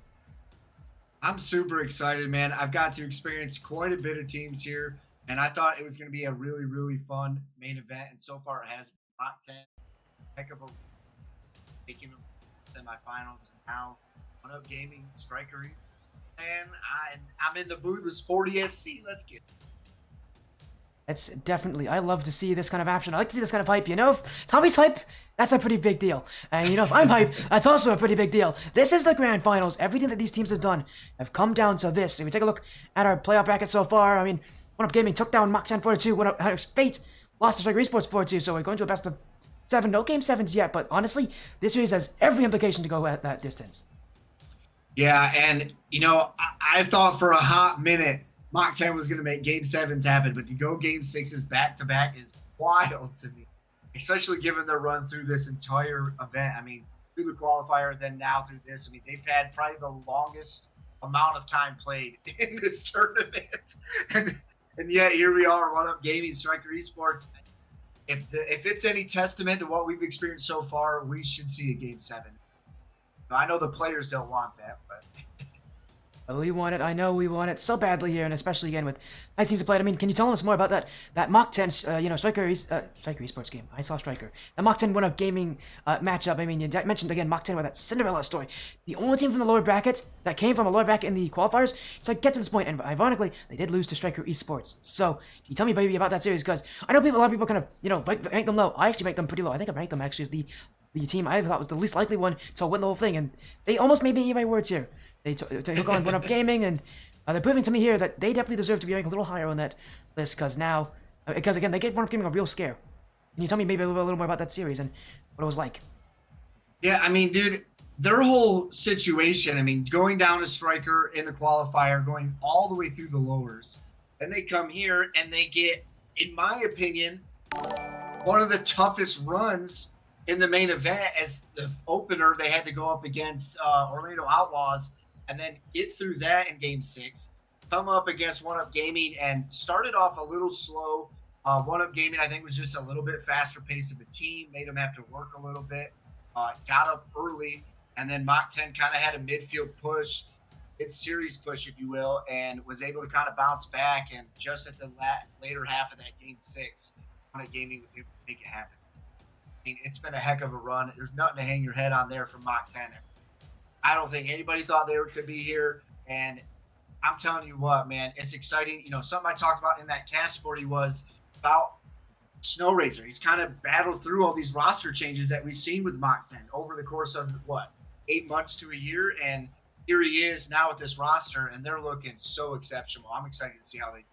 I'm super excited, man. I've got to experience quite a bit of teams here, and I thought it was going to be a really, really fun main event, and so far it has been top 10. Heck of a taking them semifinals, and now One Up Gaming, Stryker, and I'm in the booth with Sporty FC. Let's get it.
It's definitely, I love to see this kind of action. I like to see this kind of hype, you know? If Tommy's hype, that's a pretty big deal. And you know, if I'm hype, that's also a pretty big deal. This is the grand finals. Everything that these teams have done have come down to this. If we take a look at our playoff bracket so far, I mean, One Up Gaming took down Mock 10 4-2, One Up Fate lost to Stryker Esports 4-2, so we're going to a best of 7. No game 7s yet, but honestly, this series has every implication to go at that distance.
Yeah, and you know, I thought for a hot minute Mach 10 was going to make Game 7s happen, but to go Game 6s back-to-back is wild to me, especially given their run through this entire event. I mean, through the qualifier, then now through this. I mean, they've had probably the longest amount of time played in this tournament. And yet here we are, One Up Gaming, Stryker Esports. If it's any testament to what we've experienced so far, we should see a Game 7. Now, I know the players don't want that, but...
We want it. I know we want it so badly here, and especially again with nice teams to play. I mean, can you tell us more about that Mach 10, Stryker Esports game? I saw Stryker. The Mach 10 One Up Gaming matchup. I mean, you mentioned again Mach 10 with that Cinderella story. The only team from the lower bracket that came from a lower bracket in the qualifiers to get to this point, and ironically, they did lose to Stryker Esports. So, can you tell me, baby, about that series? Because I know a lot of people kind of, rank them low. I actually rank them pretty low. I think I ranked them actually as the team I thought was the least likely one to win the whole thing, and they almost made me eat my words here. They took on One Up Gaming, and they're proving to me here that they definitely deserve to be ranked a little higher on that list, because again, they gave One Up Gaming a real scare. Can you tell me maybe a little more about that series and what it was like?
Yeah, I mean, dude, their whole situation, I mean, going down to Stryker in the qualifier, going all the way through the lowers, and they come here and they get, in my opinion, one of the toughest runs in the main event. As the opener, they had to go up against Orlando Outlaws, and then get through that in Game 6, come up against One Up Gaming, and started off a little slow. One Up Gaming, I think, was just a little bit faster pace of the team, made them have to work a little bit, got up early, and then Mach 10 kind of had a midfield push, mid-series push, if you will, and was able to kind of bounce back, and just at the later half of that Game 6, One Up Gaming was able to make it happen. I mean, it's been a heck of a run. There's nothing to hang your head on there from Mach 10. I don't think anybody thought they could be here, and I'm telling you what, man, it's exciting. You know, something I talked about in that cast, Sporty, was about Snow Razor. He's kind of battled through all these roster changes that we've seen with Mach 10 over the course of, 8 months to a year, and here he is now with this roster, and they're looking so exceptional. I'm excited to see how they do.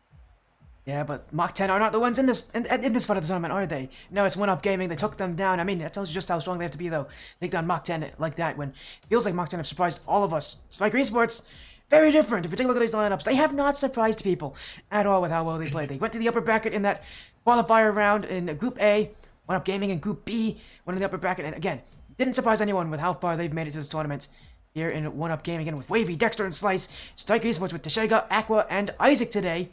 Yeah, but Mach 10 are not the ones in this part of the tournament, are they? No, it's One Up Gaming. They took them down. I mean, that tells you just how strong they have to be, though. Take down Mach 10 like that when it feels like Mach 10 have surprised all of us. Stryker Esports, very different. If you take a look at these lineups, they have not surprised people at all with how well they played. They went to the upper bracket in that qualifier round in Group A, One Up Gaming in Group B, went in the upper bracket, and again, didn't surprise anyone with how far they've made it to this tournament. Here in One Up Gaming, again with Wavy, Dexter, and Slice. Stryker Esports with Teshega, Aqua, and Isaac today.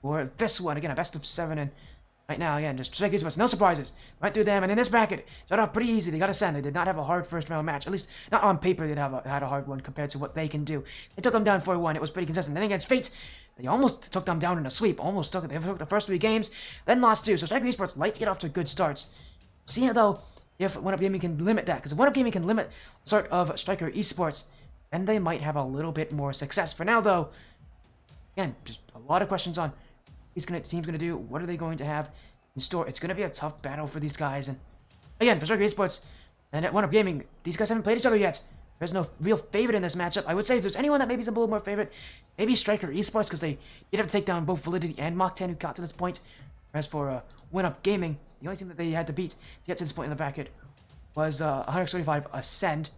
For this one, again, a best of 7, and right now, again, just Stryker Esports, no surprises. Right through them, and in this bracket, started off pretty easy. They got ascend. They did not have a hard first round match. At least, not on paper, they had a hard one compared to what they can do. They took them down 4-1. It was pretty consistent. Then against Fate, they almost took them down in a sweep. They took the first 3 games, then lost 2. So Stryker Esports like to get off to good starts. See, though, if One Up Gaming can limit that, because if One Up Gaming can limit the start of Stryker Esports, then they might have a little bit more success. For now, though, again, just a lot of questions on team's gonna do. What are they going to have in store? It's gonna be a tough battle for these guys. And again, for Stryker Esports and at One Up Gaming, these guys haven't played each other yet. There's no real favorite in this matchup. I would say if there's anyone that maybe is a little more favorite, maybe Stryker Esports, because they did have to take down both Validity and Mach 10 who got to this point. As for One Up Gaming, the only team that they had to beat to get to this point in the bracket was 135 Ascend.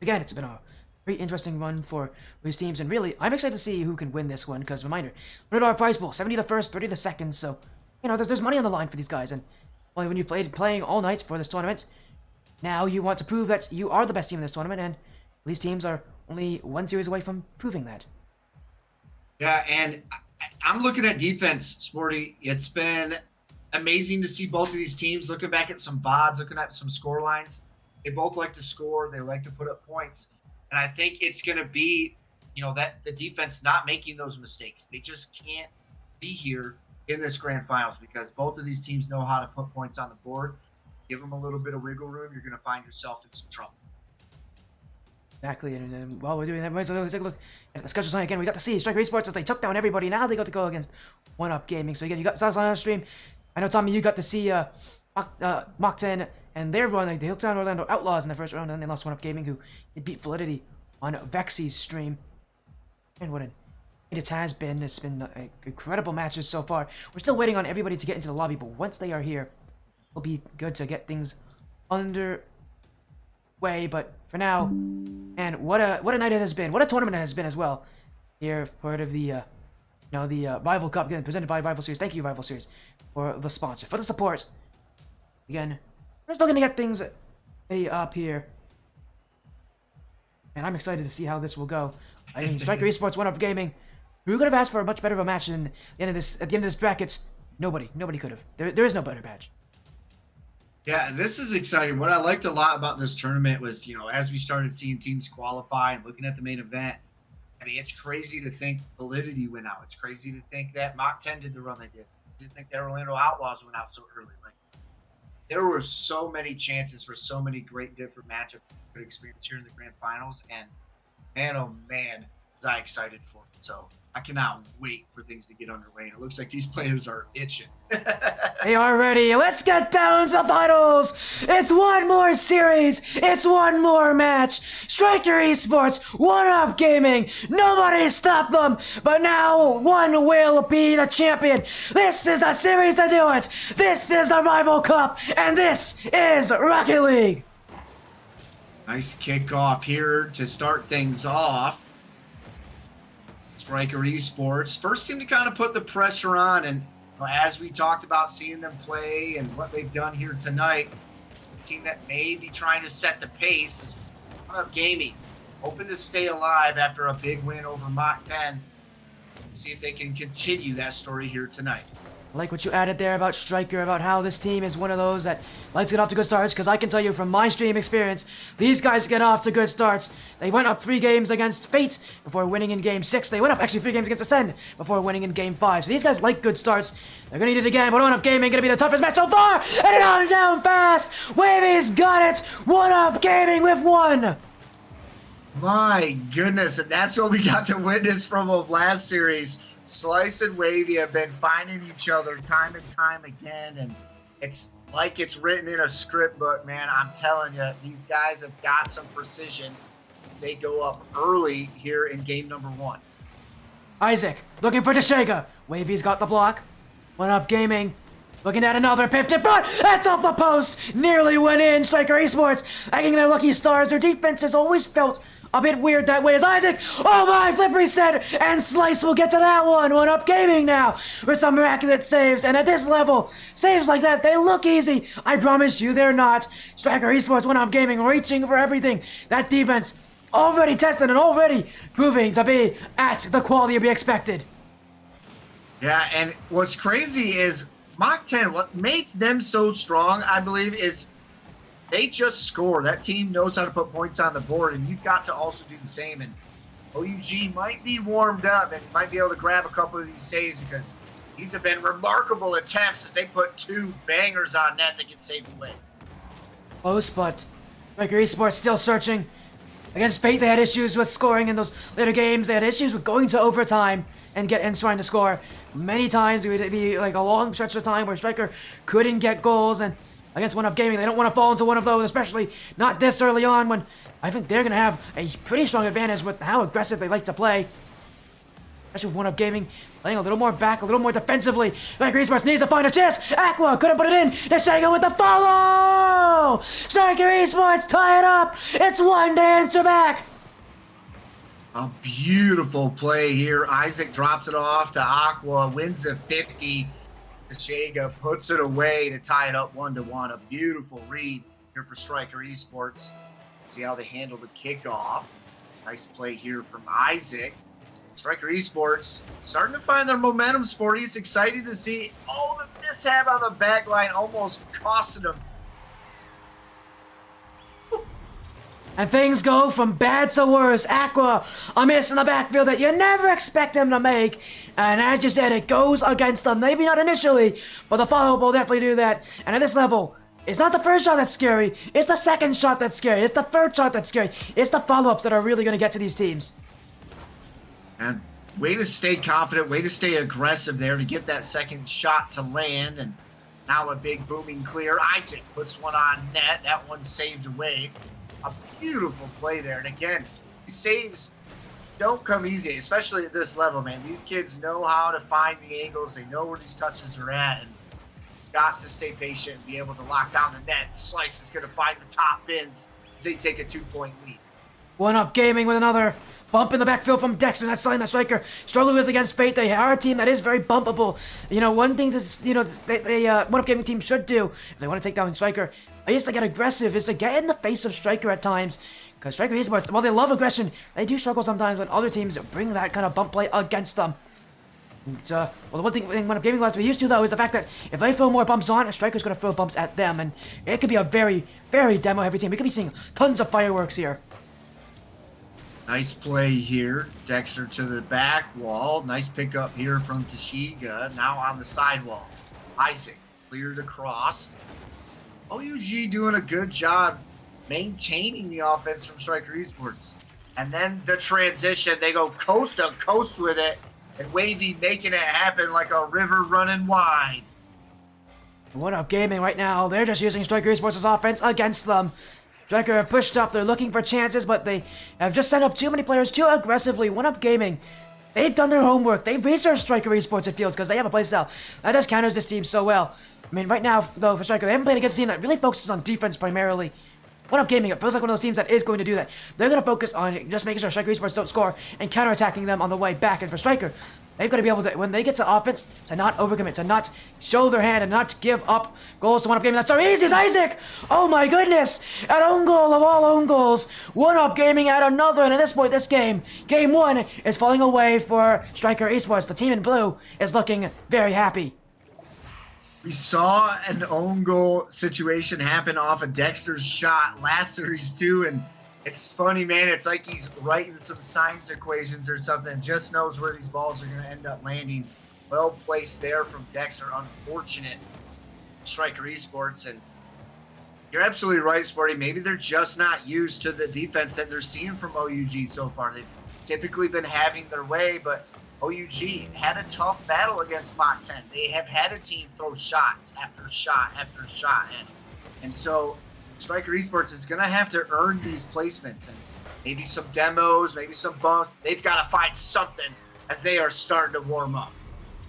Again, it's been a very interesting run for these teams, and really, I'm excited to see who can win this one, because, reminder, $100 prize pool, 70 to first, 30 to second, so, you know, there's money on the line for these guys, and well, when you playing all nights for this tournament, Now you want to prove that you are the best team in this tournament, and these teams are only one series away from proving that.
Yeah, and I'm looking at defense, Sporty. It's been amazing to see both of these teams. Looking back at some VODs, looking at some score lines, they both like to score. They like to put up points, and I think it's going to be, that the defense not making those mistakes. They just can't be here in this grand finals because both of these teams know how to put points on the board. Give them a little bit of wiggle room, you're going to find yourself in some trouble.
Exactly, and while we're doing that, let's take a look at the schedule sign again. We got to see Stryker Esports as they took down everybody. Now they got to go against 1UP Gaming. So again, you got Sasha on stream. I know, Tommy, you got to see Mach 10 and their run. They took down Orlando Outlaws in the first round, and then they lost 1UP Gaming, who beat Validity on Vexy's stream. And what it has been. It's been incredible matches so far. We're still waiting on everybody to get into the lobby, but once they are here, it'll be good to get things underway. But for now, and what a night it has been. What a tournament it has been as well. Here, part of the the Rival Cup, again presented by Rival Series. Thank you, Rival Series, for the sponsor, for the support. Again, we're still gonna get things up here, and I'm excited to see how this will go. I mean, Stryker Esports, 1UP Gaming. We could have asked for a much better of a match than the end of this. At the end of this bracket, nobody could have. There is no better match.
Yeah, this is exciting. What I liked a lot about this tournament was, as we started seeing teams qualify and looking at the main event, I mean, it's crazy to think Validity went out. It's crazy to think that Mach 10 did the run they did. To think that Orlando Outlaws went out so early. Like, there were so many chances for so many great different matchups we could experience here in the grand finals, and man, oh man, was I excited for it. So I cannot wait for things to get underway. And it looks like these players are itching.
They are ready. Let's get down to the finals. It's one more series. It's one more match. Stryker Esports, 1UP Gaming. Nobody stopped them. But now one will be the champion. This is the series to do it. This is the Rival Cup. And this is Rocket League.
Nice kickoff here to start things off. Stryker Esports, first team to kind of put the pressure on, and as we talked about seeing them play and what they've done here tonight, the team that may be trying to set the pace is 1UP Gaming, hoping to stay alive after a big win over Mach 10. See if they can continue that story here tonight.
I like what you added there about Stryker, about how this team is one of those that likes to get off to good starts, because I can tell you from my stream experience, these guys get off to good starts. They went up 3 games against Fate before winning in Game 6. They went up actually 3 games against Ascend before winning in Game 5. So these guys like good starts. They're going to need it again, but 1UP Gaming going to be the toughest match so far, and it on down fast. Wavy's got it. 1UP Gaming with 1.
My goodness, and that's what we got to witness from the last series. Slice and Wavy have been finding each other time and time again, and it's like it's written in a script book, man. I'm telling you, these guys have got some precision as they go up early here in game number 1.
Isaac looking for Deshega. Wavy's got the block. 1UP Gaming looking at another pift in front. That's off the post. Nearly went in. Stryker Esports hanging their lucky stars. Their defense has always felt a bit weird that way as Isaac. Oh my, flip reset, and Slice will get to that one. 1UP Gaming now for some miraculous saves, and at this level, saves like that, they look easy. I promise you they're not. Stryker Esports, 1UP Gaming reaching for everything. That defense already tested and already proving to be at the quality we expected.
Yeah, and what's crazy is Mach 10, what makes them so strong, I believe, is they just score. That team knows how to put points on the board, and you've got to also do the same. And OUG might be warmed up and might be able to grab a couple of these saves because these have been remarkable attempts as they put 2 bangers on net that get saved away.
Close, but Stryker Esports still searching. Against Fate, they had issues with scoring in those later games. They had issues with going to overtime and trying to score. Many times it would be like a long stretch of time where Stryker couldn't get goals, and against 1UP Gaming, they don't want to fall into one of those, especially not this early on when I think they're going to have a pretty strong advantage with how aggressive they like to play. Especially with 1UP Gaming playing a little more back, a little more defensively. Stryker Esports needs to find a chance. Aqua couldn't put it in. Deshega with the follow! Stryker Esports tie it up. It's 1 to answer back.
A beautiful play here. Isaac drops it off to Aqua, wins the 50. Deshega puts it away to tie it up 1-1. A beautiful read here for Stryker Esports. See how they handle the kickoff. Nice play here from Isaac. Stryker Esports starting to find their momentum, Sporty. It's exciting to see. Oh, the mishap on the back line almost costed them.
And things go from bad to worse. Aqua, a miss in the backfield that you never expect him to make. And as you said, it goes against them. Maybe not initially, but the follow-up will definitely do that. And at this level, it's not the first shot that's scary. It's the second shot that's scary. It's the third shot that's scary. It's the follow-ups that are really going to get to these teams.
And way to stay confident, way to stay aggressive there to get that second shot to land. And now a big booming clear. Isaac puts one on net. That one saved away. A beautiful play there. And again, saves don't come easy, especially at this level, man. These kids know how to find the angles. They know where these touches are at. And got to stay patient and be able to lock down the net. Slice is going to find the top bins as they take a 2-point lead.
1UP Gaming with another bump in the backfield from Dexter. That's something that Stryker struggled with against Fate. They are a team that is very bumpable. You know, one thing that, you know, they 1UP Gaming team should do if they want to take down Stryker is to get aggressive, is to get in the face of Stryker at times. Because Stryker Esports, while they love aggression, they do struggle sometimes when other teams bring that kind of bump play against them. And, well, the one thing 1UP Gaming will have to be used to, though, is the fact that if they throw more bumps on, Stryker's going to throw bumps at them. And it could be a very, very demo-heavy team. We could be seeing tons of fireworks here.
Nice play here. Dexter to the back wall. Nice pickup here from Tashiga. Now on the sidewall. Isaac cleared across. OUG doing a good job maintaining the offense from Stryker Esports. And then the transition. They go coast to coast with it. And Wavy making it happen like a river running wide.
1UP Gaming right now, they're just using Stryker Esports' offense against them. Stryker have pushed up, they're looking for chances, but they have just sent up too many players too aggressively. 1UP Gaming, they've done their homework. They've researched Stryker Esports, it feels, because they have a playstyle that just counters this team so well. I mean, right now, though, for Stryker, they haven't played against a team that really focuses on defense primarily. 1UP Gaming, it feels like one of those teams that is going to do that. They're going to focus on just making sure Stryker Esports don't score and counterattacking them on the way back. And for Stryker, they've got to be able to, when they get to offense, to not overcommit, to not show their hand and not give up goals to 1UP Gaming. That's so easy as Isaac! Oh my goodness! An own goal of all own goals. 1UP Gaming at another, and at this point, this game, game one, is falling away for Stryker Esports. The team in blue is looking very happy.
We saw an own goal situation happen off of Dexter's shot last series too, and it's funny, man. It's like he's writing some science equations or something. Just knows where these balls are going to end up landing. Well placed there from Dexter. Unfortunate. Stryker Esports, and you're absolutely right, Sporty. Maybe they're just not used to the defense that they're seeing from OUG so far. They've typically been having their way, but OUG had a tough battle against Mach 10. They have had a team throw shots after shot after shot, and so Stryker Esports is going to have to earn these placements and maybe some demos, maybe some bunk. They've got to find something as they are starting to warm up.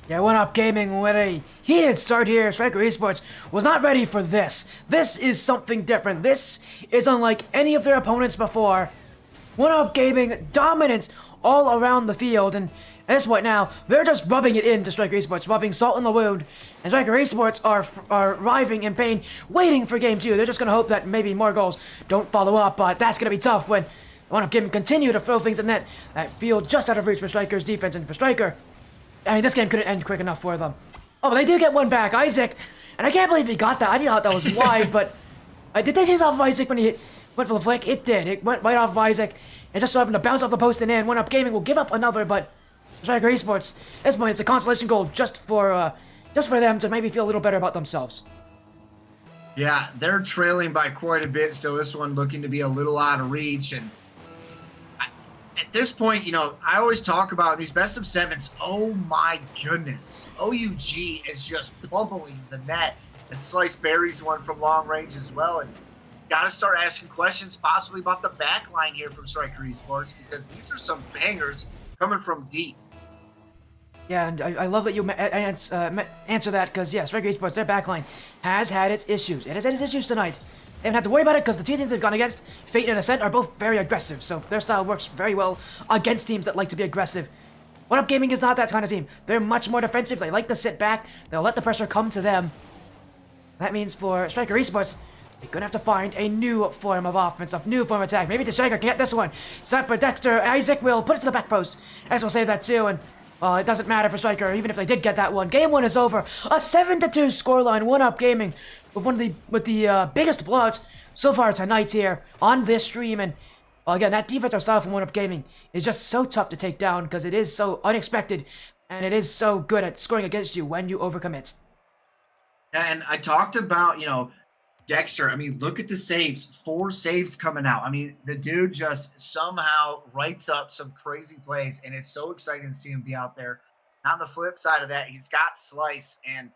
Yeah, 1UP Gaming with a heated start here. Stryker Esports was not ready for this. This is something different. This is unlike any of their opponents before. 1UP Gaming dominance all around the field, and at this point now, they're just rubbing it into Stryker Esports, rubbing salt in the wound. And Stryker Esports are writhing in pain, waiting for game two. They're just going to hope that maybe more goals don't follow up, but that's going to be tough when 1UP Gaming continue to throw things in net that feel just out of reach for Stryker's defense. And for Stryker, I mean, this game couldn't end quick enough for them. Oh, but they do get one back, Isaac. And I can't believe he got that. I thought that was wide, but did they chase off Isaac when he went for the flick? It did. It went right off of Isaac. It just so happened to bounce off the post and in. 1UP Gaming will give up another, but Stryker Esports, at this point, it's a consolation goal just for them to maybe feel a little better about themselves.
Yeah, they're trailing by quite a bit still. This one looking to be a little out of reach. And at this point, you know, I always talk about these best of sevens. Oh my goodness. OUG is just pummeling the net. And Slice buries one from long range as well. And got to start asking questions possibly about the back line here from Stryker Esports, because these are some bangers coming from deep.
Yeah, and I love that you answer that, because, yeah, Stryker Esports, their backline has had its issues. It has had its issues tonight. They haven't had to worry about it because the two teams they've gone against, Fate and Ascent, are both very aggressive, so their style works very well against teams that like to be aggressive. 1UP Gaming is not that kind of team. They're much more defensive. They like to sit back. They'll let the pressure come to them. That means for Stryker Esports, They're gonna have to find a new form of offense, a new form of attack. Maybe Stryker can get this one. Set for Dexter. Isaac will put it to the back post. Isaac will save that too, and it doesn't matter for Stryker, even if they did get that one. Game 1 is over. A 7-2 scoreline, 1-up gaming with the biggest blowouts so far tonight here on this stream. And well, again, that defensive style from 1-up gaming is just so tough to take down because it is so unexpected and it is so good at scoring against you when you overcommit.
And I talked about, Dexter. I mean, look at the saves. 4 saves coming out. I mean, the dude just somehow writes up some crazy plays, and it's so exciting to see him be out there. On the flip side of that, he's got slice, and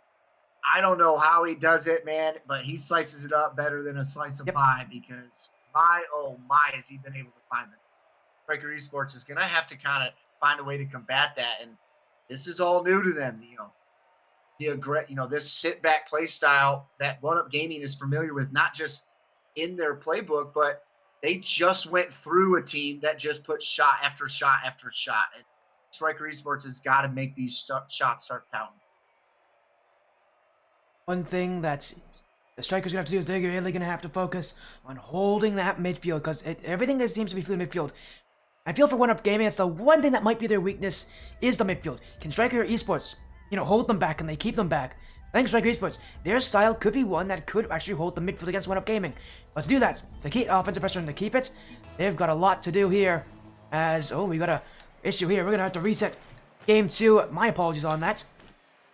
I don't know how he does it, man, but he slices it up better than a slice of pie because oh my, has he been able to find it. Stryker Esports is going to have to kind of find a way to combat that, and this is all new to them, this sit back play style that 1-up gaming is familiar with, not just in their playbook, but they just went through a team that just put shot after shot after shot. And Stryker Esports has got to make these shots start counting.
One thing that the Strikers going to have to do is they're really going to have to focus on holding that midfield because everything that seems to be through the midfield. I feel for 1-up gaming, it's the one thing that might be their weakness is the midfield. Can Stryker Esports hold them back and they keep them back? I think Stryker Esports, their style could be one that could actually hold the midfield against 1-up gaming. Let's do that. To keep offensive pressure and to keep it, they've got a lot to do here. We got a issue here. We're going to have to reset game 2. My apologies on that.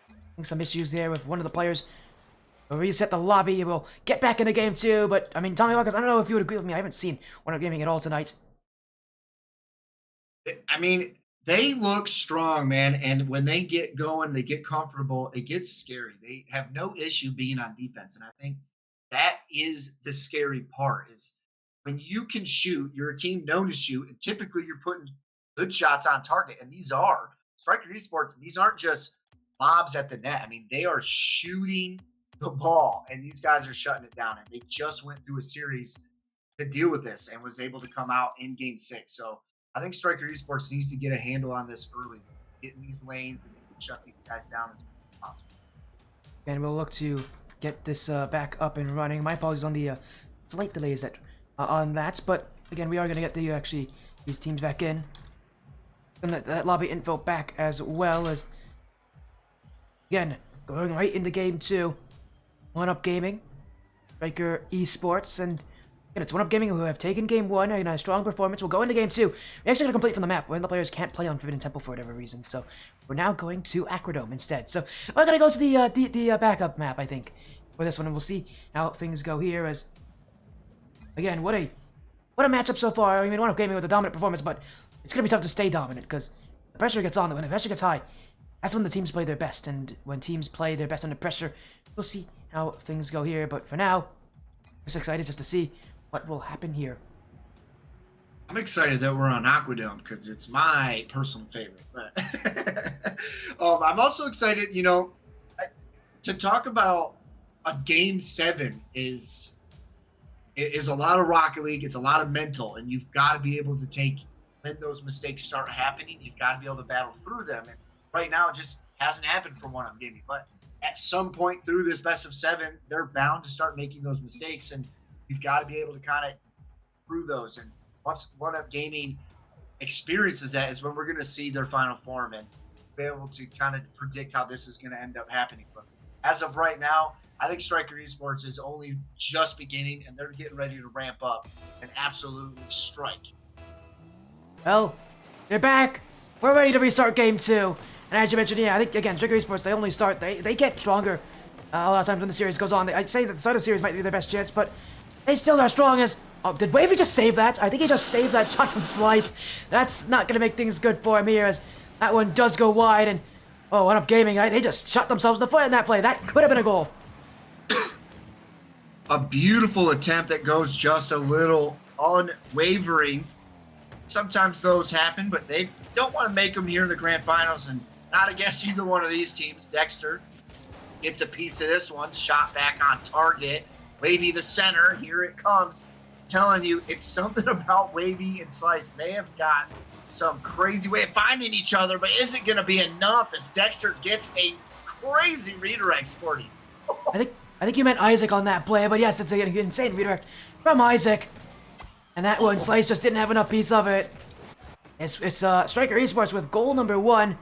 I think some issues there with one of the players. We'll reset the lobby. We'll get back into game 2. But, I mean, TommyBuckets, I don't know if you would agree with me. I haven't seen 1-up gaming at all tonight.
I mean, they look strong, man, and when they get going, they get comfortable, it gets scary. They have no issue being on defense, and I think that is the scary part is when you can shoot, you're a team known to shoot, and typically you're putting good shots on target, and these are. Stryker Esports, these aren't just lobs at the net. I mean, they are shooting the ball, and these guys are shutting it down, and they just went through a series to deal with this and was able to come out in Game 6, so I think Stryker Esports needs to get a handle on this early, get in these lanes, and shut these guys down as quickly as possible.
And we'll look to get this back up and running. My apologies on the slight delays on that, but again, we are going to get these teams back in. And that lobby info back as well as, again, going right into game 2. 1-up gaming, Stryker Esports, and it's 1-up gaming who have taken game 1 in a strong performance. We'll go into game 2. We actually got to complete from the map when the players can't play on Forbidden Temple for whatever reason. So we're now going to Aquadome instead. So we're gonna go to the backup map, I think, for this one, and we'll see how things go here. As again, what a matchup so far. I mean, 1-up gaming with a dominant performance, but it's gonna be tough to stay dominant because the pressure gets on. When the pressure gets high, that's when the teams play their best. And when teams play their best under pressure, we'll see how things go here. But for now, I'm just excited just to see what will happen here.
I'm excited that we're on Aquadome because it's my personal favorite. But I'm also excited, to talk about a Game 7 is a lot of Rocket League. It's a lot of mental, and you've got to be able to when those mistakes start happening, you've got to be able to battle through them. And right now, it just hasn't happened for 1-up gaming. But at some point through this best of 7, they're bound to start making those mistakes, and you've got to be able to kind of through those. And once 1-up gaming experiences that is when we're going to see their final form and be able to kind of predict how this is going to end up happening. But as of right now, I think Stryker Esports is only just beginning, and they're getting ready to ramp up and absolutely strike.
Well, they're back. We're ready to restart game 2. And as you mentioned, I think, again, Stryker Esports, they get stronger a lot of times when the series goes on. I'd say that the start of the series might be their best chance, but they still are strong as... Oh, did Wavy just save that? I think he just saved that shot from Slice. That's not going to make things good for him here as that one does go wide. And, 1-up gaming, they just shot themselves in the foot in that play. That could have been a goal.
A beautiful attempt that goes just a little unwavering. Sometimes those happen, but they don't want to make them here in the grand finals, and not against either one of these teams. Dexter gets a piece of this one, shot back on target. Wavy the center, here it comes. I'm telling you, it's something about Wavy and Slice. They have got some crazy way of finding each other, but is it going to be enough as Dexter gets a crazy redirect for you?
I think I think you meant Isaac on that play, but yes, it's an insane redirect from Isaac. And that one, Slice just didn't have enough piece of it. It's Stryker Esports with goal number 1.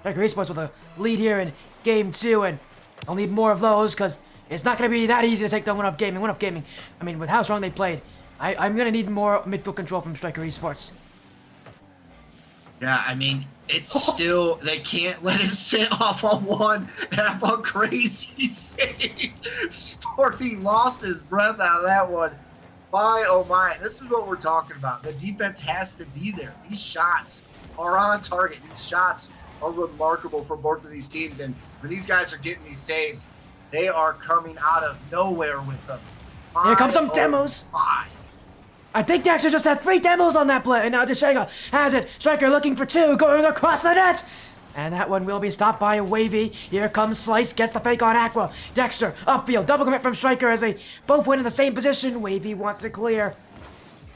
Stryker Esports with a lead here in game 2, and I'll need more of those because it's not going to be that easy to take down 1UP Gaming. 1UP Gaming, I mean, with how strong they played, I'm going to need more midfield control from Stryker Esports.
Yeah, I mean, it's still, they can't let it sit off on one and have a crazy save. Sporty lost his breath out of that one. My, oh my, this is what we're talking about. The defense has to be there. These shots are on target. These shots are remarkable for both of these teams. And when these guys are getting these saves, they are coming out of nowhere with them.
Here comes some demos.
My.
I think Dexter just had 3 demos on that play, and now Deshega has it. Stryker looking for 2, going across the net. And that one will be stopped by Wavy. Here comes Slice, gets the fake on Aqua. Dexter, upfield, double commit from Stryker as they both win in the same position. Wavy wants to clear.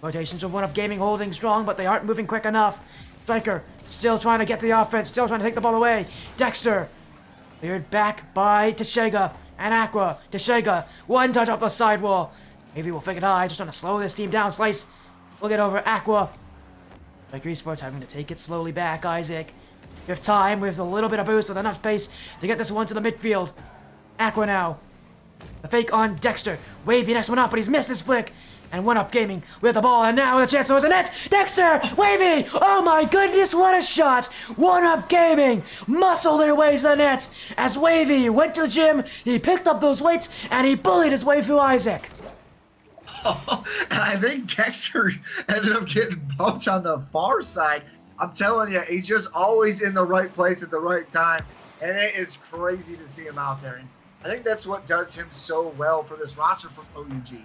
Rotations of 1UP Gaming holding strong, but they aren't moving quick enough. Stryker still trying to get the offense, still trying to take the ball away. Dexter, cleared back by Deshega and Aqua. Deshega, 1 touch off the sidewall. Maybe we'll fake it high, just trying to slow this team down. Slice will get over Aqua. Stryker Esports having to take it slowly back. Isaac, we have time with a little bit of boost with enough space to get this one to the midfield. Aqua now. The fake on Dexter. Wavy next one up, but he's missed his flick. And 1UP Gaming with the ball, and now with a chance towards the net. Dexter! Wavy! Oh my goodness, what a shot! 1UP Gaming muscle their way to the net as Wavy went to the gym, he picked up those weights, and he bullied his way through Isaac.
Oh, and I think Dexter ended up getting bumped on the far side. I'm telling you, he's just always in the right place at the right time, and it is crazy to see him out there. And I think that's what does him so well for this roster from OUG.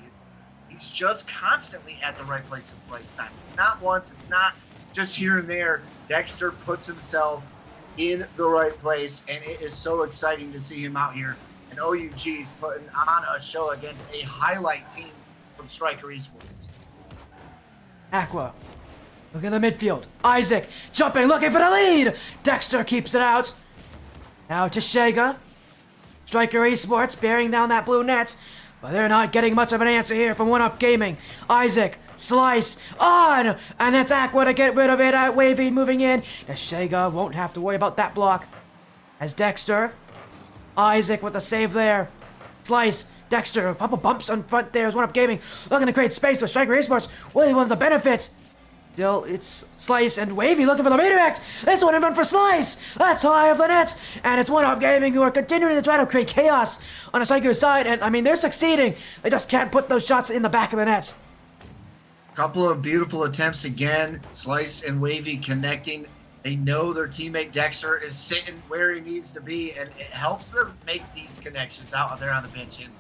He's just constantly at the right place and place time. Not once, it's not just here and there. Dexter puts himself in the right place, and it is so exciting to see him out here. And OUG is putting on a show against a highlight team from Stryker Esports.
Aqua, look at the midfield. Isaac, jumping, looking for the lead. Dexter keeps it out. Now Deshega. Stryker Esports bearing down that blue net, but they're not getting much of an answer here from 1UP Gaming. Isaac, Slice, on! And it's Aqua to get rid of it. Wavy moving in. Deshega won't have to worry about that block. As Dexter, Isaac with the save there. Slice, Dexter, a couple bumps on front there as 1UP Gaming looking to create space with Stryker Esports. Really wants the benefits. Still, it's Slice and Wavy looking for the redirect. This one in front for Slice. That's high of the net. And it's 1UP Gaming who are continuing to try to create chaos on the Stryker side. And, I mean, they're succeeding. They just can't put those shots in the back of the net.
Couple of beautiful attempts again. Slice and Wavy connecting. They know their teammate Dexter is sitting where he needs to be, and it helps them make these connections out there on the bench. And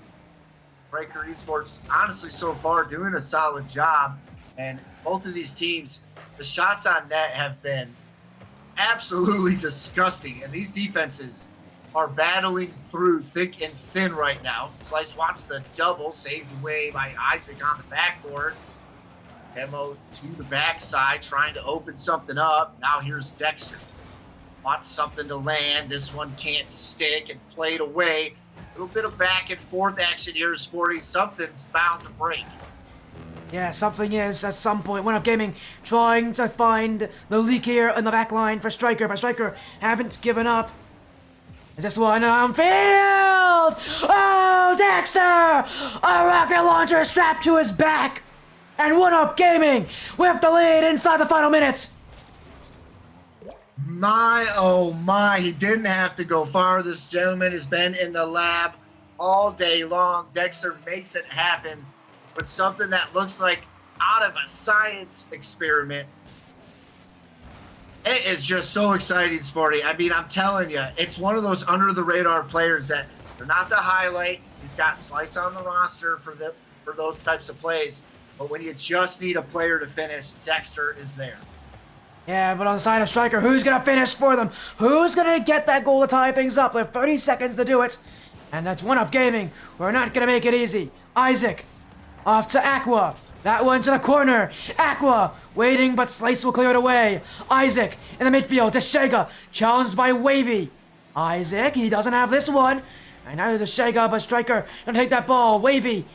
Stryker Esports, honestly, so far doing a solid job. And both of these teams, the shots on net have been absolutely disgusting. And these defenses are battling through thick and thin right now. Slice wants the double, saved away by Isaac on the backboard. Demo to the backside, trying to open something up. Now here's Dexter. Wants something to land. This one can't stick and played away. A little bit of back and forth action here, Sporty. Something's bound to break.
Yeah, something is at some point. 1UP Gaming trying to find the leak here in the back line for Stryker, but Stryker haven't given up. Is this one on field? Oh, Dexter! A rocket launcher strapped to his back! And 1UP Gaming with the lead inside the final minutes.
My, oh my, he didn't have to go far. This gentleman has been in the lab all day long. Dexter makes it happen with something that looks like out of a science experiment. It is just so exciting, Sporty. I mean, I'm telling you, it's one of those under-the-radar players that they're not the highlight. He's got Slice on the roster for those types of plays. But when you just need a player to finish, Dexter is there.
Yeah, but on the side of Stryker, who's going to finish for them? Who's going to get that goal to tie things up? They have 30 seconds to do it. And that's 1UP Gaming. We're not going to make it easy. Isaac, off to Aqua. That one to the corner. Aqua waiting, but Slice will clear it away. Isaac in the midfield. Deshega challenged by Wavy. Isaac, he doesn't have this one. And now there's a Shega, but Stryker gonna take that ball. Wavy.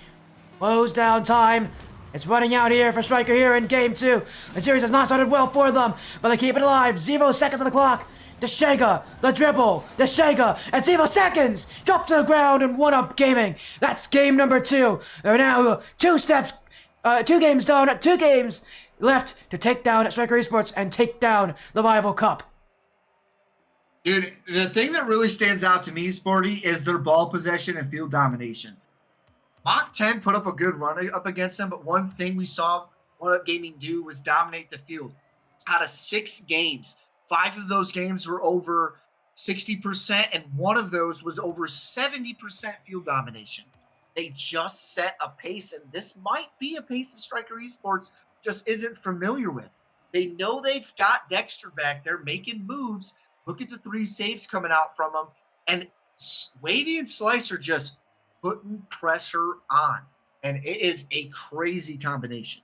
Close down time. It's running out here for Stryker here in game 2. The series has not started well for them, but they keep it alive. 0 seconds on the clock. Deshega, the dribble, Deshega, at 0 seconds. Drop to the ground and 1-up gaming. That's game number 2. They're now 2 games down, 2 games left to take down Stryker Esports and take down the Rival Cup.
Dude, the thing that really stands out to me, Sporty, is their ball possession and field domination. Mach 10 put up a good run up against them, but one thing we saw One-Up Gaming do was dominate the field. Out of 6 games, 5 of those games were over 60%, and one of those was over 70% field domination. They just set a pace, and this might be a pace that Stryker Esports just isn't familiar with. They know they've got Dexter back there making moves. Look at the 3 saves coming out from him, and Wavy and Slice are just putting pressure on, and it is a crazy combination.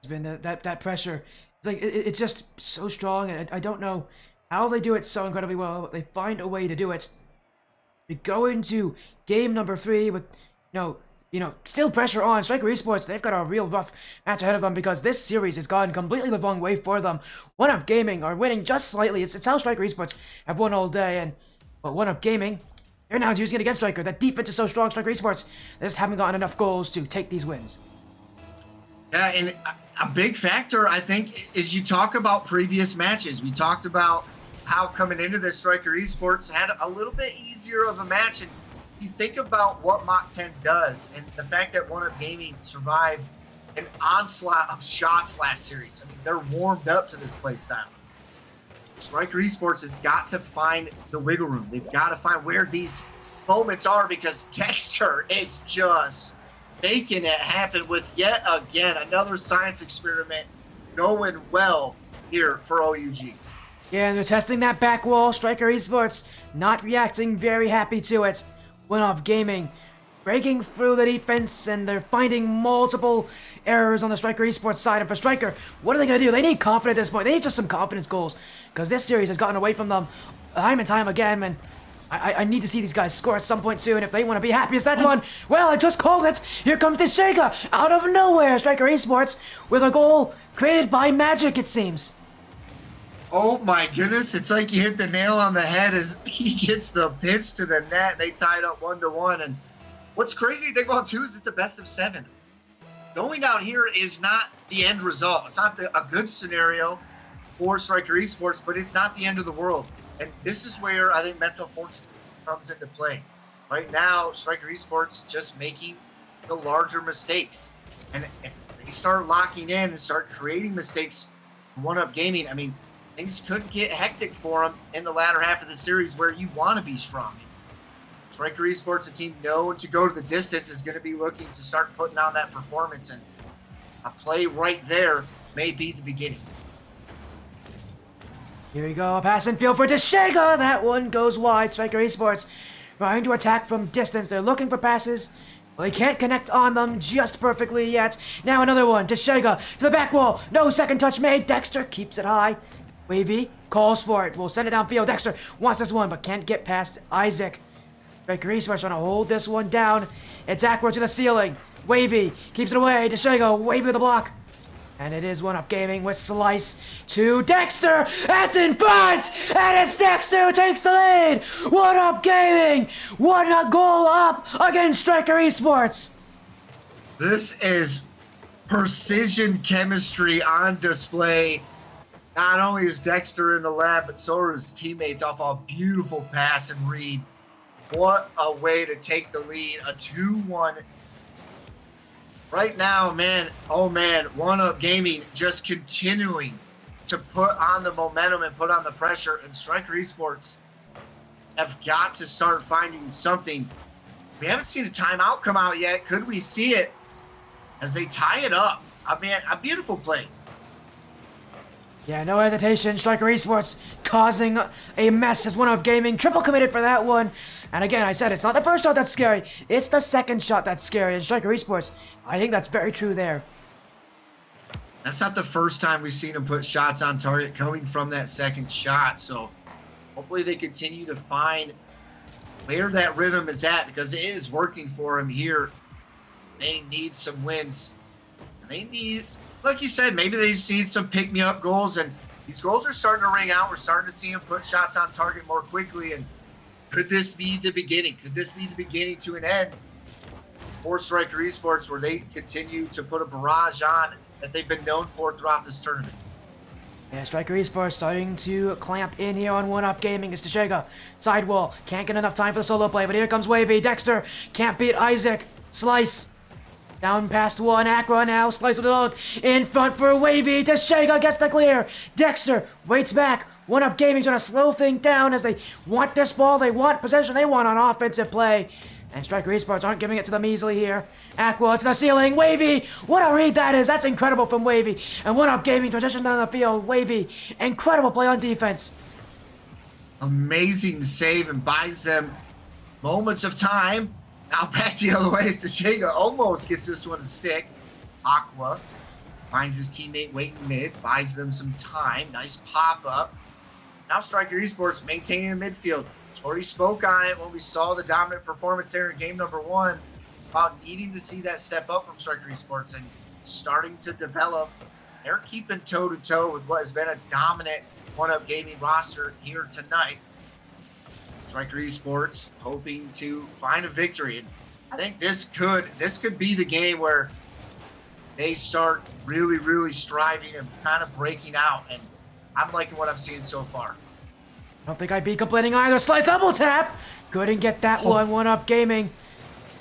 It's been that pressure. It's like it's just so strong, and I don't know how they do it so incredibly well, but they find a way to do it. We go into game number 3 with still pressure on Stryker Esports. They've got a real rough match ahead of them because this series has gone completely the wrong way for them. 1-Up Gaming are winning just slightly. It's how Stryker Esports have won all day, but 1-Up Gaming, they're now using it against Stryker. That defense is so strong, Stryker Esports, they just haven't gotten enough goals to take these wins.
Yeah, and a big factor, I think, is you talk about previous matches. We talked about how coming into this Stryker Esports had a little bit easier of a match, and you think about what Mach 10 does and the fact that 1-Up Gaming survived an onslaught of shots last series. I mean, they're warmed up to this play style. Stryker Esports has got to find the wiggle room. They've got to find where these moments are because Dexter is just making it happen with yet again another science experiment going well here for OUG.
Yeah, and they're testing that back wall. Stryker Esports not reacting very happy to it. 1-Up Gaming breaking through the defense, and they're finding multiple errors on the Stryker Esports side. And for Stryker, what are they going to do? They need confidence at this point. They need just some confidence goals because this series has gotten away from them time and time again, and I need to see these guys score at some point soon if they want to be happy as that one. Well, I just called it. Here comes Deshega out of nowhere. Stryker Esports with a goal created by magic, it seems.
Oh my goodness, it's like you hit the nail on the head as he gets the pitch to the net. They tied up 1-1. And what's crazy to think about too is it's a best of 7. Going down here is not the end result. It's not a good scenario for Stryker Esports, but it's not the end of the world. And this is where I think mental fortitude comes into play. Right now, Stryker Esports just making the larger mistakes. And if they start locking in and start creating mistakes, 1-Up Gaming, I mean, things could get hectic for them in the latter half of the series where you want to be strong. Stryker Esports, a team known to go to the distance, is going to be looking to start putting on that performance, and a play right there may be the beginning.
Here we go, a pass in field for Deshega. That one goes wide. Stryker Esports trying to attack from distance. They're looking for passes. Well, they can't connect on them just perfectly yet. Now another one. Deshega to the back wall. No second touch made. Dexter keeps it high. Wavy calls for it. We'll send it downfield. Dexter wants this one, but can't get past Isaac. Stryker Esports trying to hold this one down. It's Aqua to the ceiling. Wavy keeps it away. Deshega, Wavy with the block. And it is 1-Up Gaming with Slice to Dexter. That's in front! And it's Dexter who takes the lead! 1-Up Gaming! 1 goal up against Stryker Esports!
This is precision chemistry on display. Not only is Dexter in the lab, but so are his teammates off a beautiful pass and read. What a way to take the lead. A 2-1. Right now, man, oh man, 1-Up Gaming just continuing to put on the momentum and put on the pressure, and Stryker Esports have got to start finding something. We haven't seen a timeout come out yet. Could we see it as they tie it up? I mean, a beautiful play.
Yeah, no hesitation. Stryker Esports causing a mess as 1-Up Gaming. Triple committed for that one. And again, I said it's not the first shot that's scary. It's the second shot that's scary. And Stryker Esports, I think that's very true there.
That's not the first time we've seen him put shots on target coming from that second shot. So Hopefully they continue to find where that rhythm is at, because it is working for him here. They need some wins. They need, like you said, maybe they just need some pick-me-up goals, and these goals are starting to ring out. We're starting to see him put shots on target more quickly, and could this be the beginning? Could this be the beginning to an end for Stryker Esports, where they continue to put a barrage on that they've been known for throughout this tournament?
Yeah, Stryker Esports starting to clamp in here on 1UP Gaming. It's Tashega. Sidewall. Can't get enough time for the solo play, but here comes Wavy. Dexter can't beat Isaac. Slice. Down past one. Aqua now. Slice with a dog. In front for Wavy. Tashega gets the clear. Dexter waits back. 1UP Gaming trying to slow things down as they want this ball. They want possession. They want on offensive play. And Stryker Esports aren't giving it to them easily here. Aqua to the ceiling. Wavy! What a read that is! That's incredible from Wavy. And 1UP Gaming transition down the field. Wavy. Incredible play on defense.
Amazing save, and buys them moments of time. Now back the other way as Tashega almost gets this one to stick. Aqua finds his teammate waiting mid. Buys them some time. Nice pop-up. Now Stryker Esports maintaining the midfield. Already spoke on it when we saw the dominant performance there in game number 1 about needing to see that step up from Stryker Esports and starting to develop. They're keeping toe-to-toe with what has been a dominant 1UP Gaming roster here tonight. Stryker Esports hoping to find a victory. And I think this could be the game where they start really, really striving and kind of breaking out. And I'm liking what I'm seeing so far.
I don't think I'd be complaining either. Slice double tap! Couldn't get that one. 1UP Gaming.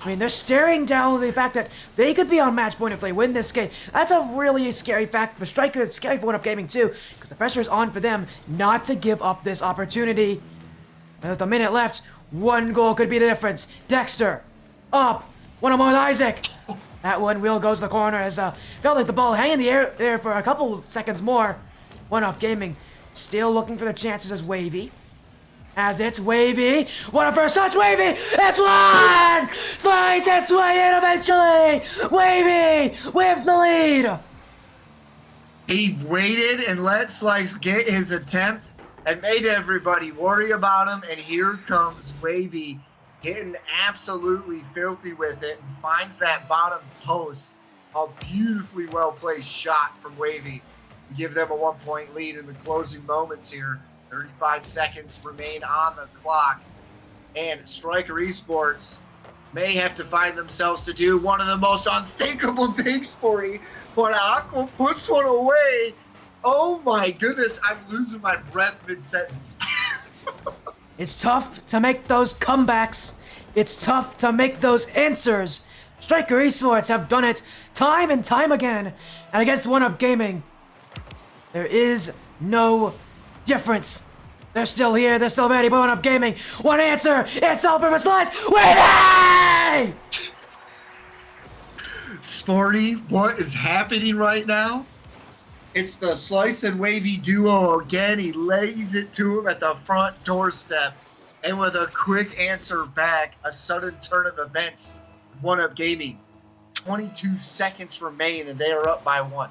I mean, they're staring down the fact that they could be on match point if they win this game. That's a really scary fact for Stryker. It's scary for 1UP Gaming too, because the pressure is on for them not to give up this opportunity. And with a minute left, one goal could be the difference. Dexter, up, one more with Isaac. That one wheel goes to the corner as felt like the ball hanging in the air there for a couple seconds more. 1UP Gaming still looking for their chances as Wavy. As it's Wavy. What a first touch, Wavy! It's one! Finds its way in eventually! Wavy with the lead!
He waited and let Slice get his attempt and made everybody worry about him. And here comes Wavy getting absolutely filthy with it and finds that bottom post. A beautifully well-placed shot from Wavy to give them a 1-point lead in the closing moments here. 35 seconds remain on the clock, and Stryker Esports may have to find themselves to do one of the most unthinkable things for you. But Aqua puts one away. Oh my goodness, I'm losing my breath mid-sentence.
It's tough to make those comebacks. It's tough to make those answers. Stryker Esports have done it time and time again. And against 1UP Gaming, there is no difference. They're still here, they're still ready, but 1UP Gaming, one answer, it's all perfect slice, Wavy!
Sporty, what is happening right now? It's the Slice and Wavy duo again. He lays it to him at the front doorstep. And with a quick answer back, a sudden turn of events, 1UP Gaming. 22 seconds remain and they are up by 1.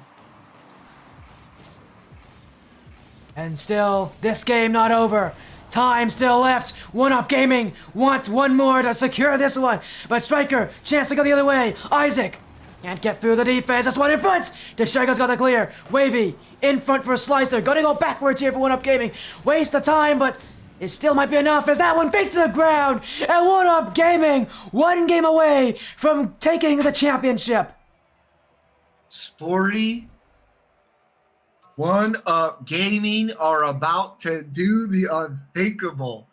And still, this game not over. Time still left. 1UP Gaming want one more to secure this one. But Stryker, chance to go the other way. Isaac can't get through the defense. This one in front. Tashaga's got the clear. Wavy in front for a slice. They're going to go backwards here for 1UP Gaming. Waste the time, but it still might be enough as that one faked to the ground. And 1UP Gaming, one game away from taking the championship.
Sporty, 1UP Gaming are about to do the unthinkable.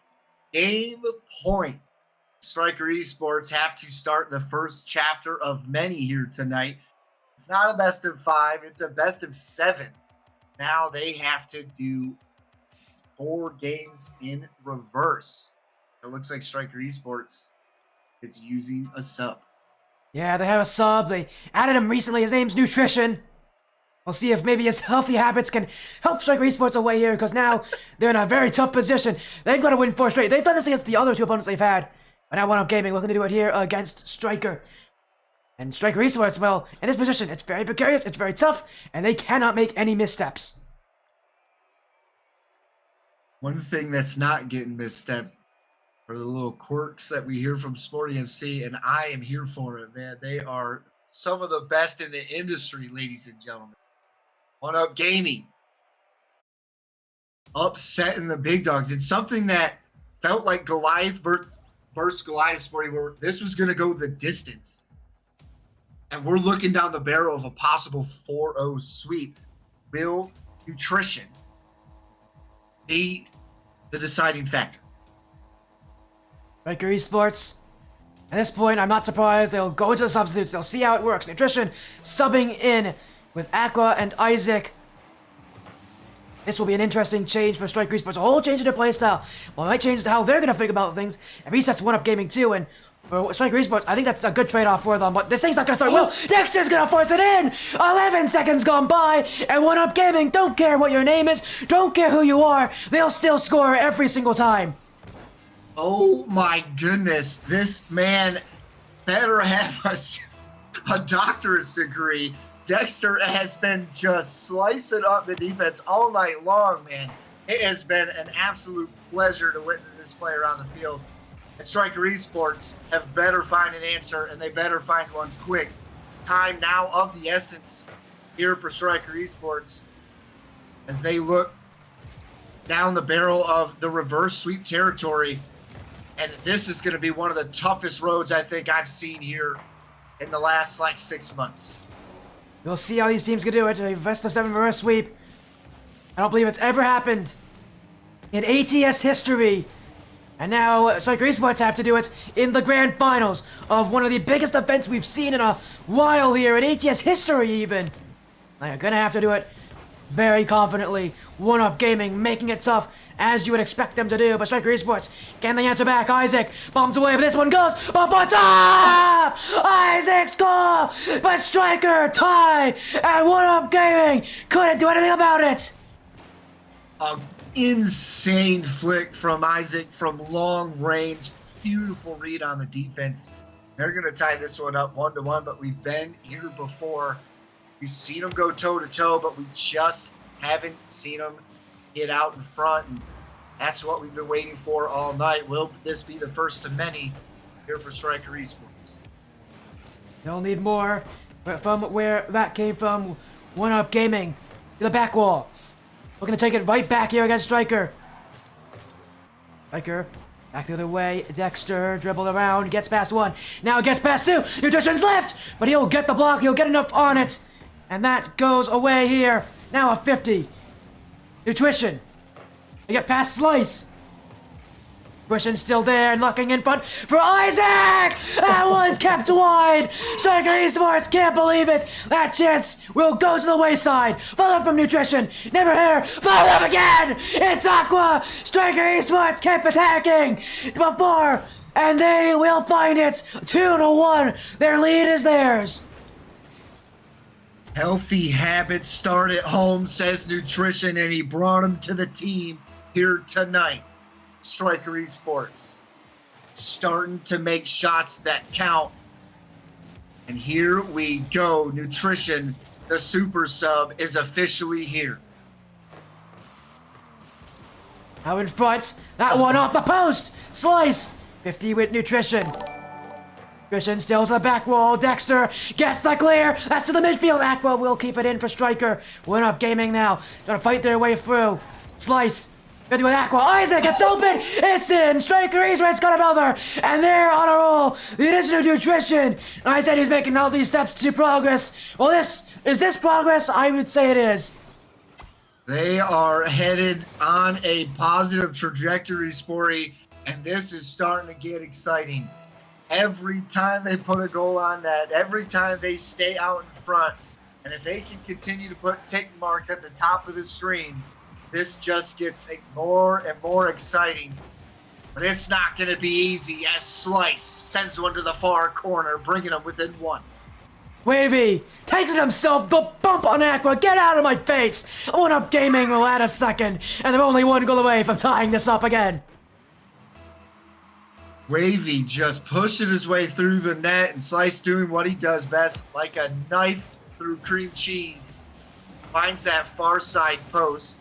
Game point. Stryker Esports have to start the first chapter of many here tonight. It's not a best of 5, it's a best of 7. Now they have to do 4 games in reverse. It looks like Stryker Esports is using a sub.
Yeah, they have a sub. They added him recently. His name's Nutrition. We'll see if maybe his healthy habits can help Stryker Esports away here, because now they're in a very tough position. They've got to win 4 straight. They've done this against the other 2 opponents they've had. But now 1UP Gaming looking to do it here against Stryker. And Stryker Esports, well, in this position, it's very precarious, it's very tough, and they cannot make any missteps.
One thing that's not getting misstepped are the little quirks that we hear from Sporty MC, and I am here for it, man. They are some of the best in the industry, ladies and gentlemen. One Up Gaming, upsetting the big dogs. It's something that felt like Goliath versus Goliath, Sporty, where this was going to go the distance. And we're looking down the barrel of a possible 4-0 sweep. Will nutrition be the deciding factor?
Stryker Esports. At this point, I'm not surprised. They'll go into the substitutes. They'll see how it works. Nutrition subbing in with Aqua and Isaac. This will be an interesting change for Stryker Esports. A whole change in their playstyle. Well, it might change how they're going to think about things. It resets 1Up Gaming too, and for Stryker Esports, I think that's a good trade-off for them, but this thing's not going to start well. Dexter's going to force it in! 11 seconds gone by, and 1Up Gaming don't care what your name is, don't care who you are, they'll still score every single time.
Oh my goodness, this man better have a doctorate degree. Dexter has been just slicing up the defense all night long, man. It has been an absolute pleasure to witness this play around the field. And Stryker Esports have better find an answer, and they better find one quick. Time now of the essence here for Stryker Esports as they look down the barrel of the reverse sweep territory. And this is going to be one of the toughest roads I think I've seen here in the last, 6 months.
We'll see how these teams can do it. A best of 7 reverse sweep. I don't believe it's ever happened in ATS history. And now Stryker Esports have to do it in the grand finals of one of the biggest events we've seen in a while here in ATS history even. They're gonna have to do it very confidently. 1Up Gaming making it tough as you would expect them to do, but Stryker Esports, can they answer back? Isaac bombs away, but this one goes, but what's up? Isaac score, but Stryker tie, and 1Up Gaming couldn't do anything about it.
Insane flick from Isaac from long range. Beautiful read on the defense. They're going to tie this one up 1-1, but we've been here before. We've seen them go toe-to-toe, but we just haven't seen them get out in front. And that's what we've been waiting for all night. Will this be the first of many here for Stryker Esports?
They'll need more from where that came from. 1Up Gaming to the back wall. We're going to take it right back here against Stryker. Stryker, back the other way. Dexter dribbled around, gets past one. Now gets past two. Nutrition's left, but he'll get the block. He'll get enough on it. And that goes away here. Now a 50. Nutrition. They get past Slice. Nutrition's still there and looking in front for Isaac! That one's kept wide! Stryker Esports can't believe it! That chance will go to the wayside. Follow from Nutrition. Never here. Follow up again! It's Aqua! Stryker Esports kept attacking before, and they will find it. 2-1. Their lead is theirs.
Healthy habits start at home, says Nutrition, and he brought him to the team here tonight. Stryker Esports starting to make shots that count. And here we go. Nutrition, the super sub, is officially here.
Now in front. That one off the post. Slice. 50 with Nutrition. Nutrition still to the back wall. Dexter gets the clear. That's to the midfield. Aqua will keep it in for Stryker. 1Up Gaming now. Gonna fight their way through. Slice. 50 with Aqua. Isaac, it's open. It's in. Stryker Esports got another. And they're on a roll. The addition of Nutrition. And I said he's making all these steps to progress. Well, is this progress? I would say it is.
They are headed on a positive trajectory, Sporty, and this is starting to get exciting. Every time they put a goal on that, every time they stay out in front, and if they can continue to put tick marks at the top of the stream, this just gets more and more exciting. But it's not going to be easy as Slice sends one to the far corner, bringing them within one.
Wavy takes it himself, the bump on Aqua, get out of my face! 1Up Gaming will add a second, and they're only one goal away from tying this up again.
Wavy just pushing his way through the net, and Slice doing what he does best, like a knife through cream cheese. Finds that far side post.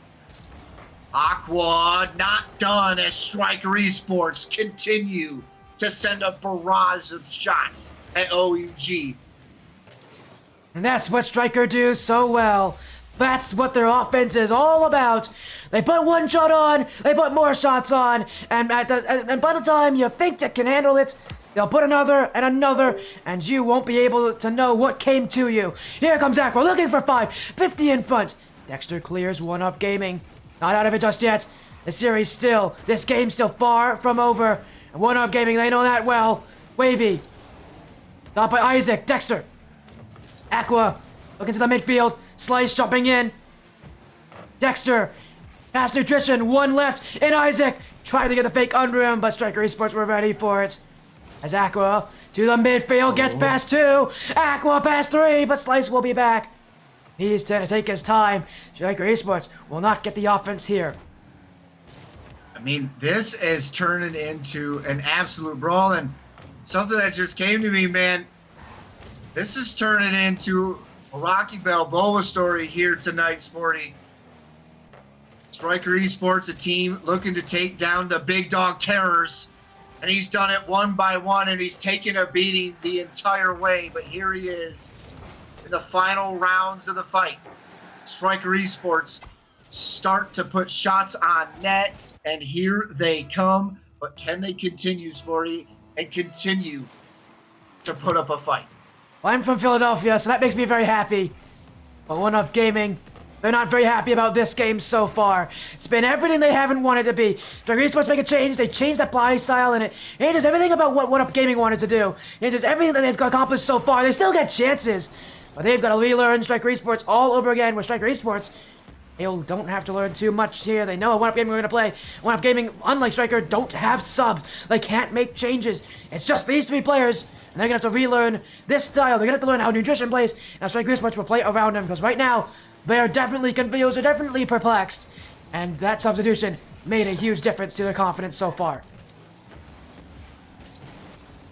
Aqua not done as Stryker Esports continue to send a barrage of shots at OUG.
And that's what Stryker do so well. That's what their offense is all about. They put one shot on, they put more shots on, and by the time you think they can handle it, they'll put another and another, and you won't be able to know what came to you. Here comes Aqua, looking for 5, 50 in front. Dexter clears 1UP Gaming. Not out of it just yet. This game's still far from over. And 1UP Gaming, they know that well. Wavy. Got by Isaac. Dexter. Aqua. Looking to the midfield. Slice jumping in. Dexter. Pass Nutrition. 1 left. And Isaac. Trying to get the fake under him, but Stryker Esports were ready for it. As Aqua to the midfield. Gets past 2. Aqua past 3, but Slice will be back. He's trying to take his time. Stryker Esports will not get the offense here.
I mean, this is turning into an absolute brawl, and something that just came to me, man. This is turning into a Rocky Balboa story here tonight, Sporty. Stryker Esports, a team looking to take down the big dog terrors, and he's done it one by one, and he's taken a beating the entire way, but here he is. The final rounds of the fight. Stryker Esports start to put shots on net, and here they come. But can they continue, Sporty, and continue to put up a fight?
Well, I'm from Philadelphia, so that makes me very happy. But 1UP Gaming, they're not very happy about this game so far. It's been everything they haven't wanted to be. Stryker Esports make a change. They changed that play style, and it changes everything about what 1UP Gaming wanted to do. It changes everything that they've accomplished so far. They still get chances. But they've got to relearn Stryker Esports all over again. With Stryker Esports, they don't have to learn too much here. They know 1UP Gaming we're going to play. 1UP Gaming, unlike Stryker, don't have subs. They can't make changes. It's just these 3 players, and they're going to have to relearn this style. They're going to have to learn how Nutrition plays. Now Stryker Esports will play around them, because right now, they're definitely confused. They're definitely perplexed. And that substitution made a huge difference to their confidence so far.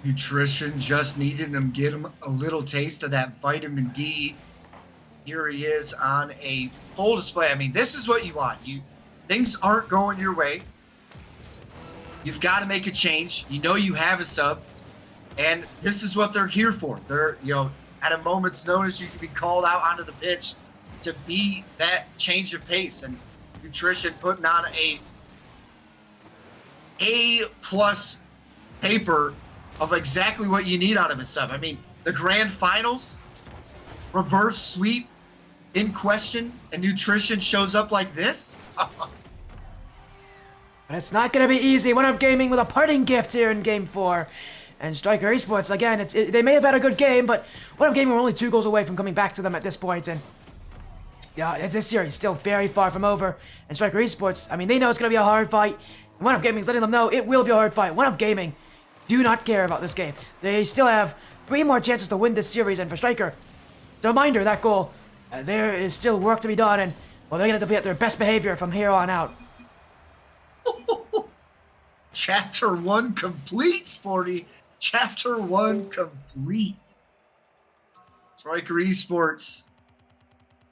Nutrition just needed him, get him a little taste of that vitamin D. Here he is on a full display. I mean, this is what you want. Things aren't going your way. You've got to make a change. You know you have a sub, and this is what they're here for. They're, at a moment's notice, you can be called out onto the pitch to be that change of pace. And Nutrition putting on A+ paper of exactly what you need out of a sub. I mean, the grand finals, reverse sweep in question, and Nutrition shows up like this?
But it's not going to be easy. 1UP Gaming with a parting gift here in Game 4. And Stryker Esports, again, they may have had a good game, but 1UP Gaming were only 2 goals away from coming back to them at this point. And yeah, this series still very far from over. And Stryker Esports, I mean, they know it's going to be a hard fight. And 1UP Gaming is letting them know it will be a hard fight. 1UP Gaming do not care about this game. They still have 3 more chances to win this series, and for Stryker, it's a reminder, that goal, there is still work to be done, and well, they're going to have to be at their best behavior from here on out.
Chapter 1 complete, Sporty. Chapter 1 complete. Stryker Esports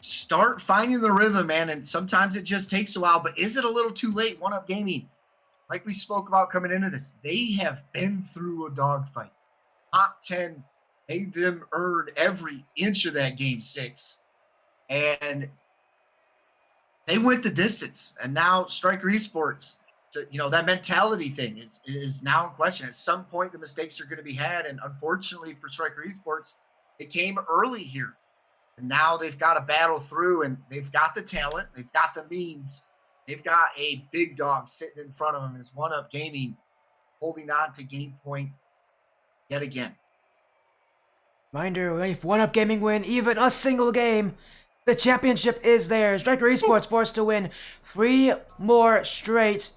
start finding the rhythm, man, and sometimes it just takes a while, but is it a little too late? 1UP Gaming, like we spoke about coming into this, they have been through a dogfight. Top 10 made them earn every inch of that Game 6. And they went the distance. And now Stryker Esports, that mentality thing is now in question. At some point, the mistakes are going to be had. And unfortunately for Stryker Esports, it came early here. And now they've got to battle through, and they've got the talent. They've got the means. They've got a big dog sitting in front of them as 1UP Gaming holding on to game point yet again.
Reminder, if 1UP Gaming win even a single game, the championship is theirs. Stryker Esports forced to win 3 more straight.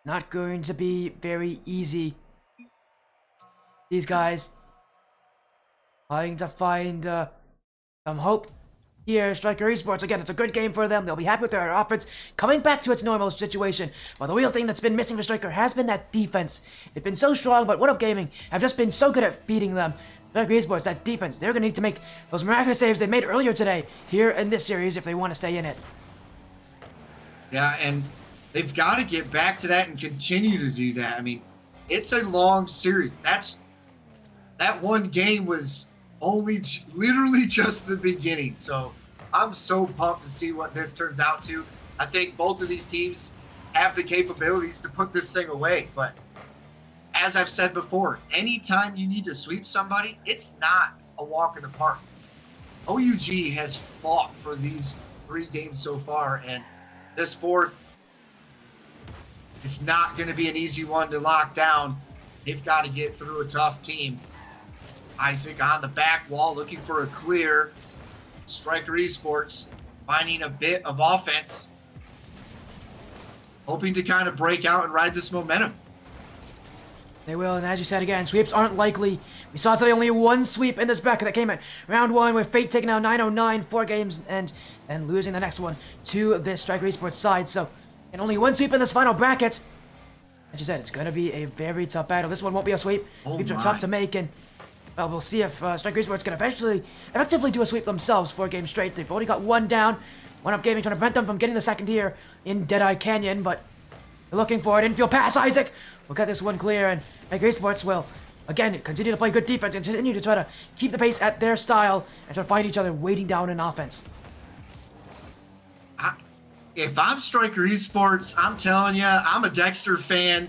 Not going to be very easy. These guys trying to find some hope here. Stryker Esports, again, it's a good game for them. They'll be happy with their offense coming back to its normal situation. But the real thing that's been missing for Stryker has been that defense. It's been so strong, but 1UP Gaming have just been so good at beating them. Stryker Esports, that defense, they're going to need to make those miraculous saves they made earlier today here in this series if they want to stay in it.
Yeah, and they've got to get back to that and continue to do that. I mean, it's a long series. That one game was only literally just the beginning. So I'm so pumped to see what this turns out to. I think both of these teams have the capabilities to put this thing away. But as I've said before, anytime you need to sweep somebody, it's not a walk in the park. OUG has fought for these 3 games so far, and this fourth is not going to be an easy one to lock down. They've got to get through a tough team. Isaac on the back wall looking for a clear. Stryker Esports finding a bit of offense, hoping to kind of break out and ride this momentum.
They will, and as you said again, sweeps aren't likely. We saw today only one sweep in this bracket that came at round 1 with Fate taking out 909, 4 games, and losing the next one to this Stryker Esports side. So, and only one sweep in this final bracket. As you said, it's going to be a very tough battle. This one won't be a sweep. Sweeps are tough to make, and well, we'll see if Stryker Esports can effectively do a sweep themselves 4 games straight. They've already got one down. One up gaming trying to prevent them from getting the second here in Deadeye Canyon, but they're looking for it. Infield pass, Isaac! We'll get this one clear, and Stryker Esports will, again, continue to play good defense and continue to try to keep the pace at their style and try to find each other waiting down in offense.
If I'm Stryker Esports, I'm telling you, I'm a Dexter fan.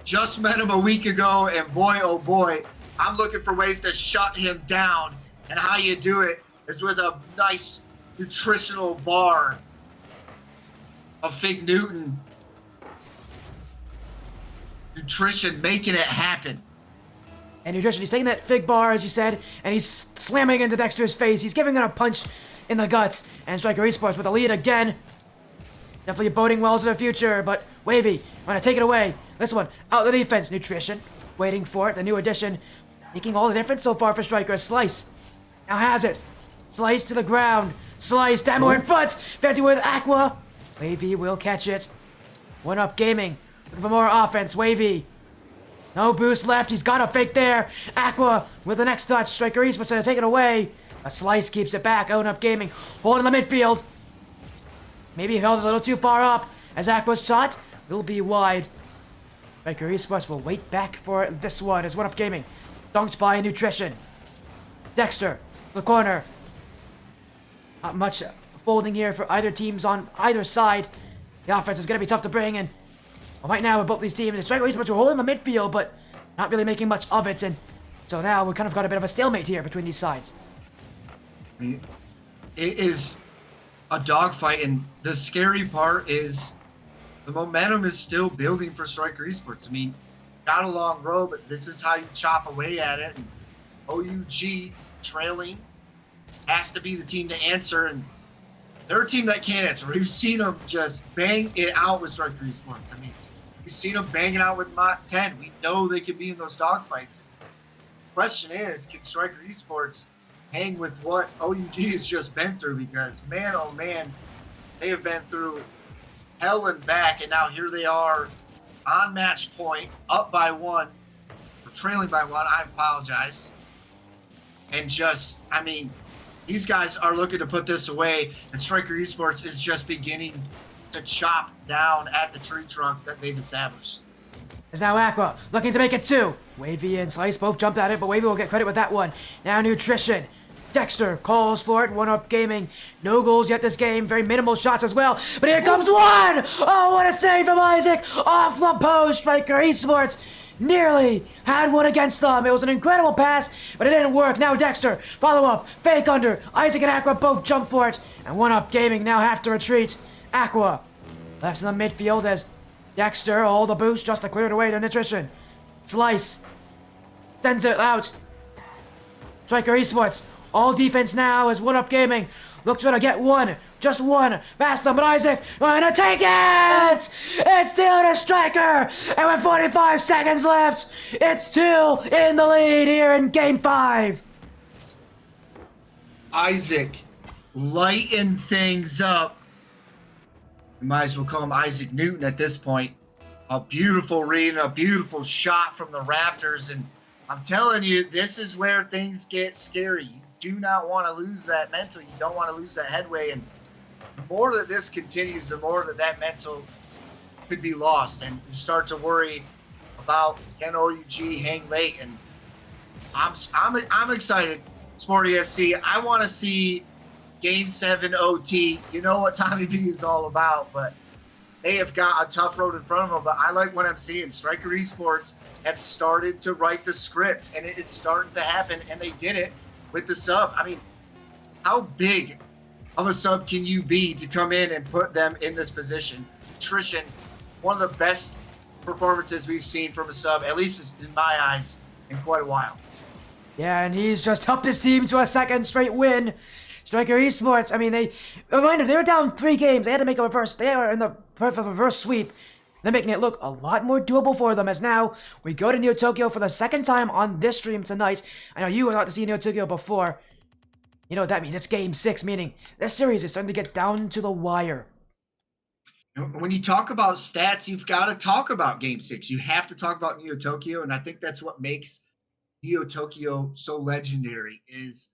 Just met him a week ago, and boy, oh boy, I'm looking for ways to shut him down. And how you do it is with a nice nutritional bar of Fig Newton. Nutrition, making it happen.
And Nutrition, he's taking that Fig bar, as you said, and he's slamming into Dexter's face. He's giving it a punch in the guts. And Stryker Esports with a lead again. Definitely boding well to the future, but Wavy, want to take it away. This one, out the defense. Nutrition, waiting for it. The new addition, making all the difference so far for Stryker. Slice, now has it. Slice to the ground. Slice, Demo in front. 50 with Aqua. Wavy will catch it. One up gaming. Looking for more offense. Wavy. No boost left. He's got a fake there. Aqua with the next touch. Stryker Esports trying to take it away. A Slice keeps it back. Own up gaming. Holding the midfield. Maybe he held it a little too far up. As Aqua's shot will be wide. Stryker Esports will wait back for this one as One Up Gaming. Dunked by Nutrition. Dexter, the corner. Not much folding here for either teams on either side. The offense is going to be tough to bring in. Well, right now with both these teams, the Stryker Esports are holding the midfield, but not really making much of it. And so now we kind of got a bit of a stalemate here between these sides.
It is a dogfight, and the scary part is the momentum is still building for Stryker Esports. I mean, got a long road, but this is how you chop away at it. And OUG trailing has to be the team to answer, and they're a team that can't answer. We've seen them just bang it out with Stryker Esports. I mean, we've seen them bang it out with Mach 10. We know they can be in those dogfights. The question is, can Stryker Esports hang with what OUG has just been through? Because, man, oh man, they have been through hell and back, and now here they are on match point, up by 1, or trailing by 1, I apologize. And just, I mean, these guys are looking to put this away, and Stryker Esports is just beginning to chop down at the tree trunk that they've established.
Is now Aqua looking to make it 2. Wavy and Slice both jumped at it, but Wavy will get credit with that one. Now Nutrition. Dexter calls for it. One Up Gaming. No goals yet this game. Very minimal shots as well. But here comes one! Oh, what a save from Isaac! Off the post. Stryker Esports nearly had one against them. It was an incredible pass, but it didn't work. Now Dexter. Follow up. Fake under. Isaac and Aqua both jump for it. And One Up Gaming now have to retreat. Aqua left in the midfield as Dexter, all the boost just to clear it away to Nutrition. Slice sends it out. Stryker Esports, all defense now as One Up Gaming looks to get one, just one. Past them, but Isaac gonna take it! It's still to Stryker, and with 45 seconds left, it's 2 in the lead here in Game 5.
Isaac lighten things up. You might as well call him Isaac Newton at this point. A beautiful read and a beautiful shot from the rafters. And I'm telling you, this is where things get scary. You do not want to lose that mental. You don't want to lose that headway. And the more that this continues, the more that mental could be lost, and you start to worry about can OUG hang late. And I'm excited, Sporty FC. I want to see Game 7 OT. You know what Tommy B is all about, but they have got a tough road in front of them. But I like what I'm seeing. Stryker Esports have started to write the script, and it is starting to happen, and they did it with the sub. I mean, how big of a sub can you be to come in and put them in this position? Attrition, one of the best performances we've seen from a sub, at least in my eyes, in quite a while.
Yeah, and he's just helped his team to a second straight win. Stryker Esports, I mean, they were down 3 games. They had to make a reverse. They were in the perfect reverse sweep. They're making it look a lot more doable for them, as now we go to Neo Tokyo for the second time on this stream tonight. I know you were not to see Neo Tokyo before. You know what that means? It's Game 6, meaning this series is starting to get down to the wire.
When you talk about stats, you've got to talk about Game 6. You have to talk about Neo Tokyo, and I think that's what makes Neo Tokyo so legendary is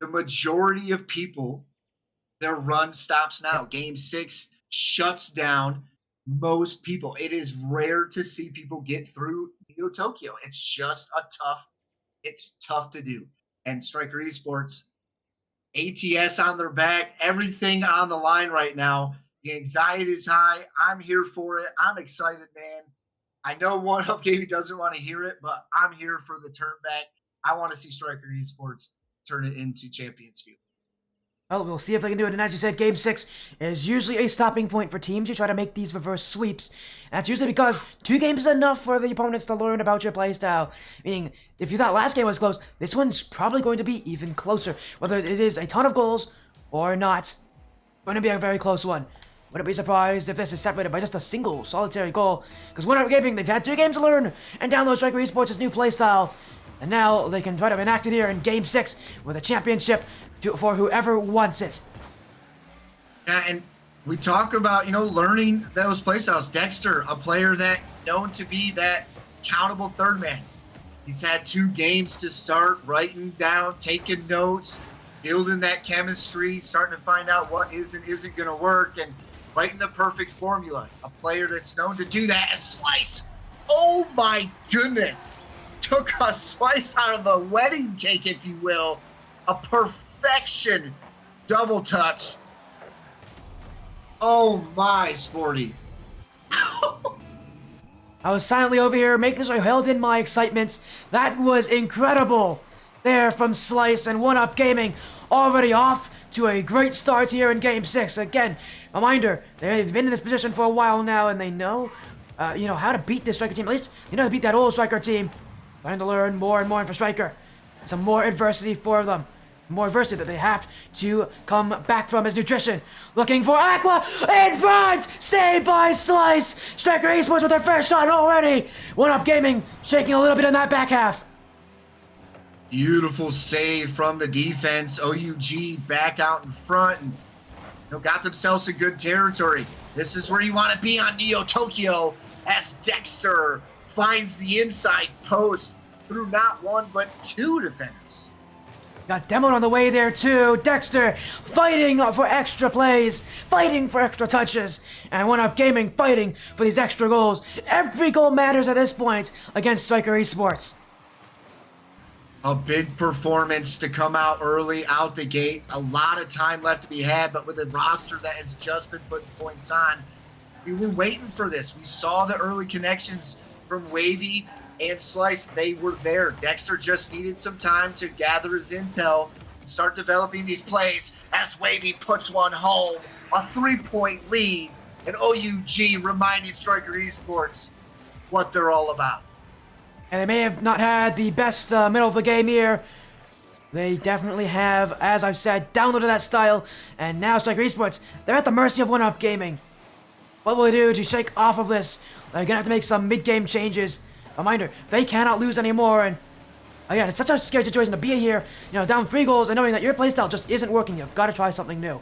the majority of people, their run stops now. Game 6 shuts down most people. It is rare to see people get through Neo Tokyo. It's just it's tough to do. And Stryker Esports, ATS on their back, everything on the line right now. The anxiety is high. I'm here for it. I'm excited, man. I know One Up Gaming doesn't want to hear it, but I'm here for the turn back. I want to see Stryker Esports turn it into Champions Field.
Well, we'll see if they can do it. And as you said, Game 6 is usually a stopping point for teams who try to make these reverse sweeps. And that's usually because 2 games is enough for the opponents to learn about your playstyle. Meaning, if you thought last game was close, this one's probably going to be even closer. Whether it is a ton of goals or not, going to be a very close one. Wouldn't be surprised if this is separated by just a single solitary goal. Because One Up Gaming, they've had 2 games to learn and download Stryker Esports' new playstyle. And now they can try to enact it here in Game 6 with a championship for whoever wants it.
Yeah, and we talk about, learning those playstyles. Dexter, a player that known to be that countable third man. He's had 2 games to start writing down, taking notes, building that chemistry, starting to find out what is and isn't going to work, and writing the perfect formula. A player that's known to do that. A Slice, oh my goodness, took a slice out of the wedding cake, if you will. A perfection double touch. Oh my, Sporty.
I was silently over here making sure I held in my excitement. That was incredible. There from Slice and One Up Gaming, already off to a great start here in Game 6. Again, reminder, they've been in this position for a while now, and they know, how to beat this Stryker team. At least, they know how to beat that old Stryker team. Trying to learn more and more for Stryker. Some more adversity for them. More adversity that they have to come back from is nutrition. Looking for Aqua in front! Saved by Slice! Stryker Esports with their first shot already! One Up Gaming shaking a little bit in that back half.
Beautiful save from the defense. OUG back out in front and got themselves a good territory. This is where you want to be on Neo Tokyo as Dexter finds the inside post through not 1 but 2 defenders.
Got demoed on the way there too. Dexter fighting for extra plays, fighting for extra touches, and One Up Gaming fighting for these extra goals. Every goal matters at this point against Stryker Esports.
A big performance to come out early, out the gate. A lot of time left to be had, but with a roster that has just been putting points on, we were waiting for this. We saw the early connections from Wavy and Slice. They were there. Dexter just needed some time to gather his intel and start developing these plays as Wavy puts one home. A 3-point lead, and OUG reminding Stryker Esports what they're all about.
And they may have not had the best middle of the game here. They definitely have, as I've said, downloaded that style. And now Stryker Esports, they're at the mercy of One Up Gaming. What will they do to shake off of this? They're going to have to make some mid-game changes. Reminder, they cannot lose anymore. And again, it's such a scary situation to be here, down 3 goals and knowing that your playstyle just isn't working. You've got to try something new.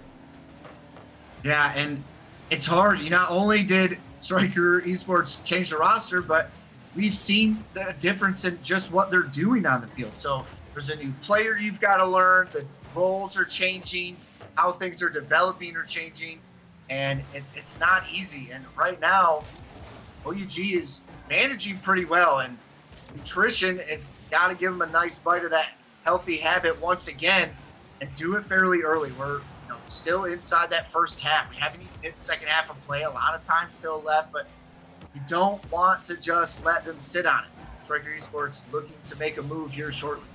Yeah, and it's hard. Not only did Stryker Esports change the roster, but we've seen the difference in just what they're doing on the field. So there's a new player you've got to learn. The roles are changing. how things are developing or changing, and it's not easy. And right now, OUG is managing pretty well, and nutrition has got to give them a nice bite of that healthy habit once again, and do it fairly early. We're still inside that first half. We haven't even hit the second half of play. A lot of time still left, but you don't want to just let them sit on it. Stryker Esports looking to make a move here shortly.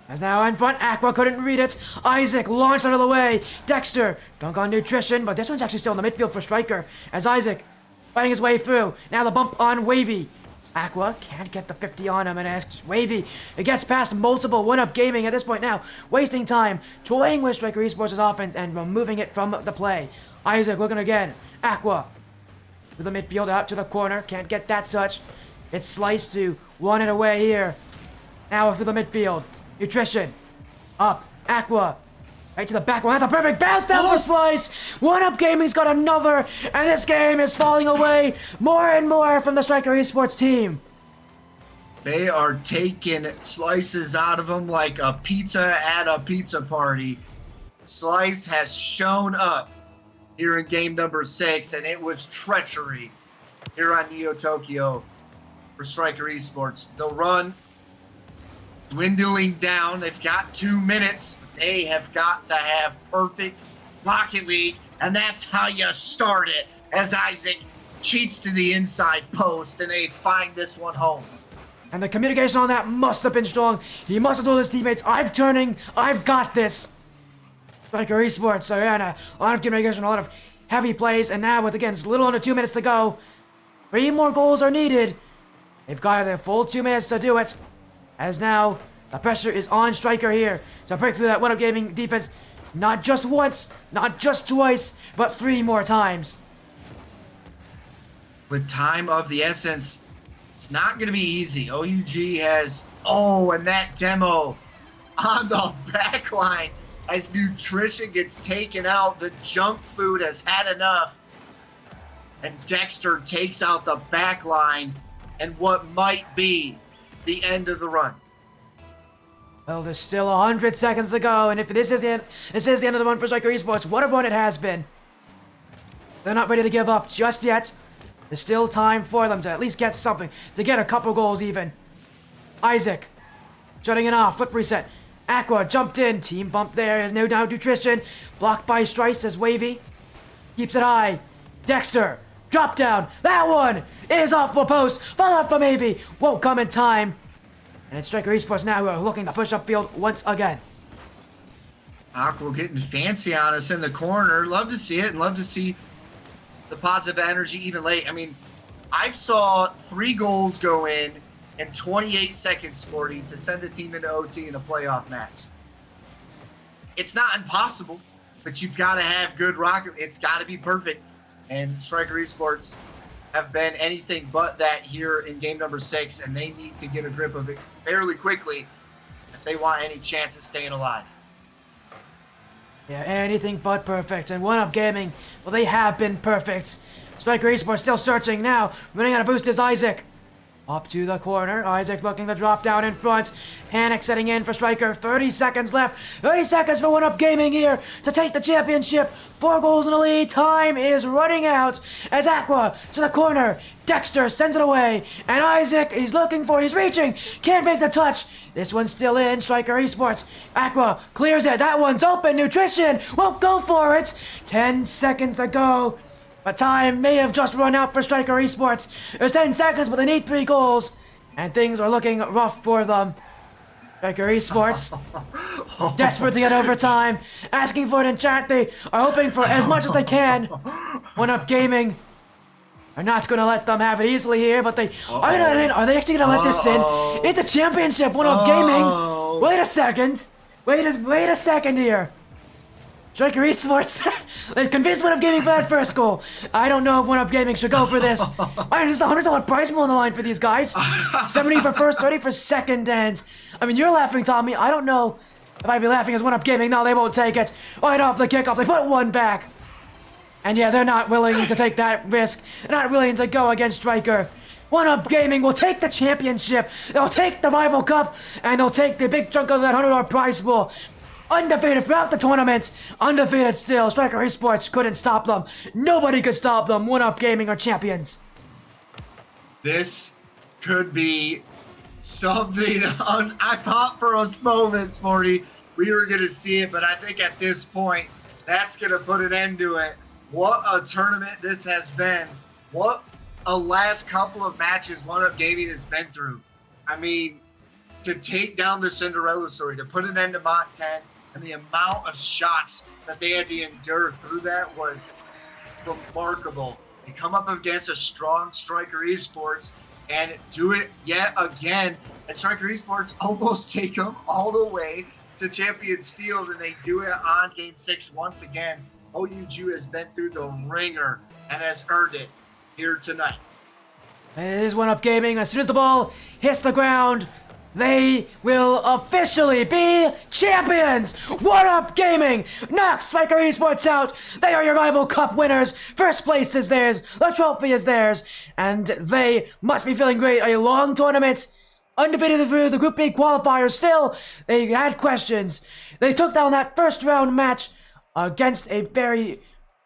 As now in front, Aqua couldn't read it. Isaac launched out of the way. Dexter, dunk on nutrition, but this one's actually still in the midfield for Stryker. As Isaac fighting his way through. Now the bump on Wavy. Aqua can't get the 50 on him, and asks Wavy. It gets past multiple one-up gaming at this point now. Wasting time, toying with Stryker Esports' offense and removing it from the play. Isaac looking again. Aqua to the midfield, out to the corner. Can't get that touch. It's Slice to run it away here. Now through the midfield. Nutrition. Up. Aqua. Right to the back one. That's a perfect bounce down for Slice. One Up Gaming's got another. And this game is falling away more and more from the Stryker Esports team.
They are taking slices out of them like a pizza at a pizza party. Slice has shown up here in game number 6, and it was treachery here on Neo Tokyo for Stryker Esports. The run dwindling down. They've got 2 minutes. They have got to have perfect Rocket League, and that's how you start it. As Isaac cheats to the inside post, and they find this one home.
And the communication on that must have been strong. He must have told his teammates, I'm turning, I've got this. Stryker Esports, so yeah, a lot of communication, a lot of heavy plays, and now with, again, a little under 2 minutes to go, 3 more goals are needed. They've got the full 2 minutes to do it. As now, the pressure is on Stryker here to break through that One Up Gaming defense, not just once, not just twice, but 3 more times.
With time of the essence, it's not going to be easy. OUG has, and that demo on the back line as nutrition gets taken out. The junk food has had enough. And Dexter takes out the back line and what might be the end of the run.
Well, there's still 100 seconds to go, and if this is the end of the run for Stryker Esports, what a run it has been. They're not ready to give up just yet. There's still time for them to at least get something, to get a couple goals even. Isaac, shutting it off, flip reset. Aqua jumped in, team bump there, there's no doubt nutrition. Blocked by Strice as Wavy keeps it high. Dexter, drop down, that one is off the post, follow up from Avy, won't come in time. And it's Stryker Esports now who are looking to push upfield once again.
Aqua getting fancy on us in the corner. Love to see it, and love to see the positive energy even late. I mean, I saw 3 goals go in 28 seconds, Sporty, to send a team into OT in a playoff match. It's not impossible, but you've got to have good rocket. It's got to be perfect. And Stryker Esports have been anything but that here in game number 6, and they need to get a grip of it fairly quickly if they want any chance of staying alive.
Yeah, anything but perfect. And One Up Gaming, well, they have been perfect. Stryker Esports still searching now. Running out of boost is Isaac. Up to the corner. Isaac looking to drop down in front. Panic setting in for Stryker. 30 seconds left. 30 seconds for One Up Gaming here to take the championship. 4 goals in the lead. Time is running out as Aqua to the corner. Dexter sends it away. And Isaac, he's reaching. Can't make the touch. This one's still in. Stryker Esports. Aqua clears it. That one's open. Nutrition won't go for it. 10 seconds to go. But time may have just run out for Stryker Esports. There's 10 seconds, but they need 3 goals. And things are looking rough for them. Stryker Esports, desperate to get overtime, asking for it in chat. They are hoping for as much as they can. One Up Gaming are not going to let them have it easily here, but they are they actually going to let this in? It's a championship, One Up Gaming. Wait a second. Wait a second here. Stryker Esports, they've convinced One Up Gaming for that first goal. I don't know if One Up Gaming should go for this. There's a $100 prize pool on the line for these guys. 70 for first, 30 for second, and I mean, you're laughing, Tommy. I don't know if I'd be laughing as One Up Gaming. No, they won't take it. Right off the kickoff, they put one back. And yeah, they're not willing to take that risk. They're not willing to go against Stryker. One Up Gaming will take the championship. They'll take the Rival Cup, and they'll take the big chunk of that $100 prize pool. undefeated throughout the tournament, undefeated still. Stryker Esports couldn't stop them. Nobody could stop them. 1UP Gaming are champions.
This could be something. I thought for a moment, Sporty, we were going to see it, but I think at this point, that's going to put an end to it. What a tournament this has been. What a last couple of matches 1UP Gaming has been through. I mean, to take down the Cinderella story, to put an end to Mach 10, and the amount of shots that they had to endure through that was remarkable. They come up against a strong Stryker Esports and do it yet again. And Stryker Esports almost take them all the way to Champions Field, and they do it on Game 6 once again. OUG has been through the ringer and has earned it here tonight.
It is 1UP Gaming. As soon as the ball hits the ground, they will officially be champions! 1UP Gaming knocks Stryker Esports out! They are your rival cup winners! First place is theirs, the trophy is theirs, and they must be feeling great. A long tournament, undefeated through the Group B qualifiers. Still, they had questions. They took down that first round match against a very,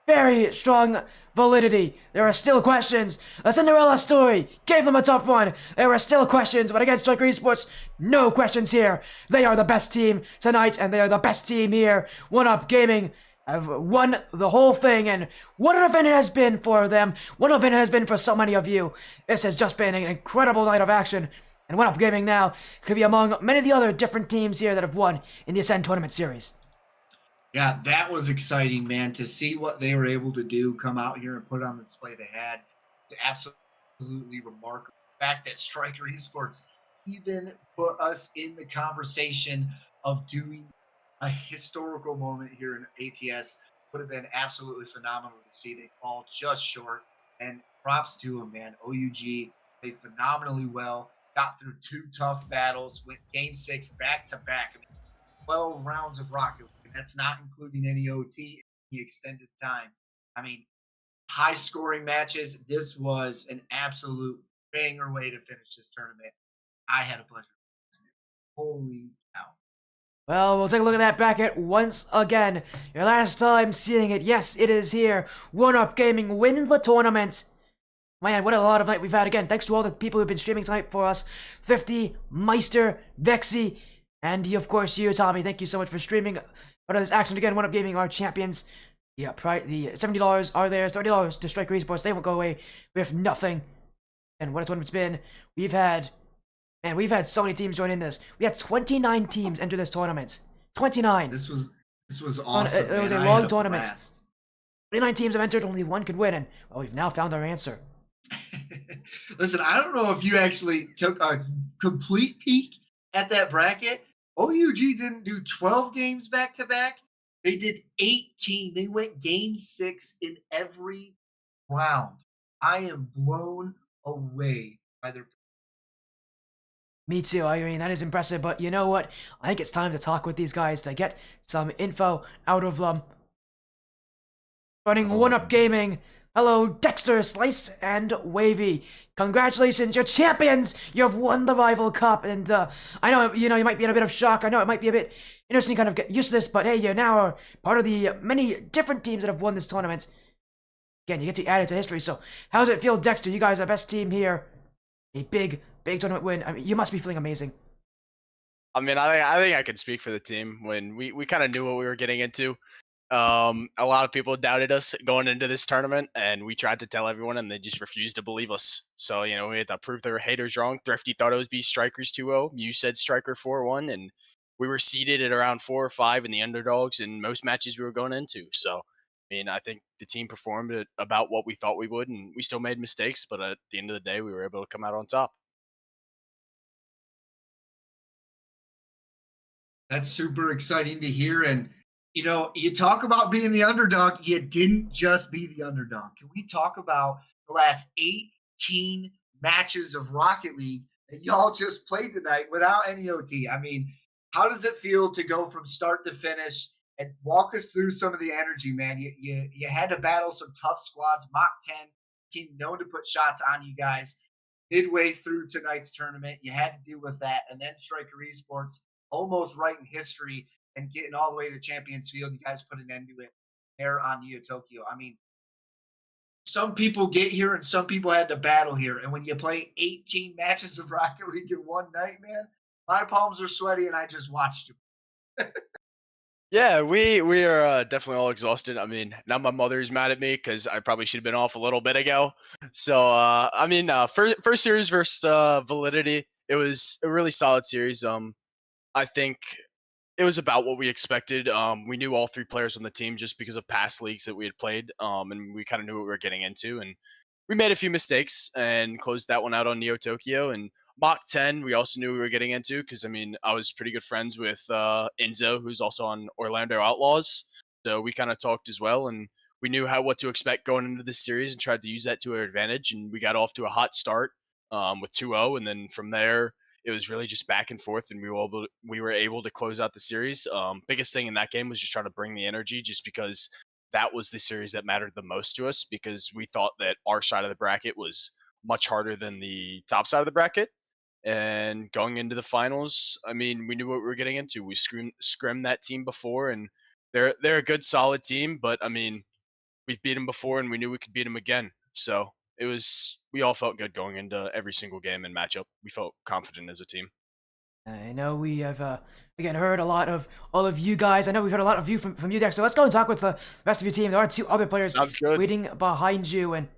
very strong validity. There are still questions. The Cinderella story gave them a tough one. There were still questions, but against Stryker Esports, no questions here. They are the best team tonight, and they are the best team here. 1UP Gaming have won the whole thing, and what an event it has been for them. What an event it has been for so many of you. This has just been an incredible night of action, and 1UP Gaming now could be among many of the other different teams here that have won in the Ascend Tournament Series.
Yeah, that was exciting, man, to see what they were able to do, come out here and put on the display they had. It's absolutely remarkable. The fact that Stryker Esports even put us in the conversation of doing a historical moment here in ATS would have been absolutely phenomenal to see. They fall just short, and props to them, man. OUG played phenomenally well, got through 2 tough battles, went Game 6 back-to-back. I mean, 12 rounds of Rocket League, and that's not including any OT, any extended time. I mean, high-scoring matches. This was an absolute banger way to finish this tournament. I had a pleasure. Holy cow.
Well, we'll take a look at that bracket once again. Your last time seeing it, yes, it is here. 1UP Gaming wins the tournament. Man, what a lot of night we've had again. Thanks to all the people who've been streaming tonight for us. 50, Meister, Vexy, and of course you, Tommy. Thank you so much for streaming. But this action again, 1UP Gaming are champions. Yeah, the $70 are theirs, $30 to Stryker Esports. They won't go away with nothing. And what a tournament's been. We've had so many teams join in this. We had 29 teams enter this tournament. 29.
This was awesome.
It was a long tournament. 29 teams have entered, only one could win, and well, we've now found our answer.
Listen, I don't know if you actually took a complete peek at that bracket. OUG didn't do 12 games back to back. They did 18. They went Game 6 in every round. I am blown away by their.
Me too. I mean, that is impressive, but you know what? I think it's time to talk with these guys to get some info out of them. Running 1UP Gaming. Hello, Dexter, Slice, and Wavy. Congratulations, you're champions! You've won the Rival Cup, and I know, you might be in a bit of shock. I know it might be a bit interesting to kind of get used to this, but hey, you're now part of the many different teams that have won this tournament. Again, you get to add it to history, so how does it feel, Dexter? You guys are the best team here. A big tournament win. I mean, you must be feeling amazing.
I mean, I think I can speak for the team when we kind of knew what we were getting into. A lot of people doubted us going into this tournament, and we tried to tell everyone, and they just refused to believe us. So, we had to prove their haters wrong. Thrifty thought it was be Strikers 2-0. You said Stryker 4-1, and we were seeded at around 4 or 5 in the underdogs in most matches we were going into. So, I mean, I think the team performed about what we thought we would, and we still made mistakes, but at the end of the day, we were able to come out on top.
That's super exciting to hear. And, you talk about being the underdog. You didn't just be the underdog. Can we talk about the last 18 matches of Rocket League that y'all just played tonight without any OT? I mean, how does it feel to go from start to finish? And walk us through some of the energy, man. You had to battle some tough squads. Mach 10, team known to put shots on you guys. Midway through tonight's tournament, you had to deal with that. And then Stryker Esports, almost writing history and getting all the way to Champions Field. You guys put an end to it there on Neo Tokyo. I mean, some people get here and some people had to battle here. And when you play 18 matches of Rocket League in one night, man, my palms are sweaty and I just watched it.
Yeah, we are definitely all exhausted. I mean, now my mother's mad at me because I probably should have been off a little bit ago. So I mean, first series versus Validity, it was a really solid series. I think it was about what we expected. We knew all three players on the team just because of past leagues that we had played, and we kind of knew what we were getting into. And we made a few mistakes and closed that one out on Neo Tokyo. And Mach 10, we also knew we were getting into because, I mean, I was pretty good friends with Enzo, who's also on Orlando Outlaws. So we kind of talked as well. And we knew what to expect going into this series and tried to use that to our advantage. And we got off to a hot start with 2-0. And then from there, it was really just back and forth, and we were able to close out the series. Biggest thing in that game was just trying to bring the energy, just because that was the series that mattered the most to us, because we thought that our side of the bracket was much harder than the top side of the bracket. And going into the finals, I mean, we knew what we were getting into. We scrimmed that team before, and they're a good, solid team. But I mean, we've beat them before, and we knew we could beat them again. So we all felt good going into every single game and matchup. We felt confident as a team.
I know we have again heard a lot of all of you guys. I know we've heard a lot of you from you, Dexter. Let's go and talk with the rest of your team. There are two other players
Sounds good.
waiting behind you, and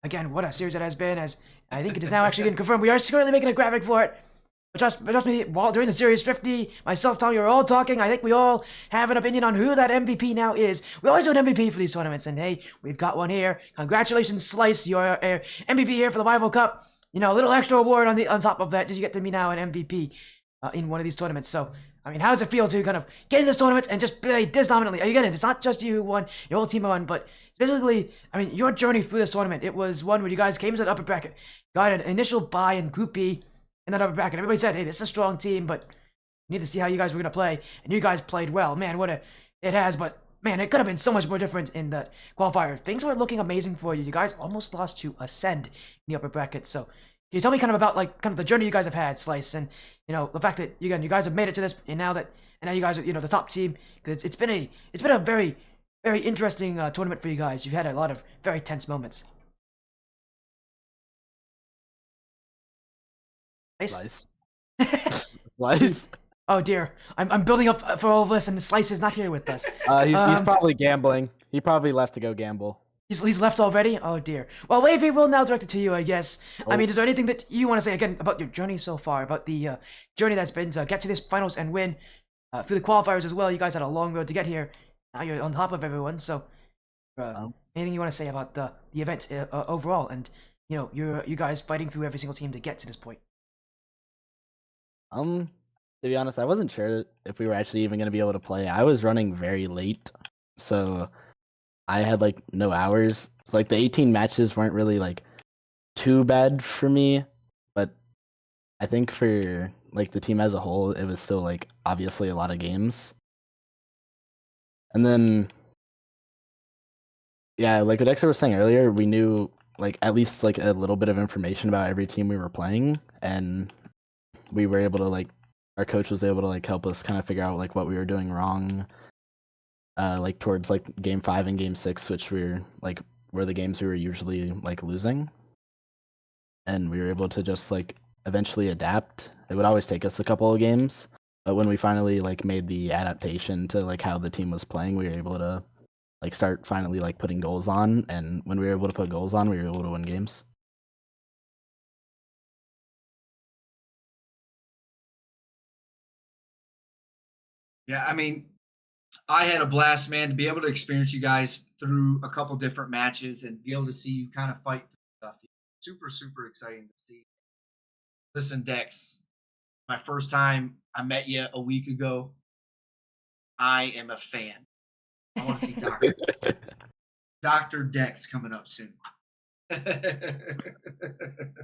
again, what a series it has been. As I think it is now actually been confirmed, we are currently making a graphic for it. But trust me, while during the series, 50, myself, Tommy, we're all talking. I think we all have an opinion on who that MVP now is. We always do an MVP for these tournaments, and hey, we've got one here. Congratulations, Slice, you're MVP here for the Rival Cup. You know, a little extra award on top of that. Did you get to be now an MVP in one of these tournaments? So, I mean, how does it feel to kind of get in this tournament and just play this dominantly? Again, it's not just you who won, your whole team won, but specifically, I mean, your journey through this tournament. It was one where you guys came to the upper bracket, got an initial bye in Group B in that upper bracket. Everybody said, hey, this is a strong team, but we need to see how you guys were going to play. And you guys played well. Man, it has, but man, it could have been so much more different in the qualifier. Things were looking amazing for you. You guys almost lost to Ascend in the upper bracket. So, can you tell me kind of about the journey you guys have had, Slice, and you know the fact that you guys have made it to this, and now you guys are the top team, because it's been a very interesting tournament for you guys. You've had a lot of very tense moments.
Slice. Slice.
Oh dear, I'm building up for all of this, and Slice is not here with us.
He's probably gambling. He probably left to go gamble.
He's left already? Oh dear. Well, Wavy, will now direct it to you, I guess.
Oh.
I mean, is there anything that you want to say again about your journey so far, about the journey that's been to get to this finals and win through the qualifiers as well? You guys had a long road to get here. Now you're on top of everyone. So, anything you want to say about the event overall, and you guys fighting through every single team to get to this point?
To be honest, I wasn't sure if we were actually even going to be able to play. I was running very late, so I had no hours. So, the 18 matches weren't really too bad for me, but I think for the team as a whole, it was still obviously a lot of games. And then yeah, like what Dexter was saying earlier, we knew at least a little bit of information about every team we were playing, and we were able to our coach was able to help us kind of figure out what we were doing wrong towards game 5 and game 6, which were the games we were usually losing, and we were able to just eventually adapt. It would always take us a couple of games, but when we finally made the adaptation to how the team was playing, we were able to start finally putting goals on, and when we were able to put goals on, we were able to win games.
Yeah, I mean, I had a blast, man, to be able to experience you guys through a couple different matches and be able to see you kind of fight through stuff. Super, super exciting to see. Listen, Dex, my first time I met you a week ago, I am a fan. I want to see Dr. Dex coming up soon.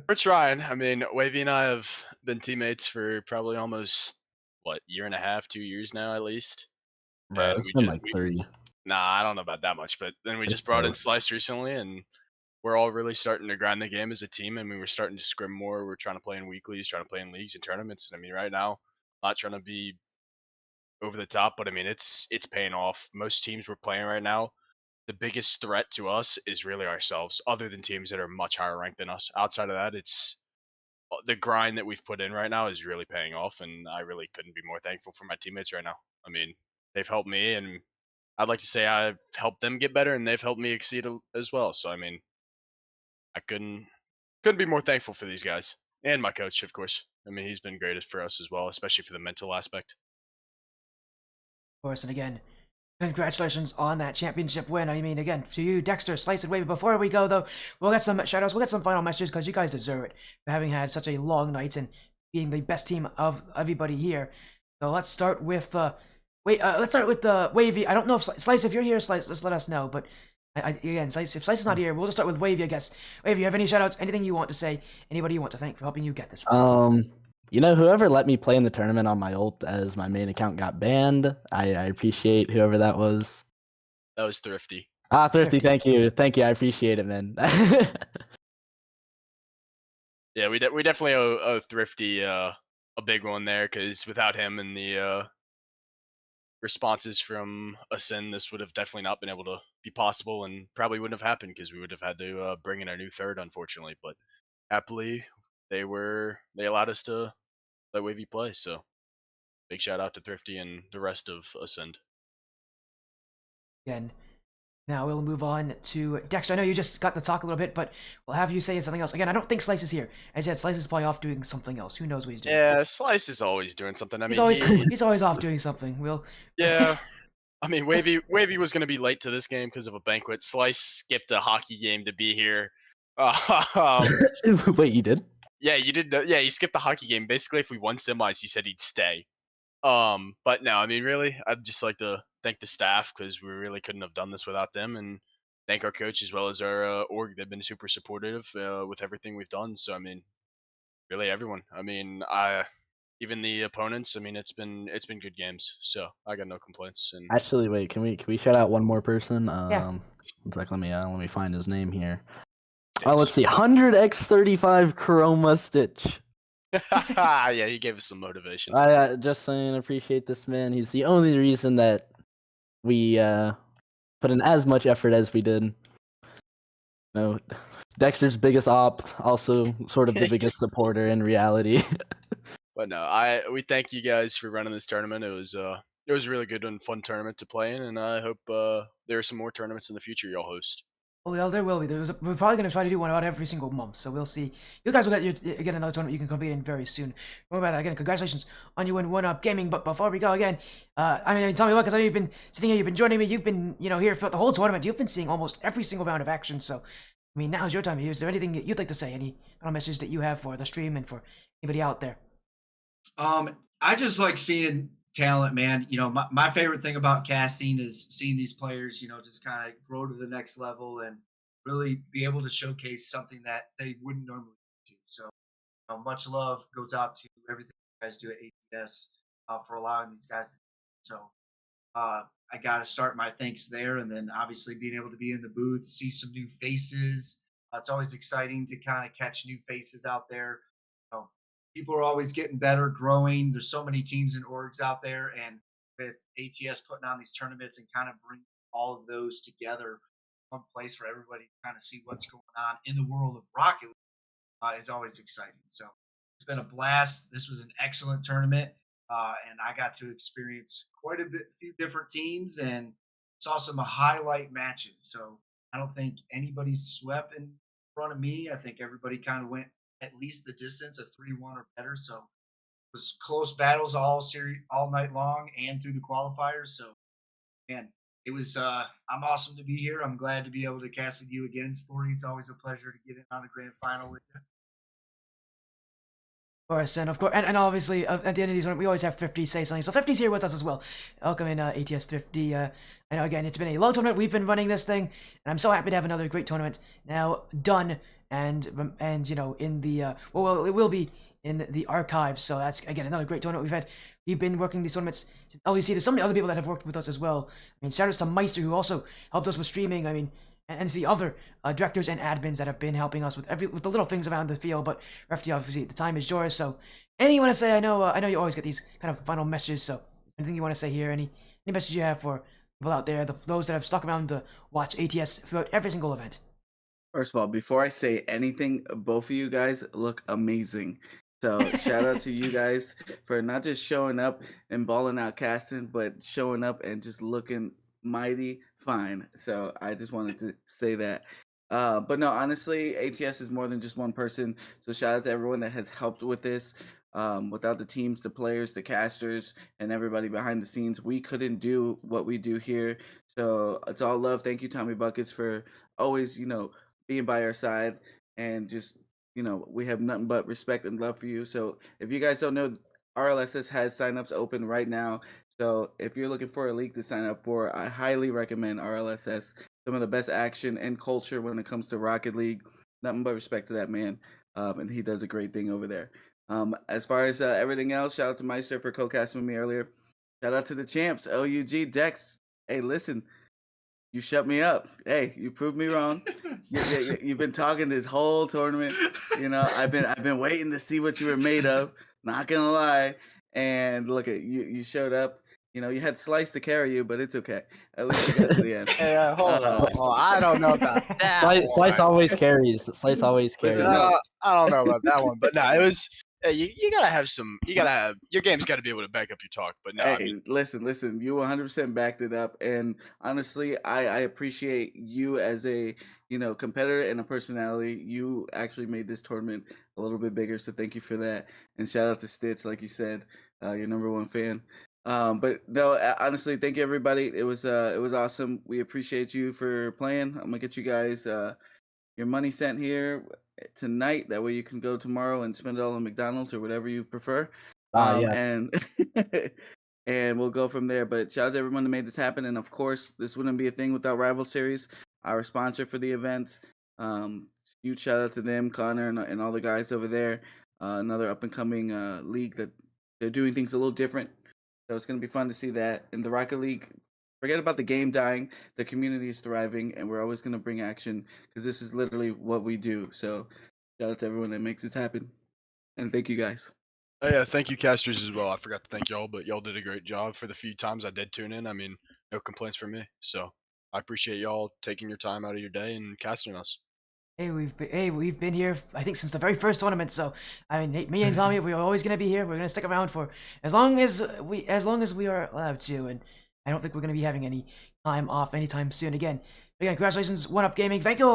We're trying. I mean, Wavy and I have been teammates for probably almost year and a half, 2 years now at least.
Bro,
And
it's been 3.
Nah, I don't know about that much, but then we just brought in Slice recently, and we're all really starting to grind the game as a team. I mean, we're starting to scrim more. We're trying to play in weeklies, trying to play in leagues and tournaments. And I mean, right now, not trying to be over the top, but I mean it's paying off. Most teams we're playing right now, the biggest threat to us is really ourselves, other than teams that are much higher ranked than us. Outside of that, it's the grind that we've put in right now is really paying off, and I really couldn't be more thankful for my teammates right now. I mean, they've helped me, and I'd like to say I've helped them get better, and they've helped me exceed as well. So I mean, I couldn't be more thankful for these guys and my coach, of course. I mean, he's been great for us as well, especially for the mental aspect.
Of course, and again, congratulations on that championship win. I mean, again, to you, Dexter, Slice, and Wavy. Before we go, though, we'll get some shoutouts. We'll get some final messages because you guys deserve it for having had such a long night and being the best team of everybody here. So let's start with let's start with Wavy. I don't know if Slice, if you're here, Slice, just let us know. But again, Slice, if Slice is not here, we'll just start with Wavy, I guess. Wavy, you have any shoutouts? Anything you want to say? Anybody you want to thank for helping you get this?
You know, whoever let me play in the tournament on my ult as my main account got banned. I appreciate whoever that was.
That was Thrifty.
Thrifty, thank you. I appreciate it, man.
Yeah, we definitely owe Thrifty a big one there, because without him and the responses from Ascend, this would have definitely not been able to be possible, and probably wouldn't have happened because we would have had to bring in our new third, unfortunately. But happily, they allowed us to let Wavy play. So big shout out to Thrifty and the rest of Ascend.
Again, now we'll move on to Dexter. I know you just got to talk a little bit, but we'll have you say something else. Again, I don't think Slice is here. As I said, Slice is probably off doing something else. Who knows what he's doing?
Yeah, Slice is always doing something. I mean,
he's always off doing something.
Yeah. I mean, Wavy was going to be late to this game because of a banquet. Slice skipped a hockey game to be here.
Wait, you did?
Yeah, you did. Yeah, he skipped the hockey game. Basically, if we won semis, he said he'd stay. But no, I mean, really, I'd just like to thank the staff because we really couldn't have done this without them, and thank our coach as well as our org. They've been super supportive with everything we've done. So I mean, really everyone. I mean, even the opponents. I mean, it's been good games. So I got no complaints. And
actually, wait, can we shout out one more person?
Yeah.
It's like, let me find his name here. Oh, let's see, 100x35 Chroma Stitch.
Yeah, he gave us some motivation.
I just saying, appreciate this man. He's the only reason that we put in as much effort as we did. No, Dexter's biggest op, also sort of the biggest supporter in reality.
But no, we thank you guys for running this tournament. It was a really good and fun tournament to play in, and I hope there are some more tournaments in the future y'all host.
Well, there will be. We're probably going to try to do one about every single month, so we'll see. You guys will get another tournament you can compete in very soon. Remember that again. Congratulations on you win 1UP Gaming. But before we go again, I mean, TommyBuckets, I know you've been sitting here, you've been joining me, you've been here for the whole tournament. You've been seeing almost every single round of action. So, I mean, now's your time. Is there anything that you'd like to say? Any final message that you have for the stream and for anybody out there?
I just like seeing talent, man. My favorite thing about casting is seeing these players, just kind of grow to the next level and really be able to showcase something that they wouldn't normally do. So much love goes out to everything you guys do at ATS for allowing these guys to do. So I got to start my thanks there, and then obviously being able to be in the booth, see some new faces. It's always exciting to kind of catch new faces out there. People are always getting better, growing. There's so many teams and orgs out there, and with ATS putting on these tournaments and kind of bring all of those together, one place for everybody to kind of see what's going on in the world of Rocket League is always exciting. So it's been a blast. This was an excellent tournament, and I got to experience quite a few different teams and saw some highlight matches. So I don't think anybody swept in front of me. I think everybody kind of went at least the distance of 3-1 or better. So it was close battles all night long and through the qualifiers. So, man, it was I'm awesome to be here. I'm glad to be able to cast with you again, Sporty. It's always a pleasure to get in on a grand final with you.
Of course, and obviously at the end of these, we always have Thrifty say something. So Thrifty's here with us as well. Welcome in, ATS Thrifty. I know again it's been a long tournament. We've been running this thing, and I'm so happy to have another great tournament now done. And in the it will be in the archives. So that's again another great tournament we've been working these tournaments. Obviously, there's so many other people that have worked with us as well. I mean, shout outs to Meister, who also helped us with streaming. I mean, and to the other directors and admins that have been helping us with the little things around the field. But Refty, obviously, the time is yours. So anything you want to say? I know you always get these kind of final messages. So is there Anything you want to say here? Any message you have for people out there, those that have stuck around to watch ATS throughout every single event?
First of all, before I say anything, both of you guys look amazing. So shout out to you guys for not just showing up and balling out casting, but showing up and just looking mighty fine. So I just wanted to say that. But no, honestly, ATS is more than just one person. So shout out to everyone that has helped with this. Without the teams, the players, the casters, and everybody behind the scenes, we couldn't do what we do here. So it's all love. Thank you, TommyBuckets, for always, being by our side, and just we have nothing but respect and love for you. So if you guys don't know, RLSS has signups open right now. So if you're looking for a league to sign up for, I highly recommend RLSS. Some of the best action and culture when it comes to Rocket League. Nothing but respect to that man, and he does a great thing over there. As far as everything else, shout out to Meister for co-casting with me earlier. Shout out to the champs, OUG, Dex. Hey, listen, you shut me up. Hey, you proved me wrong. You've been talking this whole tournament. I've been waiting to see what you were made of. Not gonna lie. And look at you. You showed up. You had Slice to carry you, but it's okay. At least you got to the end.
Hey, hold on. I don't know about that.
Slice
one.
always carries. Slice always carries.
Listen, no.
I don't know about that one, but no, it was. You gotta have some. You gotta have your game's got to be able to back up your talk. But no,
Hey,
I mean,
listen. You 100% backed it up, and honestly, I appreciate you as a competitor and a personality. You actually made this tournament a little bit bigger, so thank you for that. And shout out to Stitch, like you said, your #1 fan. But no, honestly, thank you everybody. It was awesome. We appreciate you for playing. I'm gonna get you guys your money sent here tonight. That way you can go tomorrow and spend it all on McDonald's or whatever you prefer.
Yeah.
And and we'll go from there. But shout out to everyone that made this happen. And of course, this wouldn't be a thing without Rival Series, our sponsor for the event. Huge shout out to them, Connor, and all the guys over there. Another up and coming league that they're doing things a little different. So it's going to be fun to see that. In the Rocket League, forget about the game dying. The community is thriving, and we're always going to bring action because this is literally what we do. So shout out to everyone that makes this happen. And thank you guys.
oh, yeah, thank you, casters, as well. I forgot to thank y'all, but y'all did a great job for the few times I did tune in. I mean, no complaints from me. So I appreciate y'all taking your time out of your day and casting us.
Hey, we've been here, I think, since the very first tournament. So, I mean, me and Tommy, we're always gonna be here. We're gonna stick around for as long as we are allowed to, and I don't think we're gonna be having any time off anytime soon. Again, congratulations, One Up Gaming. Thank you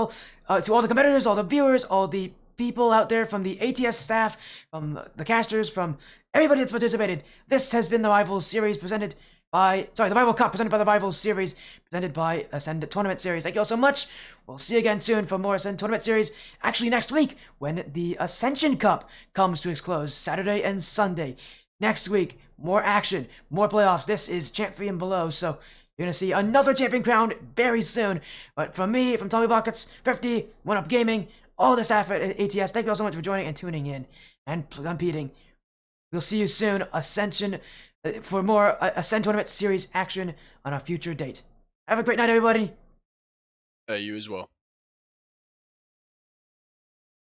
all to all the competitors, all the viewers, all the people out there from the ATS staff, from the casters, from everybody that's participated. This has been the Rival Series presented by, the Rival Cup presented by the Rival Series, presented by Ascend Tournament Series. Thank you all so much. We'll see you again soon for more Ascend Tournament Series. Actually, next week, when the Ascension Cup comes to its close, Saturday and Sunday. Next week, more action, more playoffs. This is Champ 3 and below, so you're going to see another champion crowned very soon. But from me, from TommyBuckets, 50, One Up Gaming, all the staff at ATS, thank you all so much for joining and tuning in and competing. We'll see you soon, Ascension, for more Ascend Tournament Series action on a future date. Have a great night, everybody.
You as well.